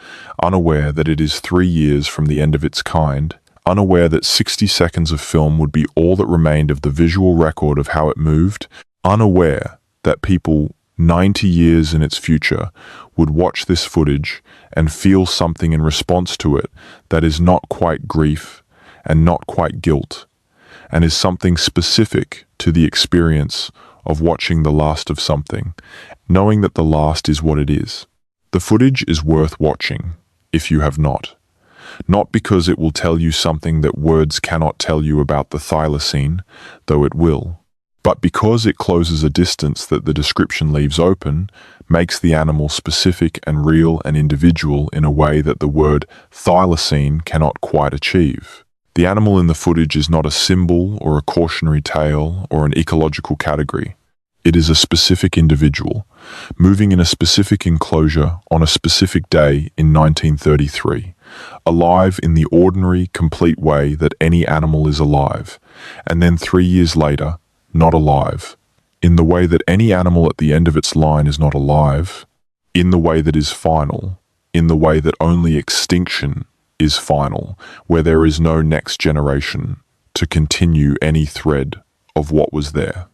unaware that it is 3 years from the end of its kind, unaware that 60 seconds of film would be all that remained of the visual record of how it moved, unaware that people 90 years in its future would watch this footage and feel something in response to it that is not quite grief and not quite guilt, and is something specific to the experience of watching the last of something, knowing that the last is what it is. The footage is worth watching, if you have not. Not because it will tell you something that words cannot tell you about the thylacine, though it will, but because it closes a distance that the description leaves open, makes the animal specific and real and individual in a way that the word thylacine cannot quite achieve. The animal in the footage is not a symbol or a cautionary tale or an ecological category. It is a specific individual, moving in a specific enclosure on a specific day in 1933, alive in the ordinary, complete way that any animal is alive, and then 3 years later, not alive, in the way that any animal at the end of its line is not alive, in the way that is final, in the way that only extinction is final, where there is no next generation to continue any thread of what was there.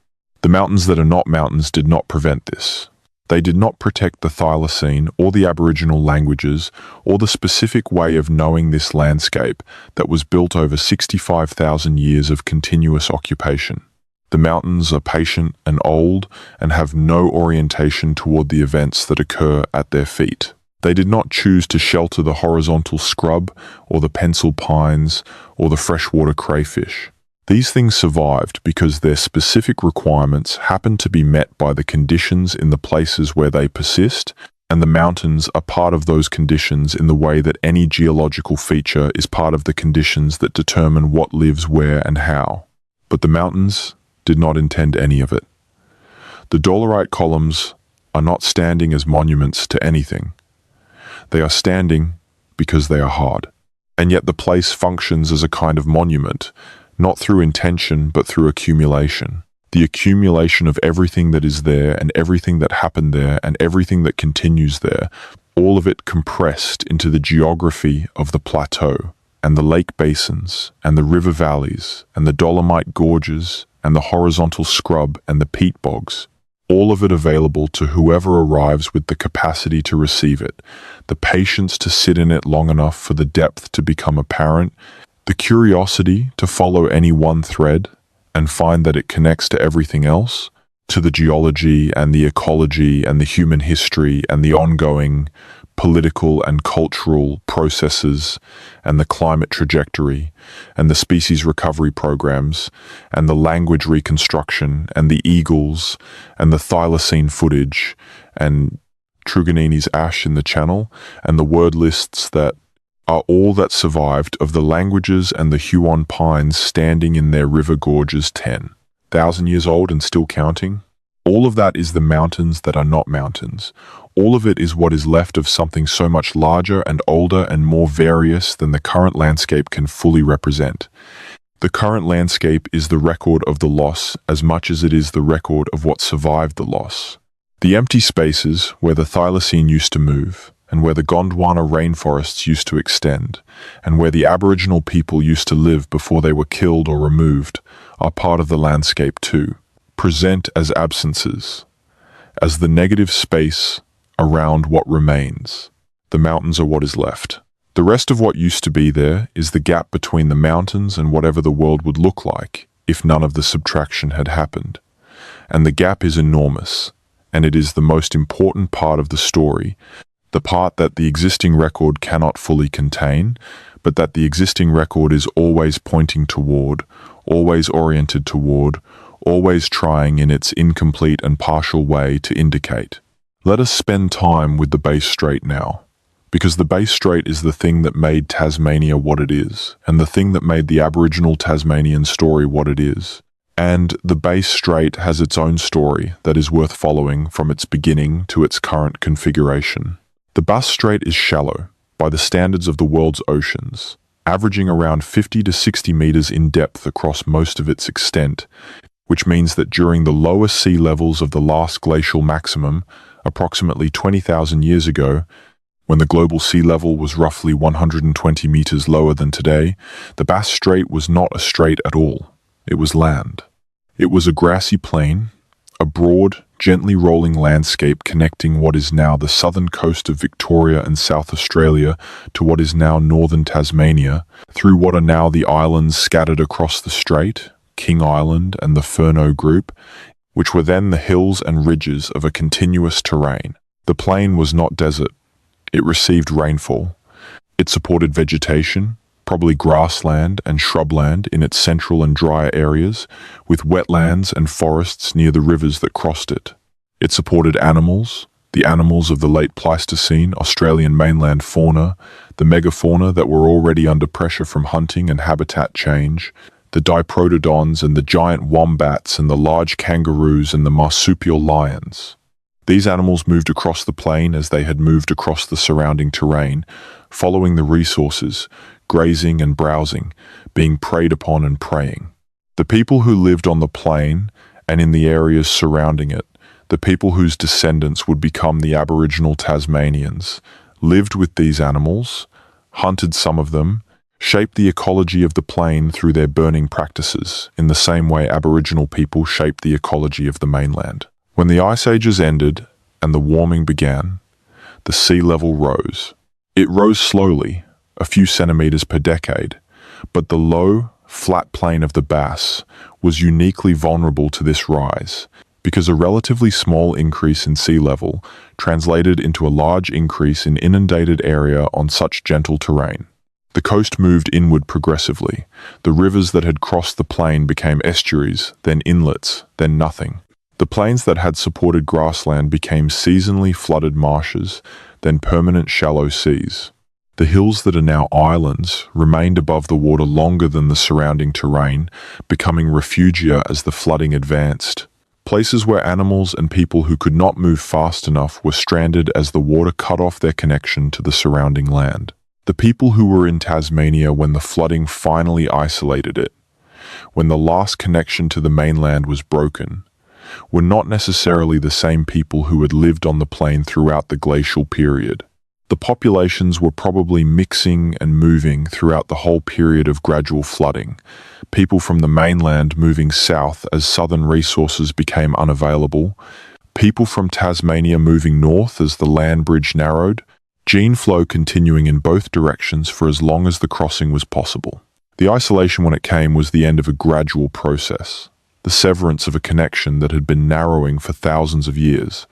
The mountains that are not mountains did not prevent this. They did not protect the thylacine or the Aboriginal languages or the specific way of knowing this landscape that was built over 65,000 years of continuous occupation. The mountains are patient and old and have no orientation toward the events that occur at their feet. They did not choose to shelter the horizontal scrub or the pencil pines or the freshwater crayfish. These things survived because their specific requirements happen to be met by the conditions in the places where they persist, and the mountains are part of those conditions in the way that any geological feature is part of the conditions that determine what lives where and how. But the mountains did not intend any of it. The dolerite columns are not standing as monuments to anything. They are standing because they are hard. And yet the place functions as a kind of monument, not through intention but through accumulation. The accumulation of everything that is there and everything that happened there and everything that continues there, all of it compressed into the geography of the plateau and the lake basins and the river valleys and the dolomite gorges and the horizontal scrub and the peat bogs, all of it available to whoever arrives with the capacity to receive it, the patience to sit in it long enough for the depth to become apparent, the curiosity to follow any one thread and find that it connects to everything else, to the geology and the ecology and the human history and the ongoing political and cultural processes, and the climate trajectory, and the species recovery programs, and the language reconstruction, and the eagles, and the thylacine footage, and Truganini's ash in the channel, and the word lists that are all that survived of the languages and the Huon pines standing in their river gorges 10,000 years old and still counting. All of that is the mountains that are not mountains. All of it is what is left of something so much larger and older and more various than the current landscape can fully represent. The current landscape is the record of the loss as much as it is the record of what survived the loss. The empty spaces where the thylacine used to move, and where the Gondwana rainforests used to extend, and where the Aboriginal people used to live before they were killed or removed, are part of the landscape too. Present as absences, as the negative space around what remains. The mountains are what is left. The rest of what used to be there is the gap between the mountains and whatever the world would look like if none of the subtraction had happened. And the gap is enormous, and it is the most important part of the story, the part that the existing record cannot fully contain, but that the existing record is always pointing toward, always oriented toward, always trying in its incomplete and partial way to indicate. Let us spend time with the Bass Strait now, because the Bass Strait is the thing that made Tasmania what it is, and the thing that made the Aboriginal Tasmanian story what it is. And the Bass Strait has its own story that is worth following from its beginning to its current configuration. The Bass Strait is shallow, by the standards of the world's oceans, averaging around 50 to 60 meters in depth across most of its extent, which means that during the lower sea levels of the last glacial maximum, approximately 20,000 years ago, when the global sea level was roughly 120 meters lower than today, the Bass Strait was not a strait at all. It was land. It was a grassy plain, a broad, gently rolling landscape connecting what is now the southern coast of Victoria and South Australia to what is now northern Tasmania, through what are now the islands scattered across the strait, King Island and the Furneaux Group, which were then the hills and ridges of a continuous terrain. The plain was not desert. It received rainfall. It supported vegetation, probably grassland and shrubland in its central and drier areas, with wetlands and forests near the rivers that crossed it. It supported animals, the animals of the late Pleistocene Australian mainland fauna, the megafauna that were already under pressure from hunting and habitat change, the diprotodons and the giant wombats and the large kangaroos and the marsupial lions. These animals moved across the plain as they had moved across the surrounding terrain, following the resources, grazing and browsing, being preyed upon and preying. The people who lived on the plain and in the areas surrounding it, the people whose descendants would become the Aboriginal Tasmanians, lived with these animals, hunted some of them, shaped the ecology of the plain through their burning practices, in the same way Aboriginal people shaped the ecology of the mainland. When the ice ages ended and the warming began, the sea level rose. It rose slowly, a few centimeters per decade, but the low, flat plain of the Bass was uniquely vulnerable to this rise, because a relatively small increase in sea level translated into a large increase in inundated area on such gentle terrain. The coast moved inward progressively. The rivers that had crossed the plain became estuaries, then inlets, then nothing. The plains that had supported grassland became seasonally flooded marshes, then permanent shallow seas. The hills that are now islands remained above the water longer than the surrounding terrain, becoming refugia as the flooding advanced. Places where animals and people who could not move fast enough were stranded as the water cut off their connection to the surrounding land. The people who were in Tasmania when the flooding finally isolated it, when the last connection to the mainland was broken, were not necessarily the same people who had lived on the plain throughout the glacial period. The populations were probably mixing and moving throughout the whole period of gradual flooding, people from the mainland moving south as southern resources became unavailable, people from Tasmania moving north as the land bridge narrowed, gene flow continuing in both directions for as long as the crossing was possible. The isolation when it came was the end of a gradual process, the severance of a connection that had been narrowing for thousands of years,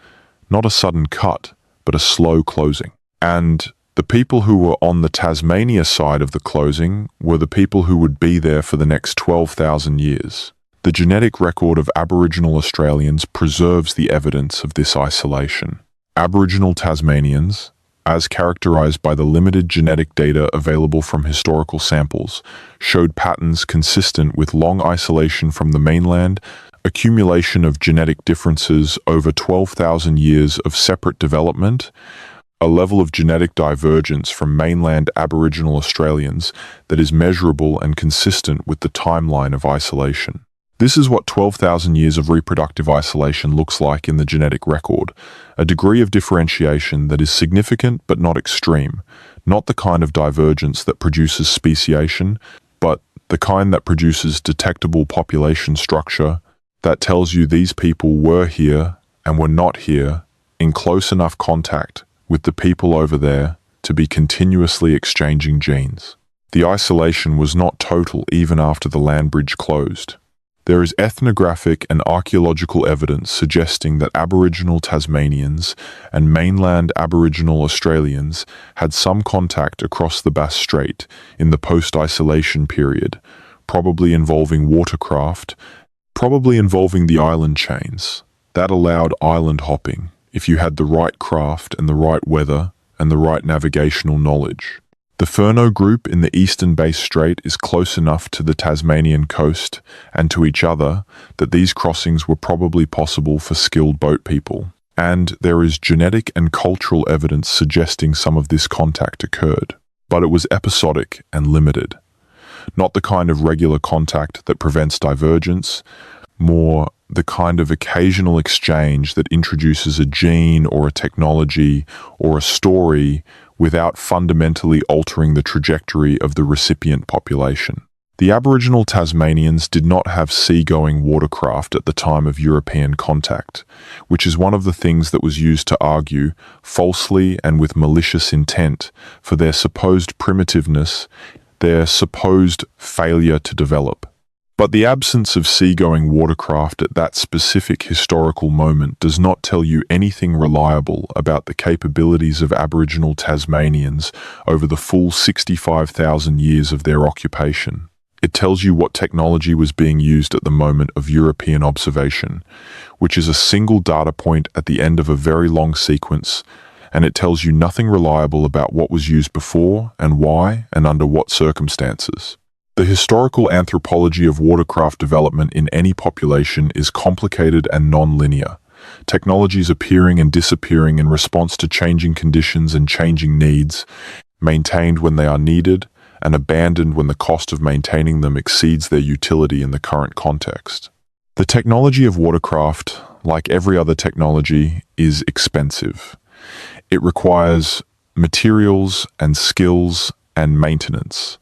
not a sudden cut, but a slow closing. And the people who were on the Tasmania side of the closing were the people who would be there for the next 12,000 years. The genetic record of Aboriginal Australians preserves the evidence of this isolation. Aboriginal Tasmanians, as characterized by the limited genetic data available from historical samples, showed patterns consistent with long isolation from the mainland, accumulation of genetic differences over 12,000 years of separate development, a level of genetic divergence from mainland Aboriginal Australians that is measurable and consistent with the timeline of isolation. This is what 12,000 years of reproductive isolation looks like in the genetic record, a degree of differentiation that is significant but not extreme, not the kind of divergence that produces speciation, but the kind that produces detectable population structure that tells you these people were here and were not here in close enough contact with the people over there to be continuously exchanging genes. The isolation was not total even after the land bridge closed. There is ethnographic and archaeological evidence suggesting that Aboriginal Tasmanians and mainland Aboriginal Australians had some contact across the Bass Strait in the post-isolation period, probably involving watercraft, probably involving the island chains. That allowed island hopping if you had the right craft and the right weather and the right navigational knowledge. The Furneaux Group in the eastern Bass Strait is close enough to the Tasmanian coast and to each other that these crossings were probably possible for skilled boat people. And there is genetic and cultural evidence suggesting some of this contact occurred. But it was episodic and limited. Not the kind of regular contact that prevents divergence, more the kind of occasional exchange that introduces a gene or a technology or a story without fundamentally altering the trajectory of the recipient population. The Aboriginal Tasmanians did not have seagoing watercraft at the time of European contact, which is one of the things that was used to argue, falsely and with malicious intent, for their supposed primitiveness, their supposed failure to develop. But the absence of seagoing watercraft at that specific historical moment does not tell you anything reliable about the capabilities of Aboriginal Tasmanians over the full 65,000 years of their occupation. It tells you what technology was being used at the moment of European observation, which is a single data point at the end of a very long sequence, and it tells you nothing reliable about what was used before and why and under what circumstances. The historical anthropology of watercraft development in any population is complicated and non-linear. Technologies appearing and disappearing in response to changing conditions and changing needs, maintained when they are needed, and abandoned when the cost of maintaining them exceeds their utility in the current context. The technology of watercraft, like every other technology, is expensive. It requires materials and skills and maintenance,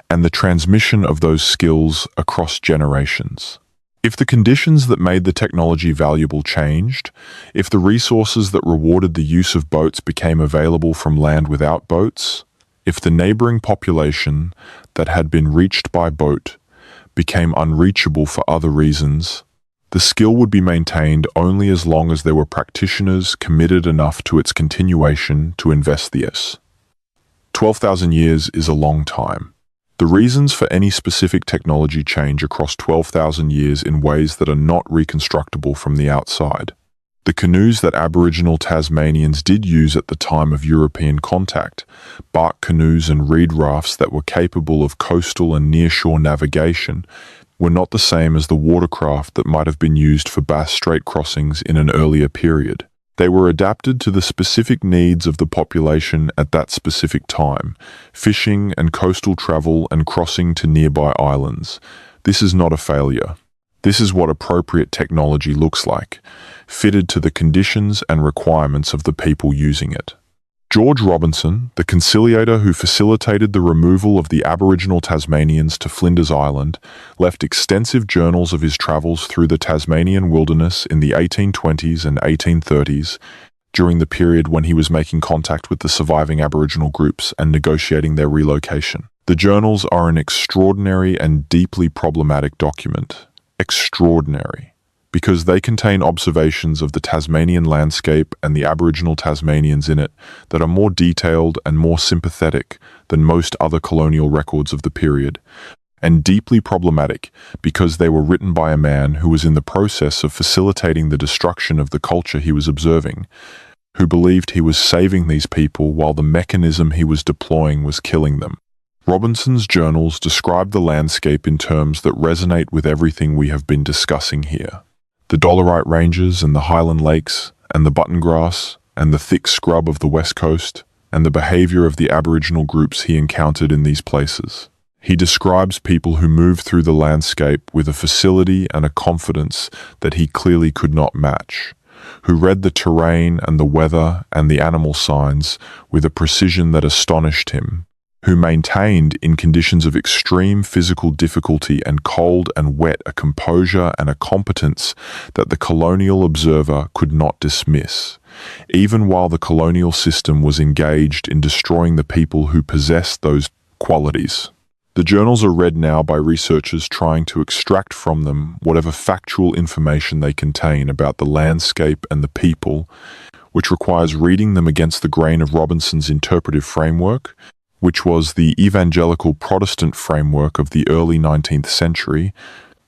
and the transmission of those skills across generations. If the conditions that made the technology valuable changed, if the resources that rewarded the use of boats became available from land without boats, if the neighboring population that had been reached by boat became unreachable for other reasons, the skill would be maintained only as long as there were practitioners committed enough to its continuation to invest the S. 12,000 years is a long time. The reasons for any specific technology change across 12,000 years in ways that are not reconstructible from the outside. The canoes that Aboriginal Tasmanians did use at the time of European contact, bark canoes and reed rafts that were capable of coastal and nearshore navigation, were not the same as the watercraft that might have been used for Bass Strait crossings in an earlier period. They were adapted to the specific needs of the population at that specific time, fishing and coastal travel and crossing to nearby islands. This is not a failure. This is what appropriate technology looks like, fitted to the conditions and requirements of the people using it. George Robinson, the conciliator who facilitated the removal of the Aboriginal Tasmanians to Flinders Island, left extensive journals of his travels through the Tasmanian wilderness in the 1820s and 1830s, during the period when he was making contact with the surviving Aboriginal groups and negotiating their relocation. The journals are an extraordinary and deeply problematic document. Extraordinary. because they contain observations of the Tasmanian landscape and the Aboriginal Tasmanians in it that are more detailed and more sympathetic than most other colonial records of the period, and deeply problematic because they were written by a man who was in the process of facilitating the destruction of the culture he was observing, who believed he was saving these people while the mechanism he was deploying was killing them. Robinson's journals describe the landscape in terms that resonate with everything we have been discussing here. The dolerite ranges and the highland lakes and the button grass and the thick scrub of the west coast and the behavior of the Aboriginal groups he encountered in these places. He describes people who move through the landscape with a facility and a confidence that he clearly could not match, who read the terrain and the weather and the animal signs with a precision that astonished him, who maintained in conditions of extreme physical difficulty and cold and wet a composure and a competence that the colonial observer could not dismiss, even while the colonial system was engaged in destroying the people who possessed those qualities. The journals are read now by researchers trying to extract from them whatever factual information they contain about the landscape and the people, which requires reading them against the grain of Robinson's interpretive framework, which was the evangelical Protestant framework of the early 19th century,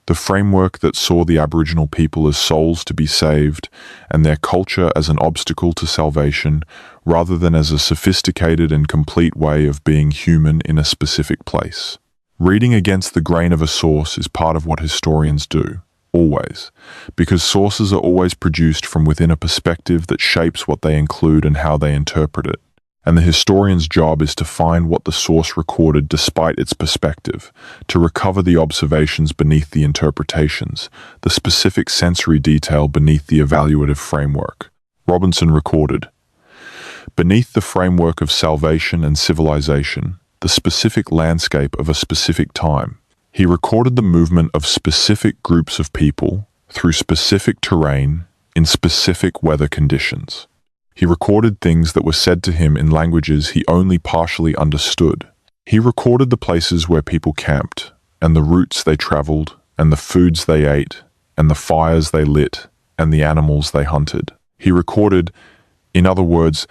the framework that saw the Aboriginal people as souls to be saved and their culture as an obstacle to salvation, rather than as a sophisticated and complete way of being human in a specific place. Reading against the grain of a source is part of what historians do, always, because sources are always produced from within a perspective that shapes what they include and how they interpret it. And the historian's job is to find what the source recorded despite its perspective, to recover the observations beneath the interpretations, the specific sensory detail beneath the evaluative framework. Robinson recorded, beneath the framework of salvation and civilization, the specific landscape of a specific time, he recorded the movement of specific groups of people through specific terrain in specific weather conditions. He recorded things that were said to him in languages he only partially understood. He recorded the places where people camped, and the routes they traveled, and the foods they ate, and the fires they lit, and the animals they hunted. He recorded, in other words,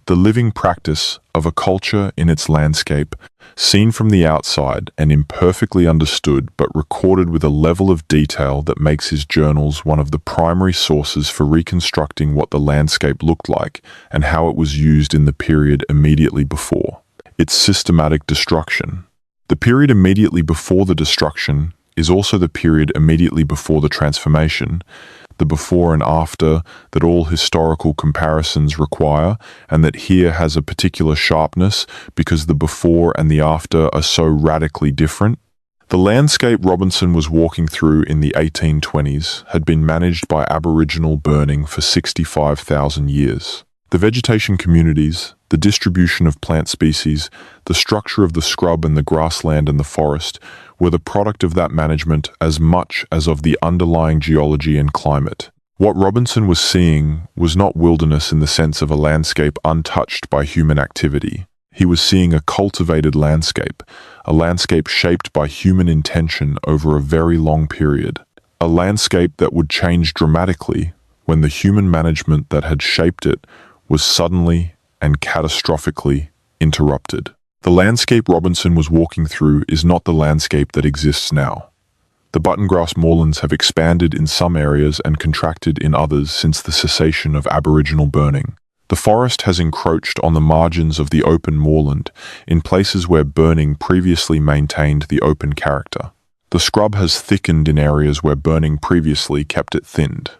the living practice of a culture in its landscape, seen from the outside and imperfectly understood, but recorded with a level of detail that makes his journals one of the primary sources for reconstructing what the landscape looked like and how it was used in the period immediately before. Its systematic destruction. The period immediately before the destruction is also the period immediately before the transformation, the before and after that all historical comparisons require, and that here has a particular sharpness because the before and the after are so radically different. The landscape Robinson was walking through in the 1820s had been managed by Aboriginal burning for 65,000 years. The vegetation communities, the distribution of plant species, the structure of the scrub and the grassland and the forest were the product of that management as much as of the underlying geology and climate. What Robinson was seeing was not wilderness in the sense of a landscape untouched by human activity. He was seeing a cultivated landscape, a landscape shaped by human intention over a very long period, a landscape that would change dramatically when the human management that had shaped it was suddenly and catastrophically interrupted. The landscape Robinson was walking through is not the landscape that exists now. The buttongrass moorlands have expanded in some areas and contracted in others since the cessation of Aboriginal burning. The forest has encroached on the margins of the open moorland in places where burning previously maintained the open character. The scrub has thickened in areas where burning previously kept it thinned.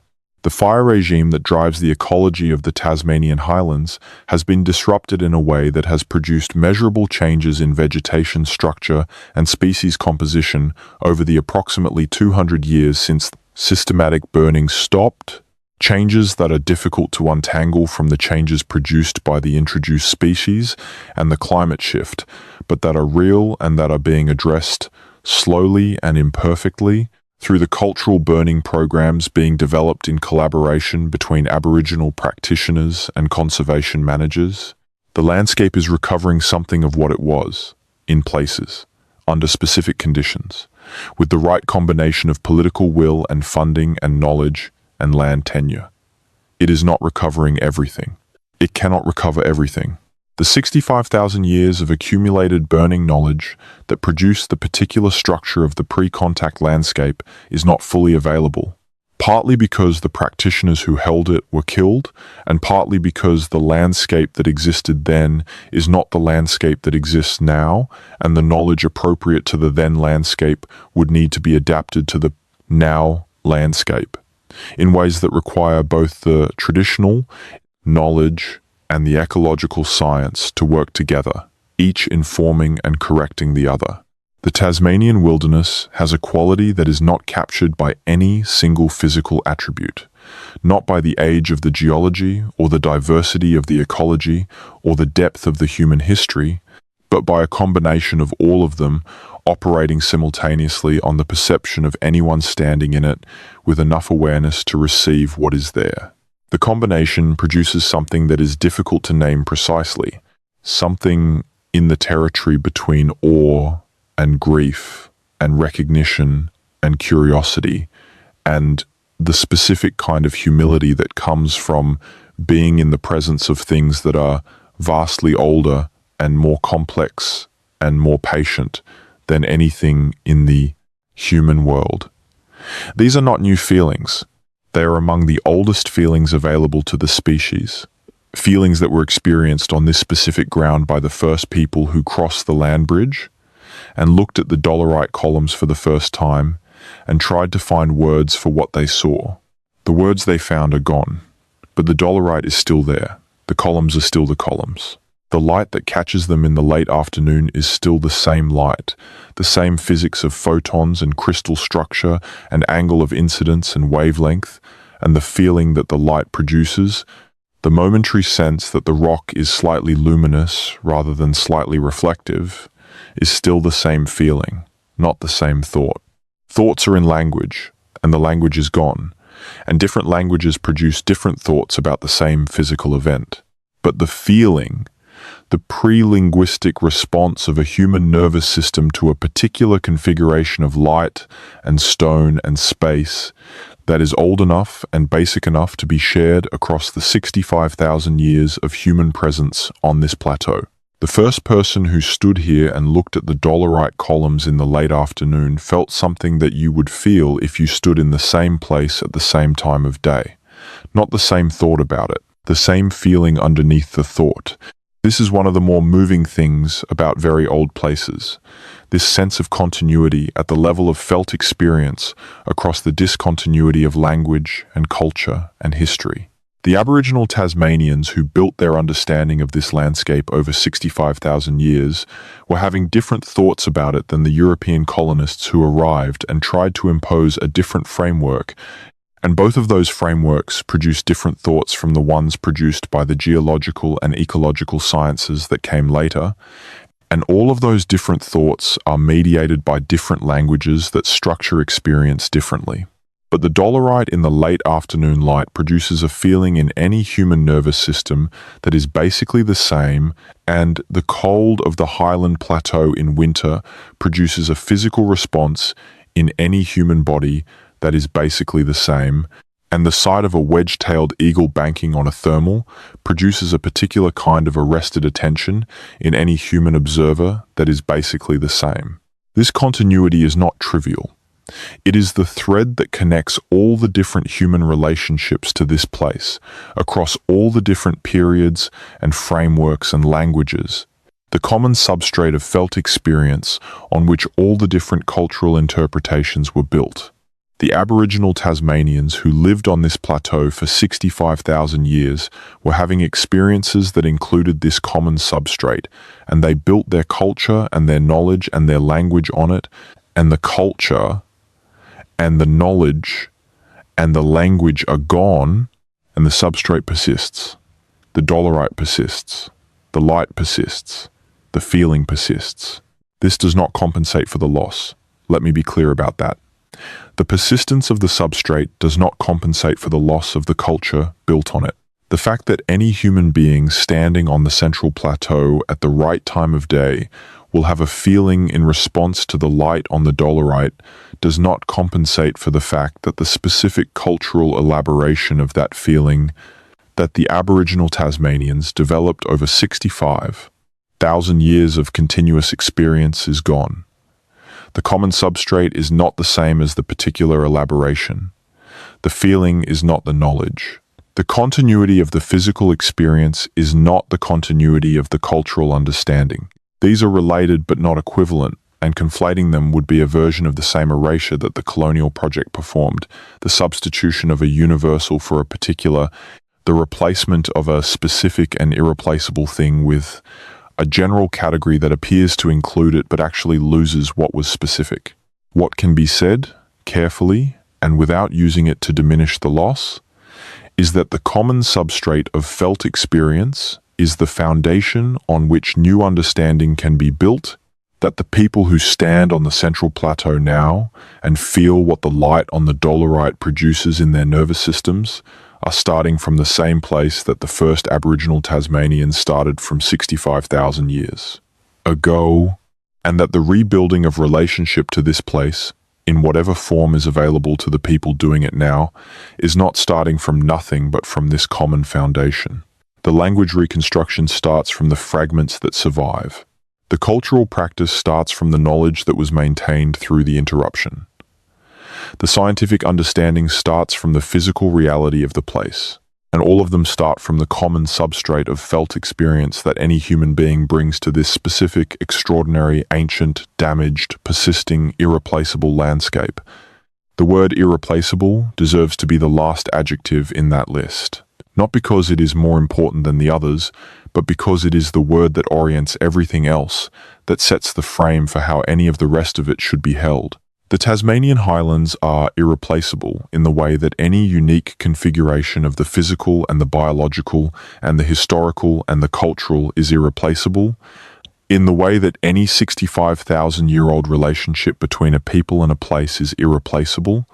The fire regime that drives the ecology of the Tasmanian highlands has been disrupted in a way that has produced measurable changes in vegetation structure and species composition over the approximately 200 years since systematic burning stopped, changes that are difficult to untangle from the changes produced by the introduced species and the climate shift, but that are real and that are being addressed slowly and imperfectly through the cultural burning programs being developed in collaboration between Aboriginal practitioners and conservation managers. The landscape is recovering something of what it was, in places, under specific conditions, with the right combination of political will and funding and knowledge and land tenure. It is not recovering everything. It cannot recover everything. The 65,000 years of accumulated burning knowledge that produced the particular structure of the pre-contact landscape is not fully available, partly because the practitioners who held it were killed, and partly because the landscape that existed then is not the landscape that exists now, and the knowledge appropriate to the then landscape would need to be adapted to the now landscape in ways that require both the traditional knowledge and the ecological science to work together, each informing and correcting the other. The Tasmanian wilderness has a quality that is not captured by any single physical attribute, not by the age of the geology or the diversity of the ecology or the depth of the human history, but by a combination of all of them operating simultaneously on the perception of anyone standing in it with enough awareness to receive what is there. The combination produces something that is difficult to name precisely, something in the territory between awe and grief and recognition and curiosity, and the specific kind of humility that comes from being in the presence of things that are vastly older and more complex and more patient than anything in the human world. These are not new feelings. They are among the oldest feelings available to the species, feelings that were experienced on this specific ground by the first people who crossed the land bridge and looked at the dolerite columns for the first time and tried to find words for what they saw. The words they found are gone, but the dolerite is still there. The columns are still the columns. The light that catches them in the late afternoon is still the same light, the same physics of photons and crystal structure and angle of incidence and wavelength, and the feeling that the light produces, the momentary sense that the rock is slightly luminous rather than slightly reflective, is still the same feeling, not the same thought. Thoughts are in language, and the language is gone, and different languages produce different thoughts about the same physical event. But the feeling, the pre-linguistic response of a human nervous system to a particular configuration of light and stone and space that is old enough and basic enough to be shared across the 65,000 years of human presence on this plateau. The first person who stood here and looked at the dolerite columns in the late afternoon felt something that you would feel if you stood in the same place at the same time of day. Not the same thought about it, the same feeling underneath the thought. This is one of the more moving things about very old places, this sense of continuity at the level of felt experience across the discontinuity of language and culture and history. The Aboriginal Tasmanians who built their understanding of this landscape over 65,000 years were having different thoughts about it than the European colonists who arrived and tried to impose a different framework. And both of those frameworks produce different thoughts from the ones produced by the geological and ecological sciences that came later. And all of those different thoughts are mediated by different languages that structure experience differently. But the dolerite in the late afternoon light produces a feeling in any human nervous system that is basically the same, and the cold of the highland plateau in winter produces a physical response in any human body that is basically the same, and the sight of a wedge-tailed eagle banking on a thermal produces a particular kind of arrested attention in any human observer that is basically the same. This continuity is not trivial. It is the thread that connects all the different human relationships to this place, across all the different periods and frameworks and languages, the common substrate of felt experience on which all the different cultural interpretations were built. The Aboriginal Tasmanians who lived on this plateau for 65,000 years were having experiences that included this common substrate, and they built their culture and their knowledge and their language on it, and the culture and the knowledge and the language are gone, and the substrate persists. The dolerite persists. The light persists. The feeling persists. This does not compensate for the loss. Let me be clear about that. The persistence of the substrate does not compensate for the loss of the culture built on it. The fact that any human being standing on the central plateau at the right time of day will have a feeling in response to the light on the dolerite does not compensate for the fact that the specific cultural elaboration of that feeling that the Aboriginal Tasmanians developed over 65,000 years of continuous experience is gone. The common substrate is not the same as the particular elaboration. The feeling is not the knowledge. The continuity of the physical experience is not the continuity of the cultural understanding. These are related but not equivalent, and conflating them would be a version of the same erasure that the colonial project performed, the substitution of a universal for a particular, the replacement of a specific and irreplaceable thing with a general category that appears to include it but actually loses what was specific. What can be said, carefully, and without using it to diminish the loss, is that the common substrate of felt experience is the foundation on which new understanding can be built, that the people who stand on the central plateau now and feel what the light on the dolerite produces in their nervous systems are starting from the same place that the first Aboriginal Tasmanians started from 65,000 years ago, and that the rebuilding of relationship to this place, in whatever form is available to the people doing it now, is not starting from nothing but from this common foundation. The language reconstruction starts from the fragments that survive. The cultural practice starts from the knowledge that was maintained through the interruption. The scientific understanding starts from the physical reality of the place, and all of them start from the common substrate of felt experience that any human being brings to this specific, extraordinary, ancient, damaged, persisting, irreplaceable landscape. The word irreplaceable deserves to be the last adjective in that list, not because it is more important than the others, but because it is the word that orients everything else, that sets the frame for how any of the rest of it should be held. The Tasmanian highlands are irreplaceable in the way that any unique configuration of the physical and the biological and the historical and the cultural is irreplaceable, in the way that any 65,000-year-old relationship between a people and a place is irreplaceable,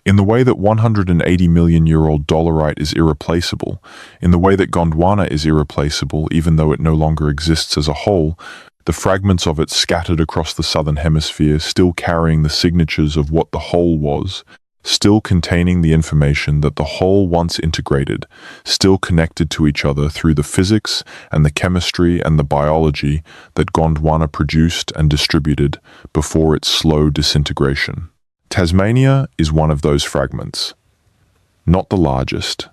in the way that 180-million-year-old dolerite is irreplaceable, in the way that Gondwana is irreplaceable even though it no longer exists as a whole, the fragments of it scattered across the southern hemisphere still carrying the signatures of what the whole was, still containing the information that the whole once integrated, still connected to each other through the physics and the chemistry and the biology that Gondwana produced and distributed before its slow disintegration. Tasmania is one of those fragments. Not the largest,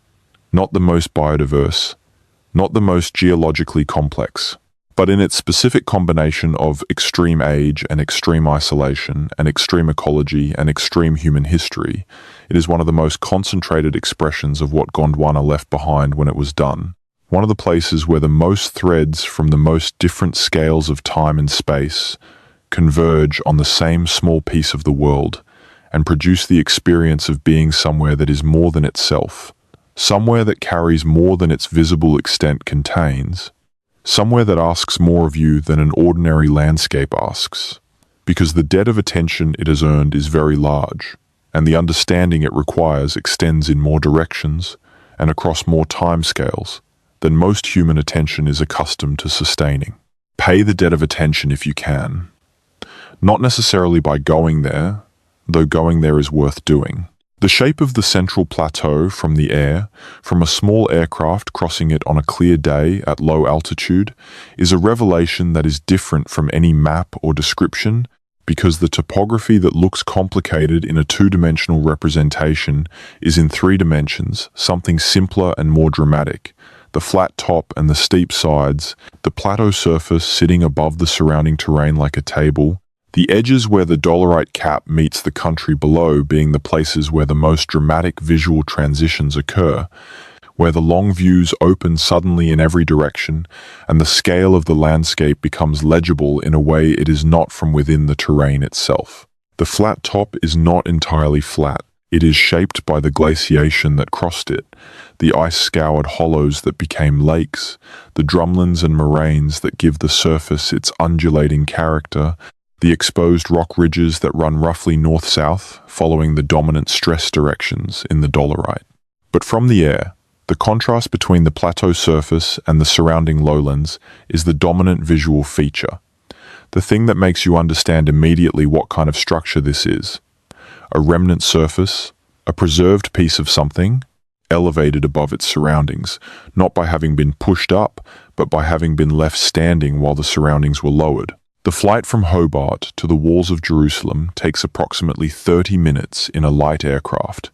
not the most biodiverse, not the most geologically complex, but in its specific combination of extreme age and extreme isolation and extreme ecology and extreme human history, it is one of the most concentrated expressions of what Gondwana left behind when it was done. One of the places where the most threads from the most different scales of time and space converge on the same small piece of the world and produce the experience of being somewhere that is more than itself, somewhere that carries more than its visible extent contains, somewhere that asks more of you than an ordinary landscape asks, because the debt of attention it has earned is very large, and the understanding it requires extends in more directions and across more timescales than most human attention is accustomed to sustaining. Pay the debt of attention if you can, not necessarily by going there, though going there is worth doing. The shape of the central plateau from the air, from a small aircraft crossing it on a clear day at low altitude, is a revelation that is different from any map or description, because the topography that looks complicated in a two-dimensional representation is in three dimensions, something simpler and more dramatic. The flat top and the steep sides, the plateau surface sitting above the surrounding terrain like a table, the edges where the dolerite cap meets the country below being the places where the most dramatic visual transitions occur, where the long views open suddenly in every direction, and the scale of the landscape becomes legible in a way it is not from within the terrain itself. The flat top is not entirely flat. It is shaped by the glaciation that crossed it, the ice-scoured hollows that became lakes, the drumlins and moraines that give the surface its undulating character, the exposed rock ridges that run roughly north-south, following the dominant stress directions in the dolerite. But from the air, the contrast between the plateau surface and the surrounding lowlands is the dominant visual feature. The thing that makes you understand immediately what kind of structure this is. A remnant surface, a preserved piece of something, elevated above its surroundings, not by having been pushed up, but by having been left standing while the surroundings were lowered. The flight from Hobart to the walls of Jerusalem takes approximately 30 minutes in a light aircraft,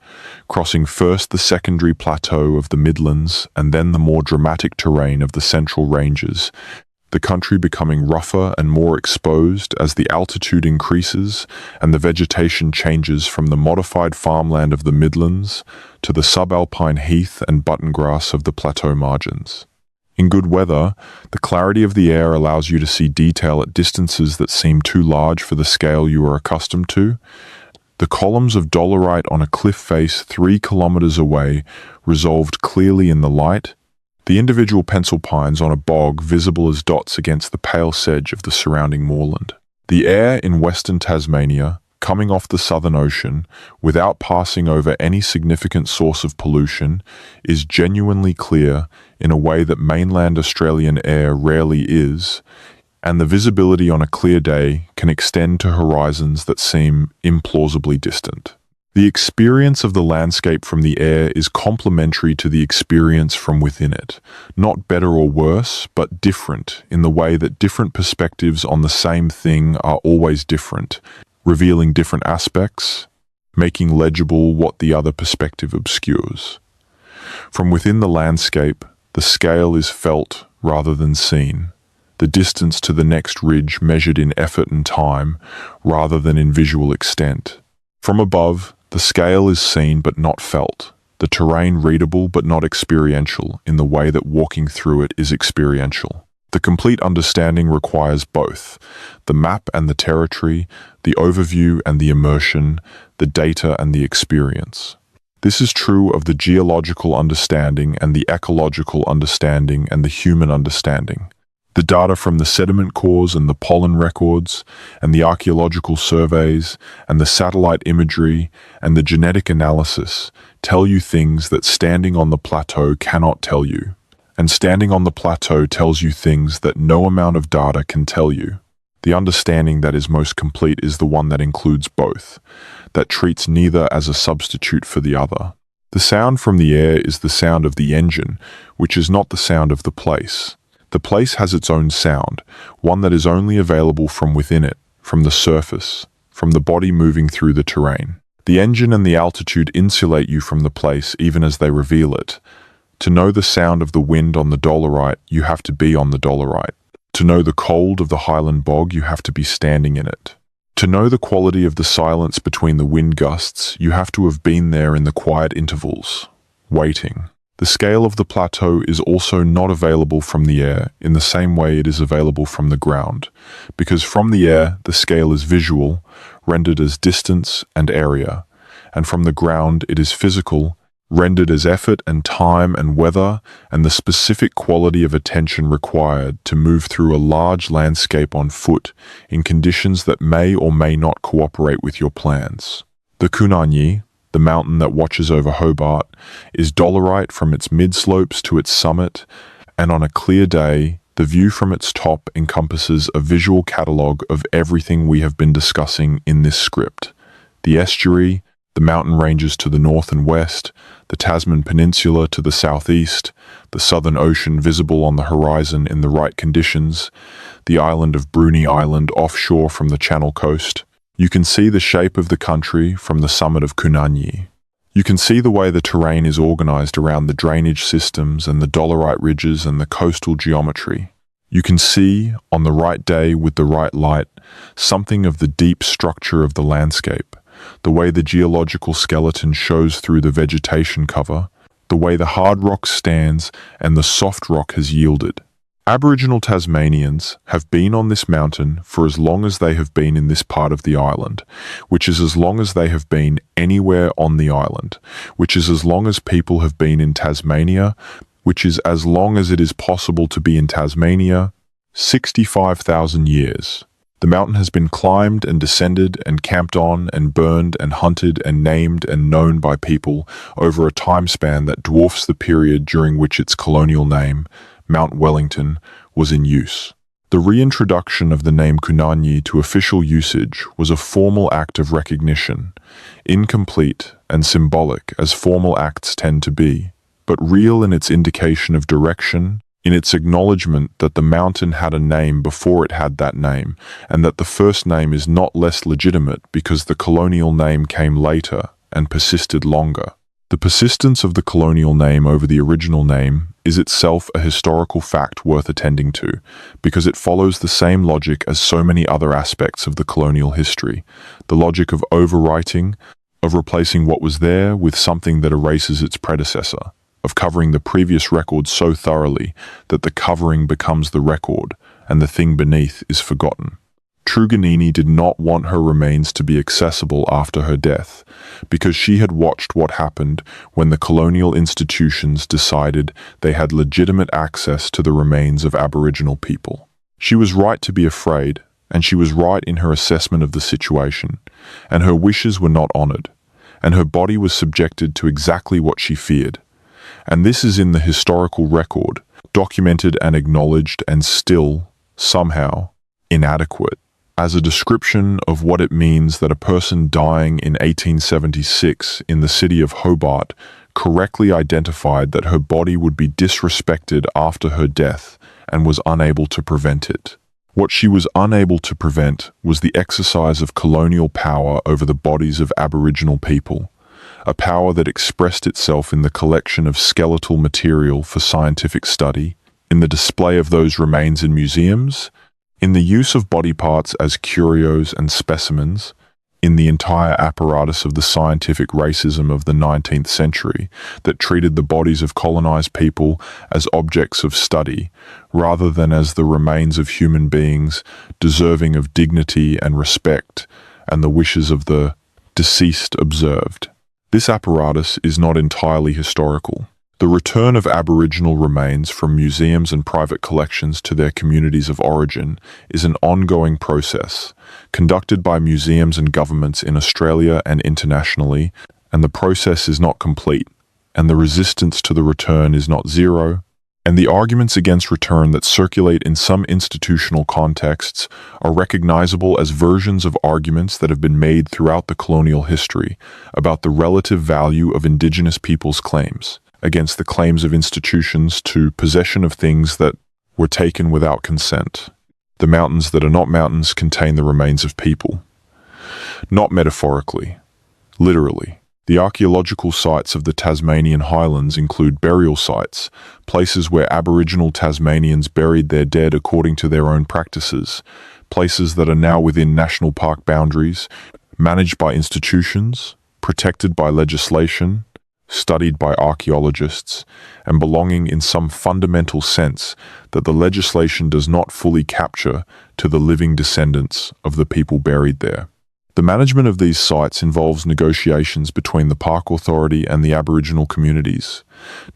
crossing first the secondary plateau of the Midlands and then the more dramatic terrain of the Central Ranges, the country becoming rougher and more exposed as the altitude increases and the vegetation changes from the modified farmland of the Midlands to the subalpine heath and button grass of the plateau margins. In good weather, the clarity of the air allows you to see detail at distances that seem too large for the scale you are accustomed to. The columns of dolerite on a cliff face 3 kilometers away resolved clearly in the light, the individual pencil pines on a bog visible as dots against the pale sedge of the surrounding moorland. The air in western Tasmania, coming off the Southern Ocean, without passing over any significant source of pollution, is genuinely clear in a way that mainland Australian air rarely is, and the visibility on a clear day can extend to horizons that seem implausibly distant. The experience of the landscape from the air is complementary to the experience from within it, not better or worse, but different in the way that different perspectives on the same thing are always different, revealing different aspects, making legible what the other perspective obscures. From within the landscape, the scale is felt rather than seen, the distance to the next ridge measured in effort and time rather than in visual extent. From above, the scale is seen but not felt, the terrain readable but not experiential in the way that walking through it is experiential. The complete understanding requires both, the map and the territory, the overview and the immersion, the data and the experience. This is true of the geological understanding and the ecological understanding and the human understanding. The data from the sediment cores and the pollen records, and the archaeological surveys, and the satellite imagery, and the genetic analysis tell you things that standing on the plateau cannot tell you. And standing on the plateau tells you things that no amount of data can tell you. The understanding that is most complete is the one that includes both, that treats neither as a substitute for the other. The sound from the air is the sound of the engine, which is not the sound of the place. The place has its own sound, one that is only available from within it, from the surface, from the body moving through the terrain. The engine and the altitude insulate you from the place even as they reveal it. To know the sound of the wind on the dolerite, you have to be on the dolerite. To know the cold of the highland bog, you have to be standing in it. To know the quality of the silence between the wind gusts, you have to have been there in the quiet intervals, waiting. The scale of the plateau is also not available from the air in the same way it is available from the ground, because from the air the scale is visual, rendered as distance and area, and from the ground it is physical, rendered as effort and time and weather and the specific quality of attention required to move through a large landscape on foot in conditions that may or may not cooperate with your plans. The Kunanyi, the mountain that watches over Hobart, is dolerite from its mid-slopes to its summit, and on a clear day, the view from its top encompasses a visual catalogue of everything we have been discussing in this script. The estuary, the mountain ranges to the north and west, the Tasman Peninsula to the southeast, the Southern Ocean visible on the horizon in the right conditions, the island of Bruny Island offshore from the Channel coast. You can see the shape of the country from the summit of Kunanyi. You can see the way the terrain is organized around the drainage systems and the dolerite ridges and the coastal geometry. You can see, on the right day with the right light, something of the deep structure of the landscape, the way the geological skeleton shows through the vegetation cover, the way the hard rock stands and the soft rock has yielded. Aboriginal Tasmanians have been on this mountain for as long as they have been in this part of the island, which is as long as they have been anywhere on the island, which is as long as people have been in Tasmania, which is as long as it is possible to be in Tasmania, 65,000 years. The mountain has been climbed and descended and camped on and burned and hunted and named and known by people over a time span that dwarfs the period during which its colonial name, Mount Wellington, was in use. The reintroduction of the name Kunanyi to official usage was a formal act of recognition, incomplete and symbolic as formal acts tend to be, but real in its indication of direction, in its acknowledgement that the mountain had a name before it had that name, and that the first name is not less legitimate because the colonial name came later and persisted longer. The persistence of the colonial name over the original name is itself a historical fact worth attending to, because it follows the same logic as so many other aspects of the colonial history, the logic of overwriting, of replacing what was there with something that erases its predecessor, of covering the previous record so thoroughly that the covering becomes the record and the thing beneath is forgotten. Truganini did not want her remains to be accessible after her death, because she had watched what happened when the colonial institutions decided they had legitimate access to the remains of Aboriginal people. She was right to be afraid, and she was right in her assessment of the situation, and her wishes were not honoured, and her body was subjected to exactly what she feared. And this is in the historical record, documented and acknowledged and still, somehow, inadequate, as a description of what it means that a person dying in 1876 in the city of Hobart correctly identified that her body would be disrespected after her death and was unable to prevent it. What she was unable to prevent was the exercise of colonial power over the bodies of Aboriginal people, a power that expressed itself in the collection of skeletal material for scientific study, in the display of those remains in museums, in the use of body parts as curios and specimens, in the entire apparatus of the scientific racism of the 19th century that treated the bodies of colonized people as objects of study, rather than as the remains of human beings deserving of dignity and respect, and the wishes of the deceased observed. This apparatus is not entirely historical. The return of Aboriginal remains from museums and private collections to their communities of origin is an ongoing process, conducted by museums and governments in Australia and internationally, and the process is not complete, and the resistance to the return is not zero, and the arguments against return that circulate in some institutional contexts are recognizable as versions of arguments that have been made throughout the colonial history about the relative value of Indigenous peoples' claims against the claims of institutions to possession of things that were taken without consent. The mountains that are not mountains contain the remains of people. Not metaphorically, literally. The archaeological sites of the Tasmanian highlands include burial sites, places where Aboriginal Tasmanians buried their dead according to their own practices, places that are now within national park boundaries, managed by institutions, protected by legislation, studied by archaeologists, and belonging in some fundamental sense that the legislation does not fully capture to the living descendants of the people buried there. The management of these sites involves negotiations between the park authority and the Aboriginal communities,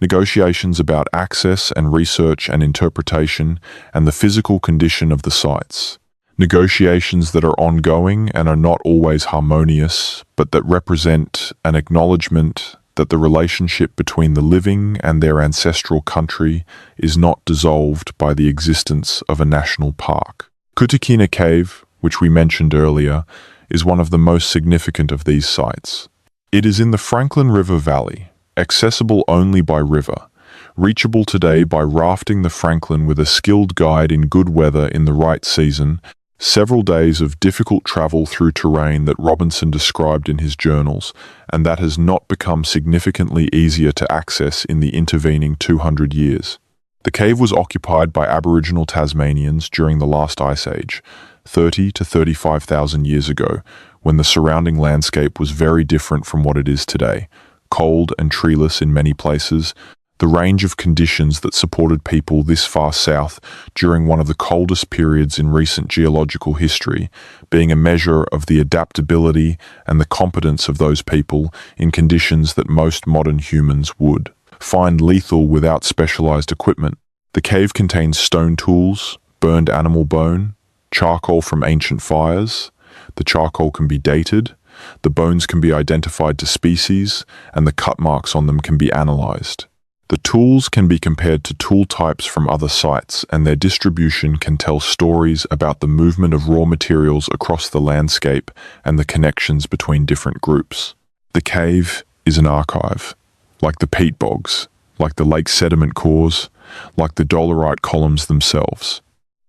negotiations about access and research and interpretation and the physical condition of the sites, negotiations that are ongoing and are not always harmonious, but that represent an acknowledgement that the relationship between the living and their ancestral country is not dissolved by the existence of a national park. Kutakina Cave, which we mentioned earlier, is one of the most significant of these sites. It is in the Franklin River Valley, accessible only by river, reachable today by rafting the Franklin with a skilled guide in good weather in the right season, several days of difficult travel through terrain that Robinson described in his journals, and that has not become significantly easier to access in the intervening 200 years. The cave was occupied by Aboriginal Tasmanians during the last ice age, 30 to 35,000 years ago, when the surrounding landscape was very different from what it is today, cold and treeless in many places. The range of conditions that supported people this far south during one of the coldest periods in recent geological history, being a measure of the adaptability and the competence of those people in conditions that most modern humans would find lethal without specialized equipment. The cave contains stone tools, burned animal bone, charcoal from ancient fires. The charcoal can be dated, the bones can be identified to species, and the cut marks on them can be analyzed. The The tools can be compared to tool types from other sites, and their distribution can tell stories about the movement of raw materials across the landscape and the connections between different groups. The cave is an archive, like the peat bogs, like the lake sediment cores, like the dolerite columns themselves.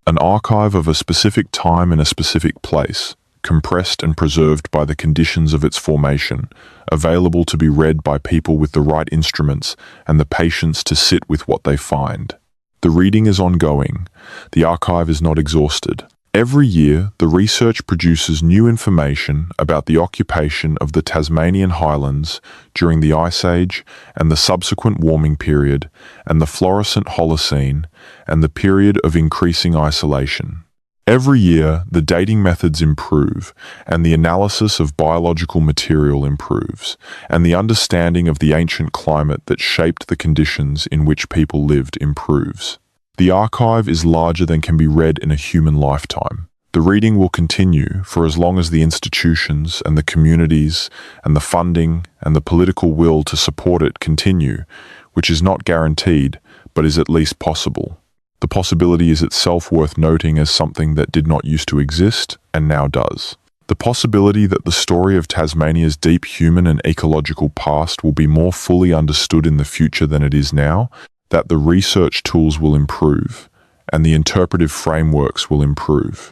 An archive of a specific time in a specific place, compressed and preserved by the conditions of its formation, available to be read by people with the right instruments and the patience to sit with what they find. The reading is ongoing. The archive is not exhausted. Every year, the research produces new information about the occupation of the Tasmanian highlands during the Ice Age and the subsequent warming period, and the florescent Holocene, and the period of increasing isolation. Every year, the dating methods improve, and the analysis of biological material improves, and the understanding of the ancient climate that shaped the conditions in which people lived improves. The archive is larger than can be read in a human lifetime. The reading will continue for as long as the institutions and the communities and the funding and the political will to support it continue, which is not guaranteed, but is at least possible. The possibility is itself worth noting as something that did not used to exist and now does. The possibility that the story of Tasmania's deep human and ecological past will be more fully understood in the future than it is now, that the research tools will improve, and the interpretive frameworks will improve,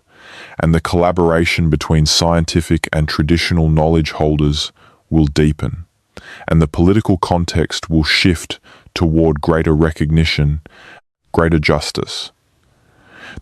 and the collaboration between scientific and traditional knowledge holders will deepen, and the political context will shift toward greater recognition, greater justice.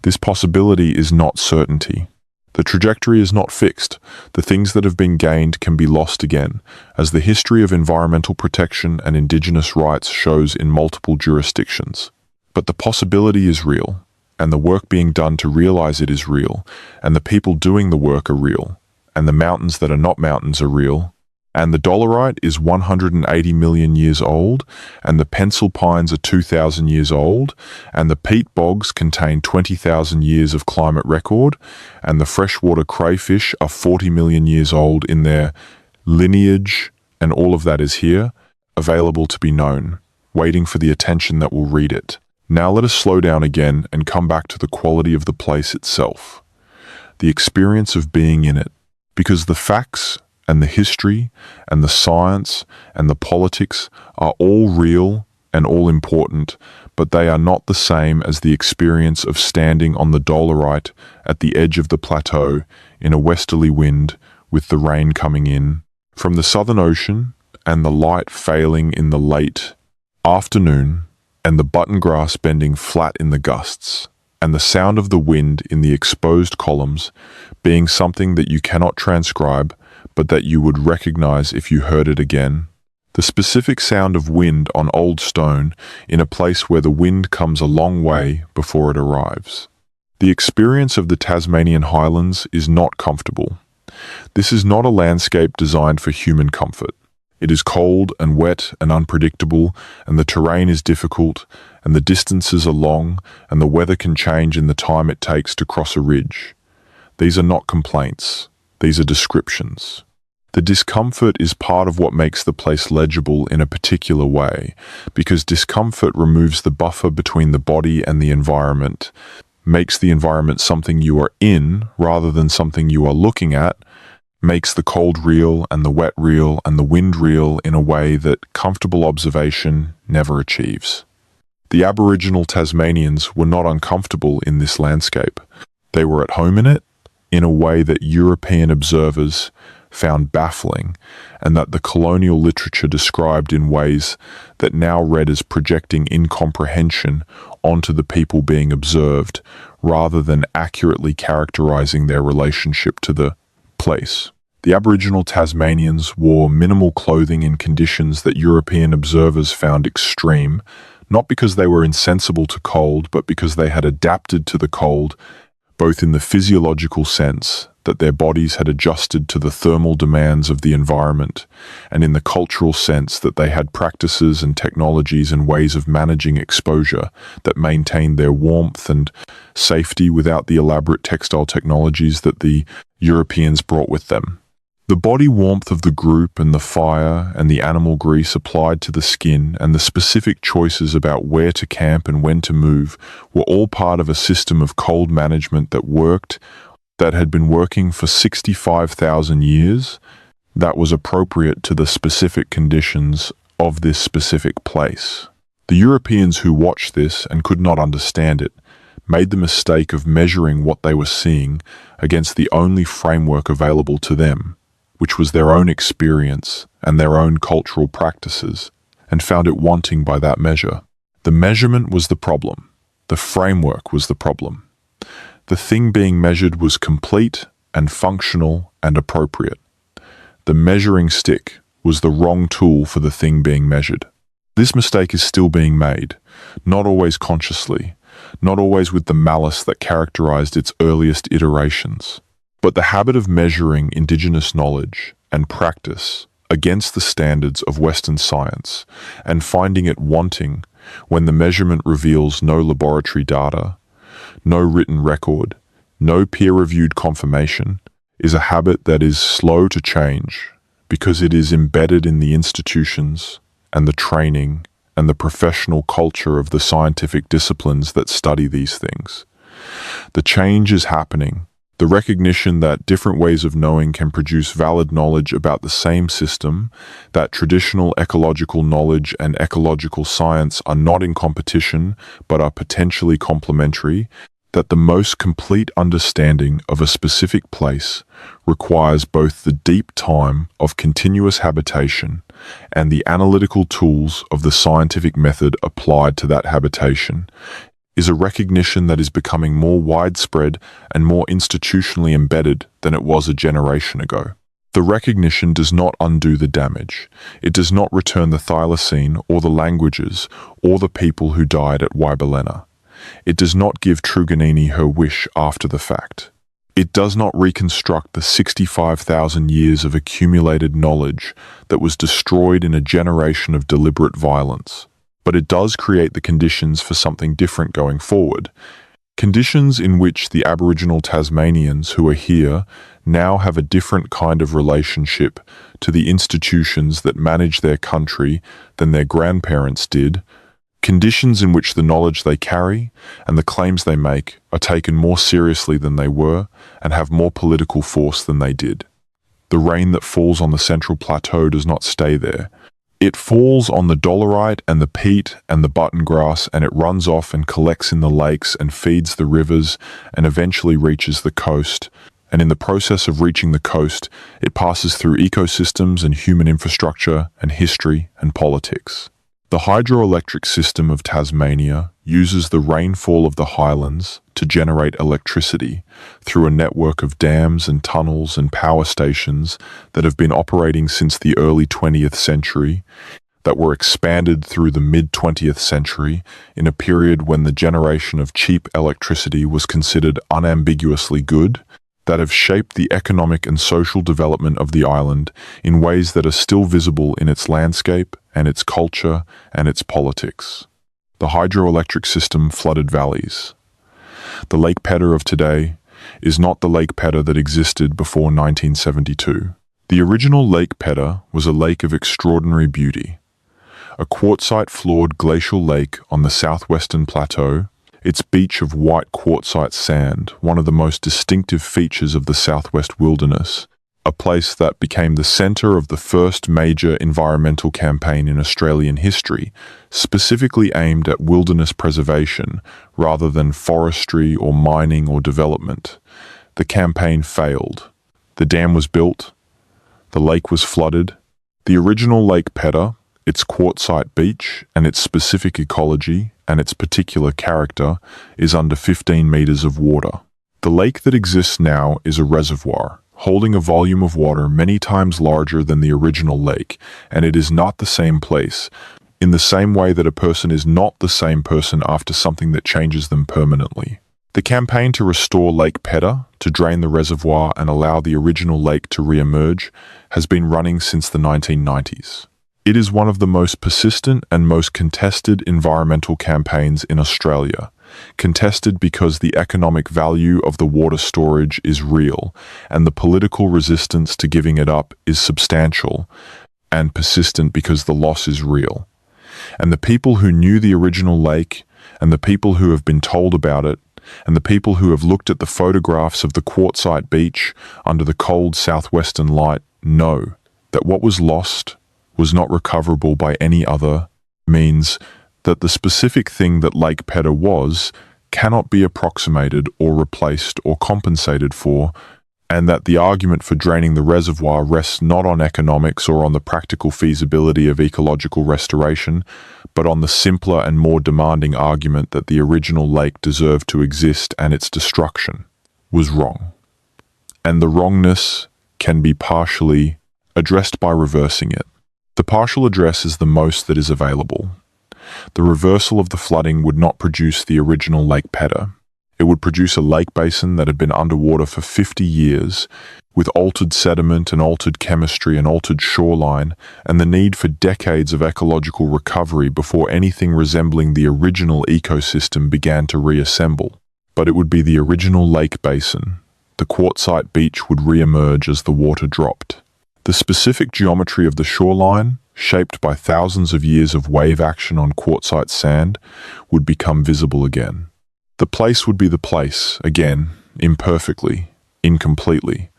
This possibility is not certainty. The trajectory is not fixed. The things that have been gained can be lost again, as the history of environmental protection and Indigenous rights shows in multiple jurisdictions. But the possibility is real, and the work being done to realize it is real, and the people doing the work are real, and the mountains that are not mountains are real, and the dolerite is 180 million years old, and the pencil pines are 2,000 years old, and the peat bogs contain 20,000 years of climate record, and the freshwater crayfish are 40 million years old in their lineage, and all of that is here, available to be known, waiting for the attention that will read it. Now let us slow down again and come back to the quality of the place itself, the experience of being in it, because the facts and the history and the science and the politics are all real and all important, but they are not the same as the experience of standing on the dolerite at the edge of the plateau in a westerly wind with the rain coming in from the Southern Ocean and the light failing in the late afternoon and the button grass bending flat in the gusts and the sound of the wind in the exposed columns being something that you cannot transcribe but that you would recognize if you heard it again. The specific sound of wind on old stone in a place where the wind comes a long way before it arrives. The experience of the Tasmanian highlands is not comfortable. This is not a landscape designed for human comfort. It is cold and wet and unpredictable, and the terrain is difficult, and the distances are long, and the weather can change in the time it takes to cross a ridge. These are not complaints. These are descriptions. The discomfort is part of what makes the place legible in a particular way, because discomfort removes the buffer between the body and the environment, makes the environment something you are in rather than something you are looking at, makes the cold real and the wet real and the wind real in a way that comfortable observation never achieves. The Aboriginal Tasmanians were not uncomfortable in this landscape. They were at home in it, in a way that European observers found baffling, and that the colonial literature described in ways that now read as projecting incomprehension onto the people being observed, rather than accurately characterizing their relationship to the place. The Aboriginal Tasmanians wore minimal clothing in conditions that European observers found extreme, not because they were insensible to cold, but because they had adapted to the cold, both in the physiological sense, that their bodies had adjusted to the thermal demands of the environment, and in the cultural sense that they had practices and technologies and ways of managing exposure that maintained their warmth and safety without the elaborate textile technologies that the Europeans brought with them. The body warmth of the group and the fire and the animal grease applied to the skin and the specific choices about where to camp and when to move were all part of a system of cold management that had been working for 65,000 years, that was appropriate to the specific conditions of this specific place. The Europeans who watched this and could not understand it made the mistake of measuring what they were seeing against the only framework available to them, which was their own experience and their own cultural practices, and found it wanting by that measure. The measurement was the problem. The framework was the problem. The thing being measured was complete and functional and appropriate. The measuring stick was the wrong tool for the thing being measured. This mistake is still being made, not always consciously, not always with the malice that characterized its earliest iterations. But the habit of measuring indigenous knowledge and practice against the standards of Western science and finding it wanting when the measurement reveals no laboratory data, no written record, no peer-reviewed confirmation, is a habit that is slow to change because it is embedded in the institutions and the training and the professional culture of the scientific disciplines that study these things. The change is happening. The recognition that different ways of knowing can produce valid knowledge about the same system, that traditional ecological knowledge and ecological science are not in competition but are potentially complementary, that the most complete understanding of a specific place requires both the deep time of continuous habitation and the analytical tools of the scientific method applied to that habitation, is a recognition that is becoming more widespread and more institutionally embedded than it was a generation ago. The recognition does not undo the damage. It does not return the thylacine or the languages or the people who died at Wyberlena. It does not give Truganini her wish after the fact. It does not reconstruct the 65,000 years of accumulated knowledge that was destroyed in a generation of deliberate violence. But it does create the conditions for something different going forward. Conditions in which the Aboriginal Tasmanians who are here now have a different kind of relationship to the institutions that manage their country than their grandparents did. Conditions in which the knowledge they carry and the claims they make are taken more seriously than they were and have more political force than they did. The rain that falls on the Central Plateau does not stay there. It falls on the dolerite and the peat and the button grass, and it runs off and collects in the lakes and feeds the rivers and eventually reaches the coast. And in the process of reaching the coast, it passes through ecosystems and human infrastructure and history and politics. The hydroelectric system of Tasmania uses the rainfall of the highlands to generate electricity through a network of dams and tunnels and power stations that have been operating since the early 20th century, that were expanded through the mid-20th century in a period when the generation of cheap electricity was considered unambiguously good, that have shaped the economic and social development of the island in ways that are still visible in its landscape and its culture and its politics. The hydroelectric system flooded valleys. The Lake Pedder of today is not the Lake Pedder that existed before 1972. The original Lake Pedder was a lake of extraordinary beauty, a quartzite-floored glacial lake on the southwestern plateau. Its beach of white quartzite sand, one of the most distinctive features of the southwest wilderness, a place that became the center of the first major environmental campaign in Australian history, specifically aimed at wilderness preservation rather than forestry or mining or development. The campaign failed. The dam was built. The lake was flooded. The original Lake Pedder, its quartzite beach and its specific ecology and its particular character, is under 15 meters of water. The lake that exists now is a reservoir, holding a volume of water many times larger than the original lake, and it is not the same place, in the same way that a person is not the same person after something that changes them permanently. The campaign to restore Lake Pedder, to drain the reservoir and allow the original lake to re-emerge, has been running since the 1990s. It is one of the most persistent and most contested environmental campaigns in Australia, contested because the economic value of the water storage is real, and the political resistance to giving it up is substantial, and persistent because the loss is real. And the people who knew the original lake, and the people who have been told about it, and the people who have looked at the photographs of the quartzite beach under the cold southwestern light know that what was lost was not recoverable by any other means, that the specific thing that Lake Pedder was cannot be approximated or replaced or compensated for, and that the argument for draining the reservoir rests not on economics or on the practical feasibility of ecological restoration, but on the simpler and more demanding argument that the original lake deserved to exist and its destruction was wrong. And the wrongness can be partially addressed by reversing it. The partial address is the most that is available. The reversal of the flooding would not produce the original Lake Pedder. It would produce a lake basin that had been underwater for 50 years, with altered sediment and altered chemistry and altered shoreline, and the need for decades of ecological recovery before anything resembling the original ecosystem began to reassemble. But it would be the original lake basin. The quartzite beach would re-emerge as the water dropped. The specific geometry of the shoreline, shaped by thousands of years of wave action on quartzite sand, would become visible again. The place would be the place, again, imperfectly, incompletely,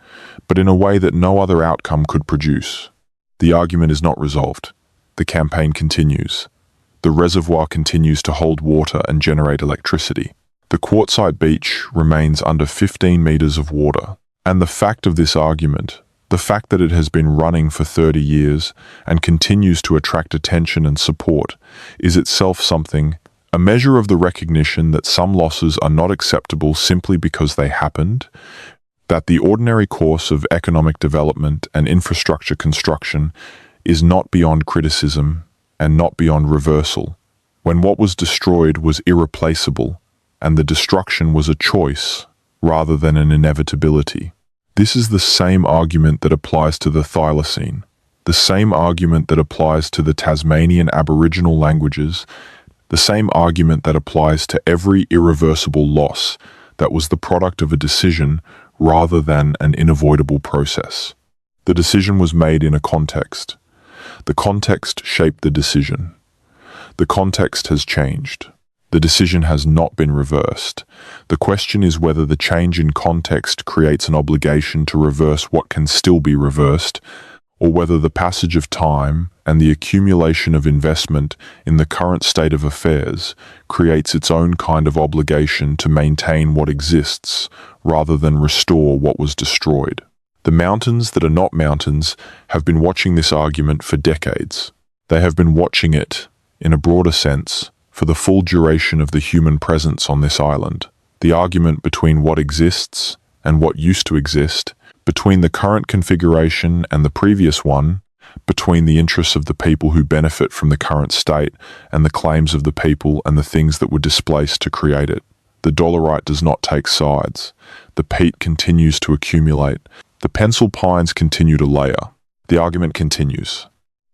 but in a way that no other outcome could produce. The argument is not resolved. The campaign continues. The reservoir continues to hold water and generate electricity. The quartzite beach remains under 15 meters of water. And the fact of this argument, the fact that it has been running for 30 years and continues to attract attention and support, is itself something, a measure of the recognition that some losses are not acceptable simply because they happened, that the ordinary course of economic development and infrastructure construction is not beyond criticism and not beyond reversal, when what was destroyed was irreplaceable and the destruction was a choice rather than an inevitability. This is the same argument that applies to the Thylacine, the same argument that applies to the Tasmanian Aboriginal languages, the same argument that applies to every irreversible loss that was the product of a decision rather than an unavoidable process. The decision was made in a context. The context shaped the decision. The context has changed. The decision has not been reversed. The question is whether the change in context creates an obligation to reverse what can still be reversed, or whether the passage of time and the accumulation of investment in the current state of affairs creates its own kind of obligation to maintain what exists rather than restore what was destroyed. The mountains that are not mountains have been watching this argument for decades. They have been watching it, in a broader sense, for the full duration of the human presence on this island. The argument between what exists and what used to exist, between the current configuration and the previous one, between the interests of the people who benefit from the current state and the claims of the people and the things that were displaced to create it. The dolerite does not take sides. The peat continues to accumulate. The pencil pines continue to layer. The argument continues.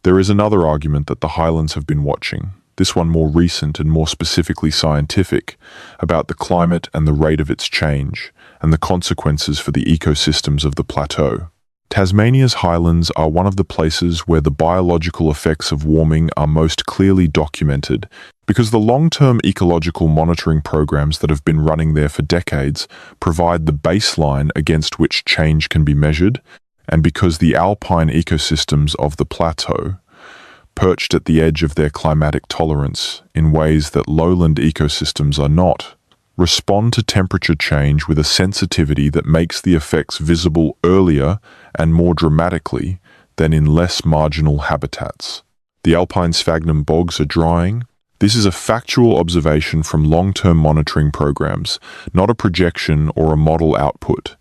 There is another argument that the highlands have been watching, this one more recent and more specifically scientific, about the climate and the rate of its change, and the consequences for the ecosystems of the plateau. Tasmania's highlands are one of the places where the biological effects of warming are most clearly documented, because the long-term ecological monitoring programs that have been running there for decades provide the baseline against which change can be measured, and because the alpine ecosystems of the plateau, perched at the edge of their climatic tolerance in ways that lowland ecosystems are not, respond to temperature change with a sensitivity that makes the effects visible earlier and more dramatically than in less marginal habitats. The alpine sphagnum bogs are drying. This is a factual observation from long-term monitoring programs, not a projection or a model output.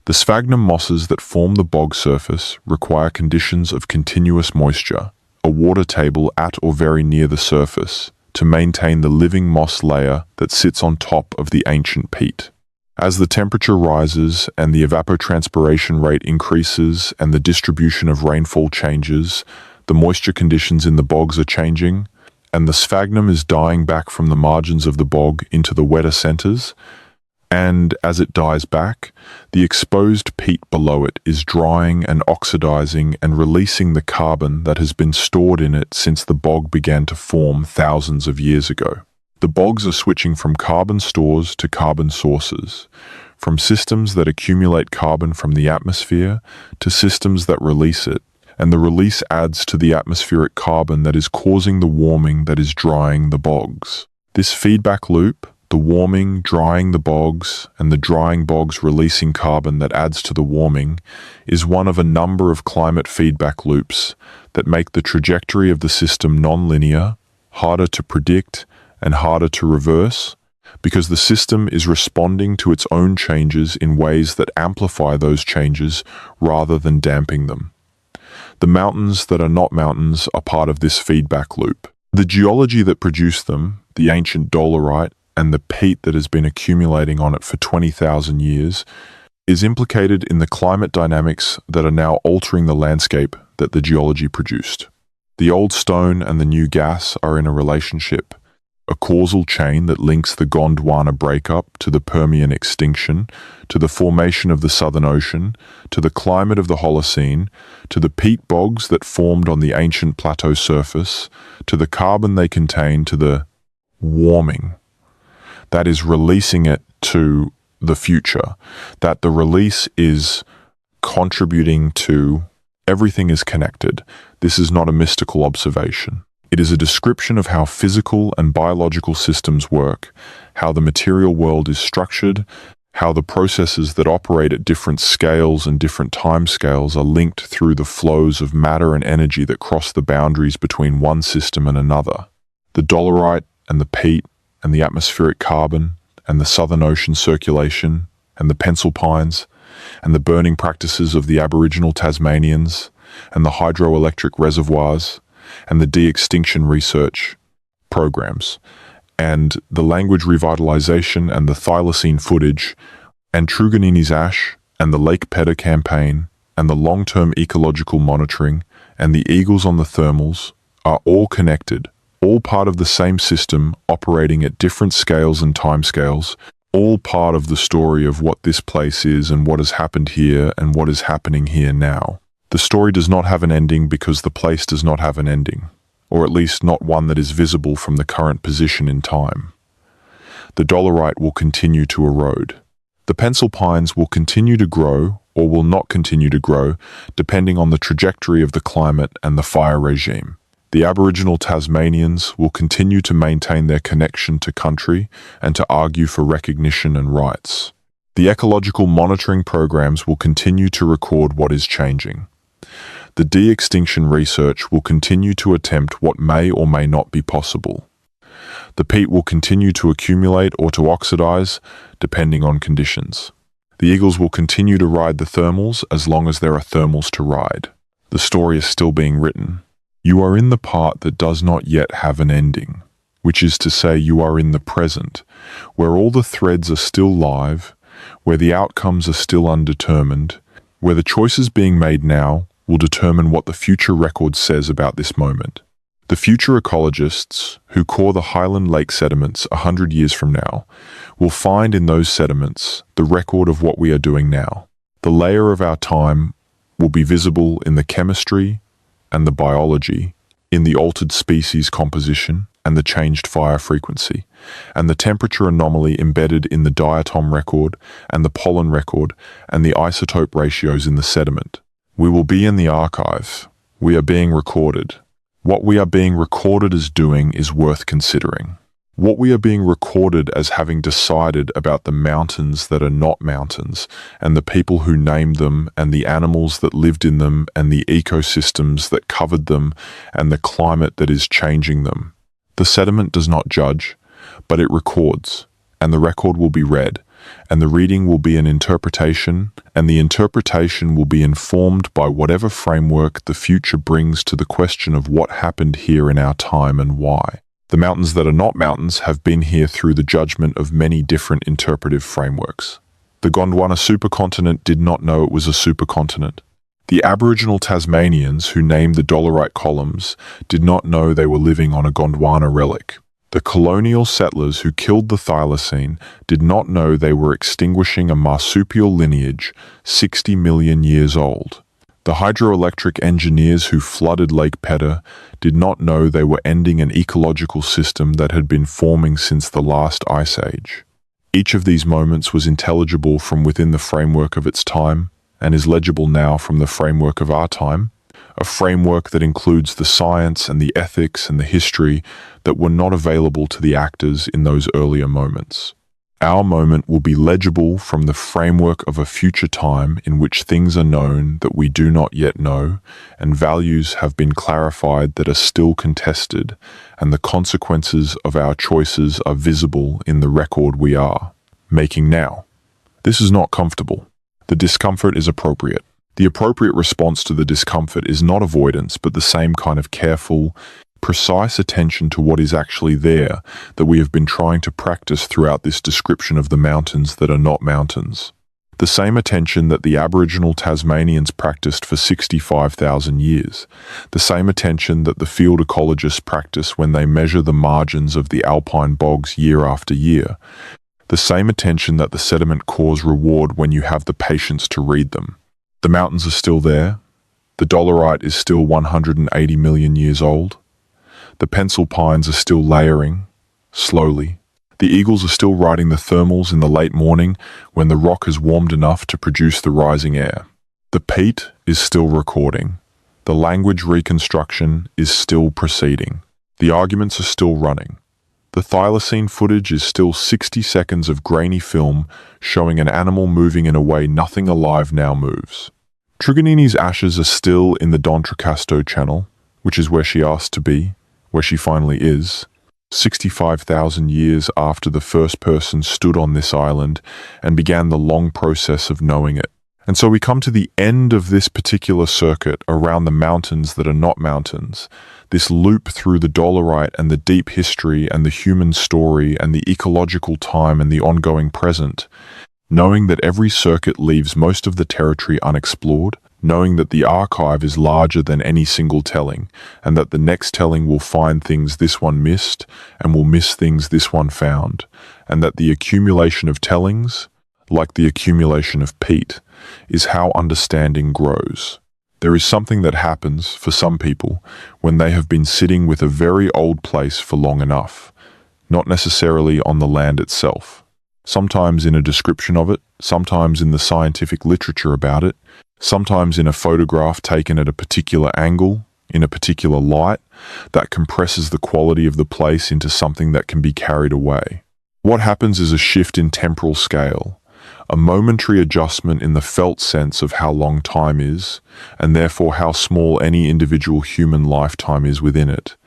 The sphagnum mosses that form the bog surface require conditions of continuous moisture, a water table at or very near the surface, to maintain the living moss layer that sits on top of the ancient peat. As the temperature rises and the evapotranspiration rate increases and the distribution of rainfall changes, the moisture conditions in the bogs are changing, and the sphagnum is dying back from the margins of the bog into the wetter centres, and as it dies back, the exposed peat below it is drying and oxidizing and releasing the carbon that has been stored in it since the bog began to form thousands of years ago. The bogs are switching from carbon stores to carbon sources, from systems that accumulate carbon from the atmosphere to systems that release it, and the release adds to the atmospheric carbon that is causing the warming that is drying the bogs. This feedback loop, the warming, drying the bogs, and the drying bogs releasing carbon that adds to the warming, is one of a number of climate feedback loops that make the trajectory of the system non-linear, harder to predict, and harder to reverse, because the system is responding to its own changes in ways that amplify those changes rather than damping them. The mountains that are not mountains are part of this feedback loop. The geology that produced them, the ancient dolerite, and the peat that has been accumulating on it for 20,000 years, is implicated in the climate dynamics that are now altering the landscape that the geology produced. The old stone and the new gas are in a relationship, a causal chain that links the Gondwana breakup to the Permian extinction, to the formation of the Southern Ocean, to the climate of the Holocene, to the peat bogs that formed on the ancient plateau surface, to the carbon they contain, to the warming. That is releasing it to the future, that the release is contributing to everything is connected. This is not a mystical observation. It is a description of how physical and biological systems work, how the material world is structured, how the processes that operate at different scales and different time scales are linked through the flows of matter and energy that cross the boundaries between one system and another. The dolerite and the peat and the atmospheric carbon and the Southern Ocean circulation and the pencil pines and the burning practices of the Aboriginal Tasmanians and the hydroelectric reservoirs and the de-extinction research programs, and the language revitalization and the thylacine footage, and Truganini's ash, and the Lake Pedder campaign, and the long-term ecological monitoring, and the eagles on the thermals, are all connected, all part of the same system operating at different scales and timescales, all part of the story of what this place is and what has happened here and what is happening here now. The story does not have an ending because the place does not have an ending, or at least not one that is visible from the current position in time. The dolerite will continue to erode. The pencil pines will continue to grow or will not continue to grow depending on the trajectory of the climate and the fire regime. The Aboriginal Tasmanians will continue to maintain their connection to country and to argue for recognition and rights. The ecological monitoring programs will continue to record what is changing. The de-extinction research will continue to attempt what may or may not be possible. The peat will continue to accumulate or to oxidize, depending on conditions. The eagles will continue to ride the thermals as long as there are thermals to ride. The story is still being written. You are in the part that does not yet have an ending, which is to say you are in the present, where all the threads are still live, where the outcomes are still undetermined, where the choices being made now will determine what the future record says about this moment. The future ecologists, who core the Highland lake sediments 100 years from now, will find in those sediments the record of what we are doing now. The layer of our time will be visible in the chemistry and the biology, in the altered species composition and the changed fire frequency, and the temperature anomaly embedded in the diatom record and the pollen record and the isotope ratios in the sediment. We will be in the archive. We are being recorded. What we are being recorded as doing is worth considering. What we are being recorded as having decided about the mountains that are not mountains, and the people who named them, and the animals that lived in them, and the ecosystems that covered them, and the climate that is changing them. The sediment does not judge, but it records, and the record will be read, and the reading will be an interpretation, and the interpretation will be informed by whatever framework the future brings to the question of what happened here in our time and why. The mountains that are not mountains have been here through the judgment of many different interpretive frameworks. The Gondwana supercontinent did not know it was a supercontinent. The Aboriginal Tasmanians who named the dolerite columns did not know they were living on a Gondwana relic. The colonial settlers who killed the thylacine did not know they were extinguishing a marsupial lineage 60 million years old. The hydroelectric engineers who flooded Lake Pedder did not know they were ending an ecological system that had been forming since the last ice age. Each of these moments was intelligible from within the framework of its time, and is legible now from the framework of our time, a framework that includes the science and the ethics and the history that were not available to the actors in those earlier moments. Our moment will be legible from the framework of a future time in which things are known that we do not yet know, and values have been clarified that are still contested, and the consequences of our choices are visible in the record we are making now. This is not comfortable. The discomfort is appropriate. The appropriate response to the discomfort is not avoidance, but the same kind of careful, precise attention to what is actually there that we have been trying to practice throughout this description of the mountains that are not mountains. The same attention that the Aboriginal Tasmanians practiced for 65,000 years. The same attention that the field ecologists practice when they measure the margins of the alpine bogs year after year. The same attention that the sediment cores reward when you have the patience to read them. The mountains are still there. The dolerite is still 180 million years old. The pencil pines are still layering, slowly. The eagles are still riding the thermals in the late morning when the rock has warmed enough to produce the rising air. The peat is still recording. The language reconstruction is still proceeding. The arguments are still running. The thylacine footage is still 60 seconds of grainy film showing an animal moving in a way nothing alive now moves. Truganini's ashes are still in the Don Tricasto channel, which is where she asked to be, where she finally is, 65,000 years after the first person stood on this island and began the long process of knowing it. And so we come to the end of this particular circuit around the mountains that are not mountains, this loop through the dolerite and the deep history and the human story and the ecological time and the ongoing present, knowing that every circuit leaves most of the territory unexplored, knowing that the archive is larger than any single telling, and that the next telling will find things this one missed and will miss things this one found, and that the accumulation of tellings, like the accumulation of peat, is how understanding grows. There is something that happens, for some people, when they have been sitting with a very old place for long enough, not necessarily on the land itself. Sometimes in a description of it, sometimes in the scientific literature about it, sometimes in a photograph taken at a particular angle, in a particular light, that compresses the quality of the place into something that can be carried away. What happens is a shift in temporal scale, a momentary adjustment in the felt sense of how long time is, and therefore how small any individual human lifetime is within it.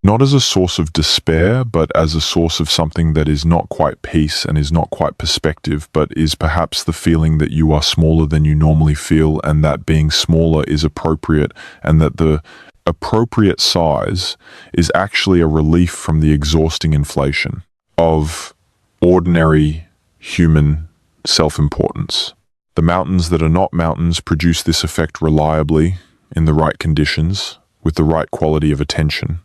Not as a source of despair, but as a source of something that is not quite peace and is not quite perspective, but is perhaps the feeling that you are smaller than you normally feel, and that being smaller is appropriate, and that the appropriate size is actually a relief from the exhausting inflation of ordinary human self-importance. The mountains that are not mountains produce this effect reliably, in the right conditions, with the right quality of attention.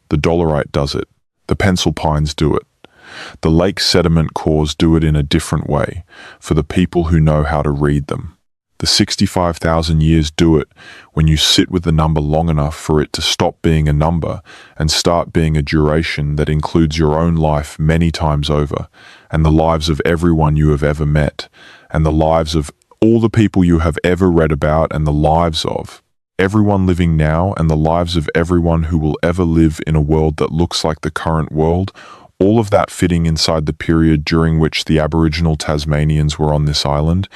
The dolerite does it. The pencil pines do it. The lake sediment cores do it in a different way, for the people who know how to read them. The 65,000 years do it when you sit with the number long enough for it to stop being a number and start being a duration that includes your own life many times over, and the lives of everyone you have ever met, and the lives of all the people you have ever read about, and the lives of everyone living now, and the lives of everyone who will ever live in a world that looks like the current world, all of that fitting inside the period during which the Aboriginal Tasmanians were on this island,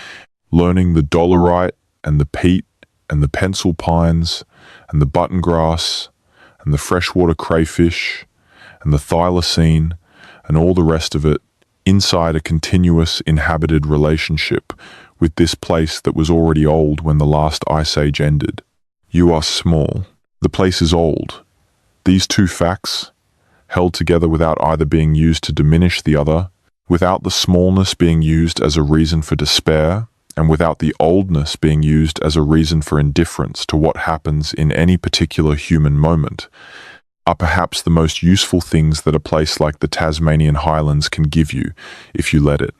learning the dolerite and the peat and the pencil pines and the button grass and the freshwater crayfish and the thylacine and all the rest of it inside a continuous inhabited relationship with this place that was already old when the last ice age ended. You are small. The place is old. These two facts, held together without either being used to diminish the other, without the smallness being used as a reason for despair, and without the oldness being used as a reason for indifference to what happens in any particular human moment, are perhaps the most useful things that a place like the Tasmanian highlands can give you if you let it.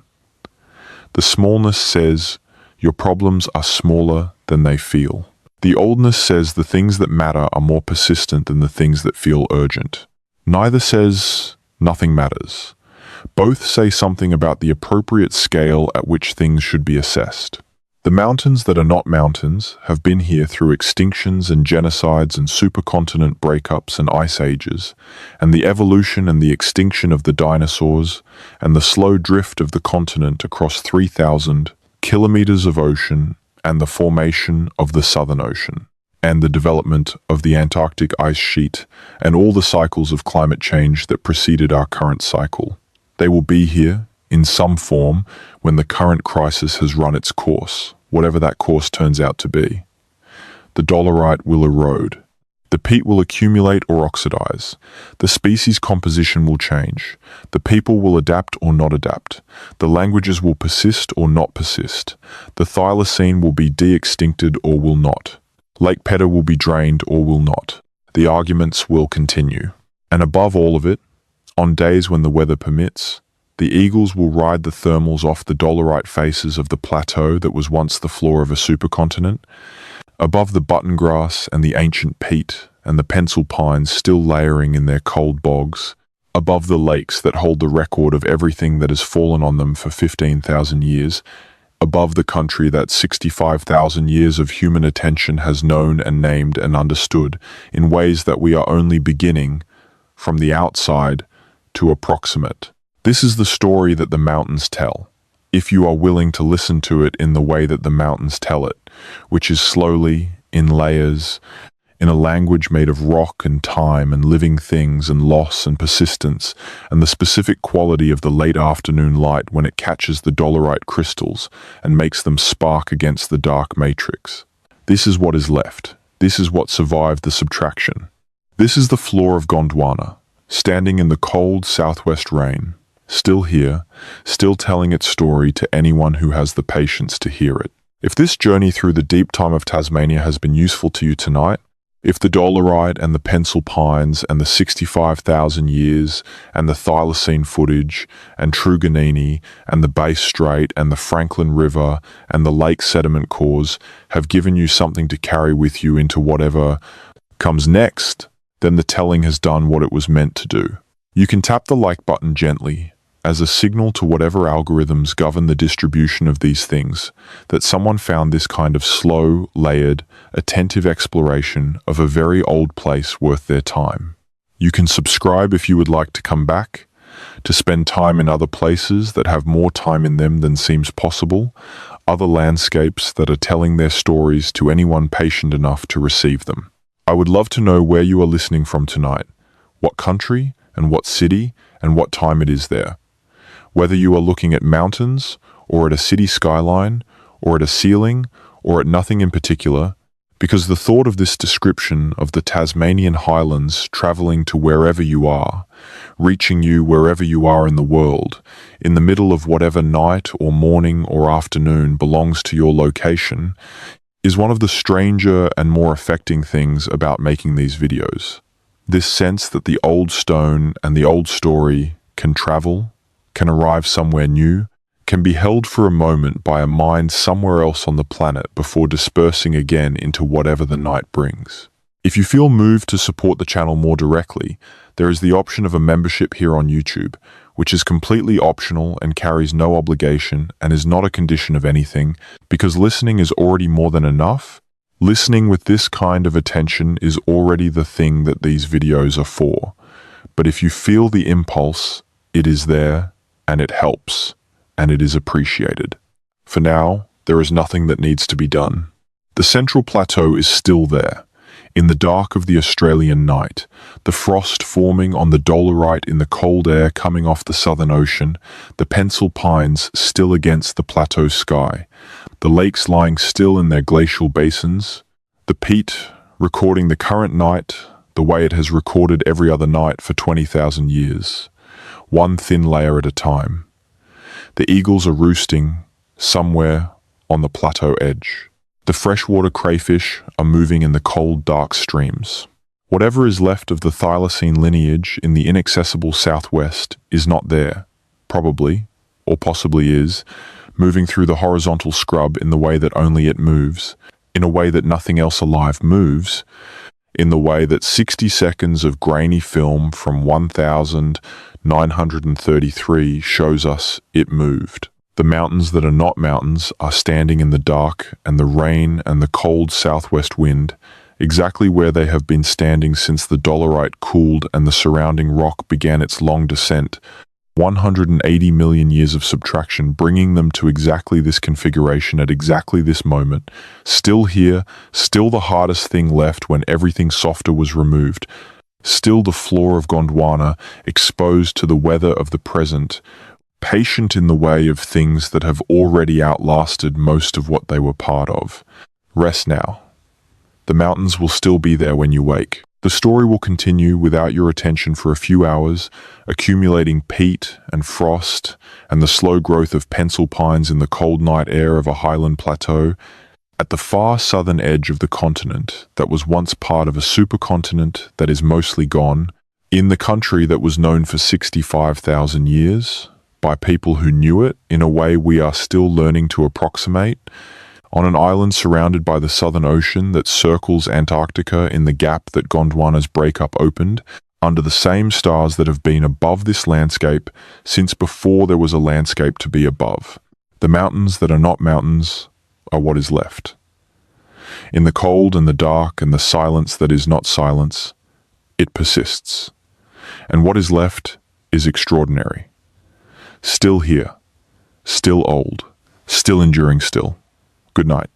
The smallness says your problems are smaller than they feel. The oldness says the things that matter are more persistent than the things that feel urgent. Neither says nothing matters. Both say something about the appropriate scale at which things should be assessed. The mountains that are not mountains have been here through extinctions and genocides and supercontinent breakups and ice ages, and the evolution and the extinction of the dinosaurs, and the slow drift of the continent across 3,000 kilometers of ocean, and the formation of the Southern Ocean, and the development of the Antarctic ice sheet, and all the cycles of climate change that preceded our current cycle. They will be here, in some form, when the current crisis has run its course, whatever that course turns out to be. The dolerite will erode. The peat will accumulate or oxidize. The species composition will change. The people will adapt or not adapt. The languages will persist or not persist. The thylacine will be de-extincted or will not. Lake Pedder will be drained or will not. The arguments will continue. And above all of it, on days when the weather permits, the eagles will ride the thermals off the dolerite faces of the plateau that was once the floor of a supercontinent, above the button grass and the ancient peat and the pencil pines still layering in their cold bogs, above the lakes that hold the record of everything that has fallen on them for 15,000 years, above the country that 65,000 years of human attention has known and named and understood in ways that we are only beginning, from the outside, to approximate. This is the story that the mountains tell, if you are willing to listen to it in the way that the mountains tell it, which is slowly, in layers, in a language made of rock and time and living things and loss and persistence and the specific quality of the late afternoon light when it catches the dolerite crystals and makes them spark against the dark matrix. This is what is left. This is what survived the subtraction. This is the floor of Gondwana, standing in the cold southwest rain, still here, still telling its story to anyone who has the patience to hear it. If this journey through the deep time of Tasmania has been useful to you tonight, if the dolerite and the pencil pines and the 65,000 years and the thylacine footage and Truganini and the Bass Strait and the Franklin River and the lake sediment cores have given you something to carry with you into whatever comes next, then the telling has done what it was meant to do. You can tap the like button gently as a signal to whatever algorithms govern the distribution of these things that someone found this kind of slow, layered, attentive exploration of a very old place worth their time. You can subscribe if you would like to come back, to spend time in other places that have more time in them than seems possible, other landscapes that are telling their stories to anyone patient enough to receive them. I would love to know where you are listening from tonight, what country and what city and what time it is there. Whether you are looking at mountains or at a city skyline or at a ceiling or at nothing in particular, because the thought of this description of the Tasmanian highlands traveling to wherever you are, reaching you wherever you are in the world, in the middle of whatever night or morning or afternoon belongs to your location, is one of the stranger and more affecting things about making these videos. This sense that the old stone and the old story can travel, can arrive somewhere new, can be held for a moment by a mind somewhere else on the planet before dispersing again into whatever the night brings. If you feel moved to support the channel more directly, there is the option of a membership here on YouTube, which is completely optional and carries no obligation and is not a condition of anything, because listening is already more than enough. Listening with this kind of attention is already the thing that these videos are for. But if you feel the impulse, it is there, and it helps, and it is appreciated. For now, there is nothing that needs to be done. The Central Plateau is still there, in the dark of the Australian night, the frost forming on the dolerite in the cold air coming off the Southern Ocean, the pencil pines still against the plateau sky, the lakes lying still in their glacial basins, the peat recording the current night the way it has recorded every other night for 20,000 years, one thin layer at a time. The eagles are roosting somewhere on the plateau edge. The freshwater crayfish are moving in the cold, dark streams. Whatever is left of the thylacine lineage in the inaccessible southwest is not there, probably, or possibly is, moving through the horizontal scrub in the way that only it moves, in a way that nothing else alive moves, in the way that 60 seconds of grainy film from 1933 shows us it moved. The mountains that are not mountains are standing in the dark and the rain and the cold southwest wind, exactly where they have been standing since the dolerite cooled and the surrounding rock began its long descent, 180 million years of subtraction, bringing them to exactly this configuration at exactly this moment. Still here, still the hardest thing left when everything softer was removed. Still the floor of Gondwana, exposed to the weather of the present, patient in the way of things that have already outlasted most of what they were part of. Rest now. The mountains will still be there when you wake. The story will continue without your attention for a few hours, accumulating peat and frost and the slow growth of pencil pines in the cold night air of a highland plateau at the far southern edge of the continent that was once part of a supercontinent that is mostly gone, in the country that was known for 65,000 years, by people who knew it in a way we are still learning to approximate, on an island surrounded by the Southern Ocean that circles Antarctica in the gap that Gondwana's breakup opened, under the same stars that have been above this landscape since before there was a landscape to be above. The mountains that are not mountains are what is left. In the cold and the dark and the silence that is not silence, it persists. And what is left is extraordinary. Still here, still old, still enduring still. Good night.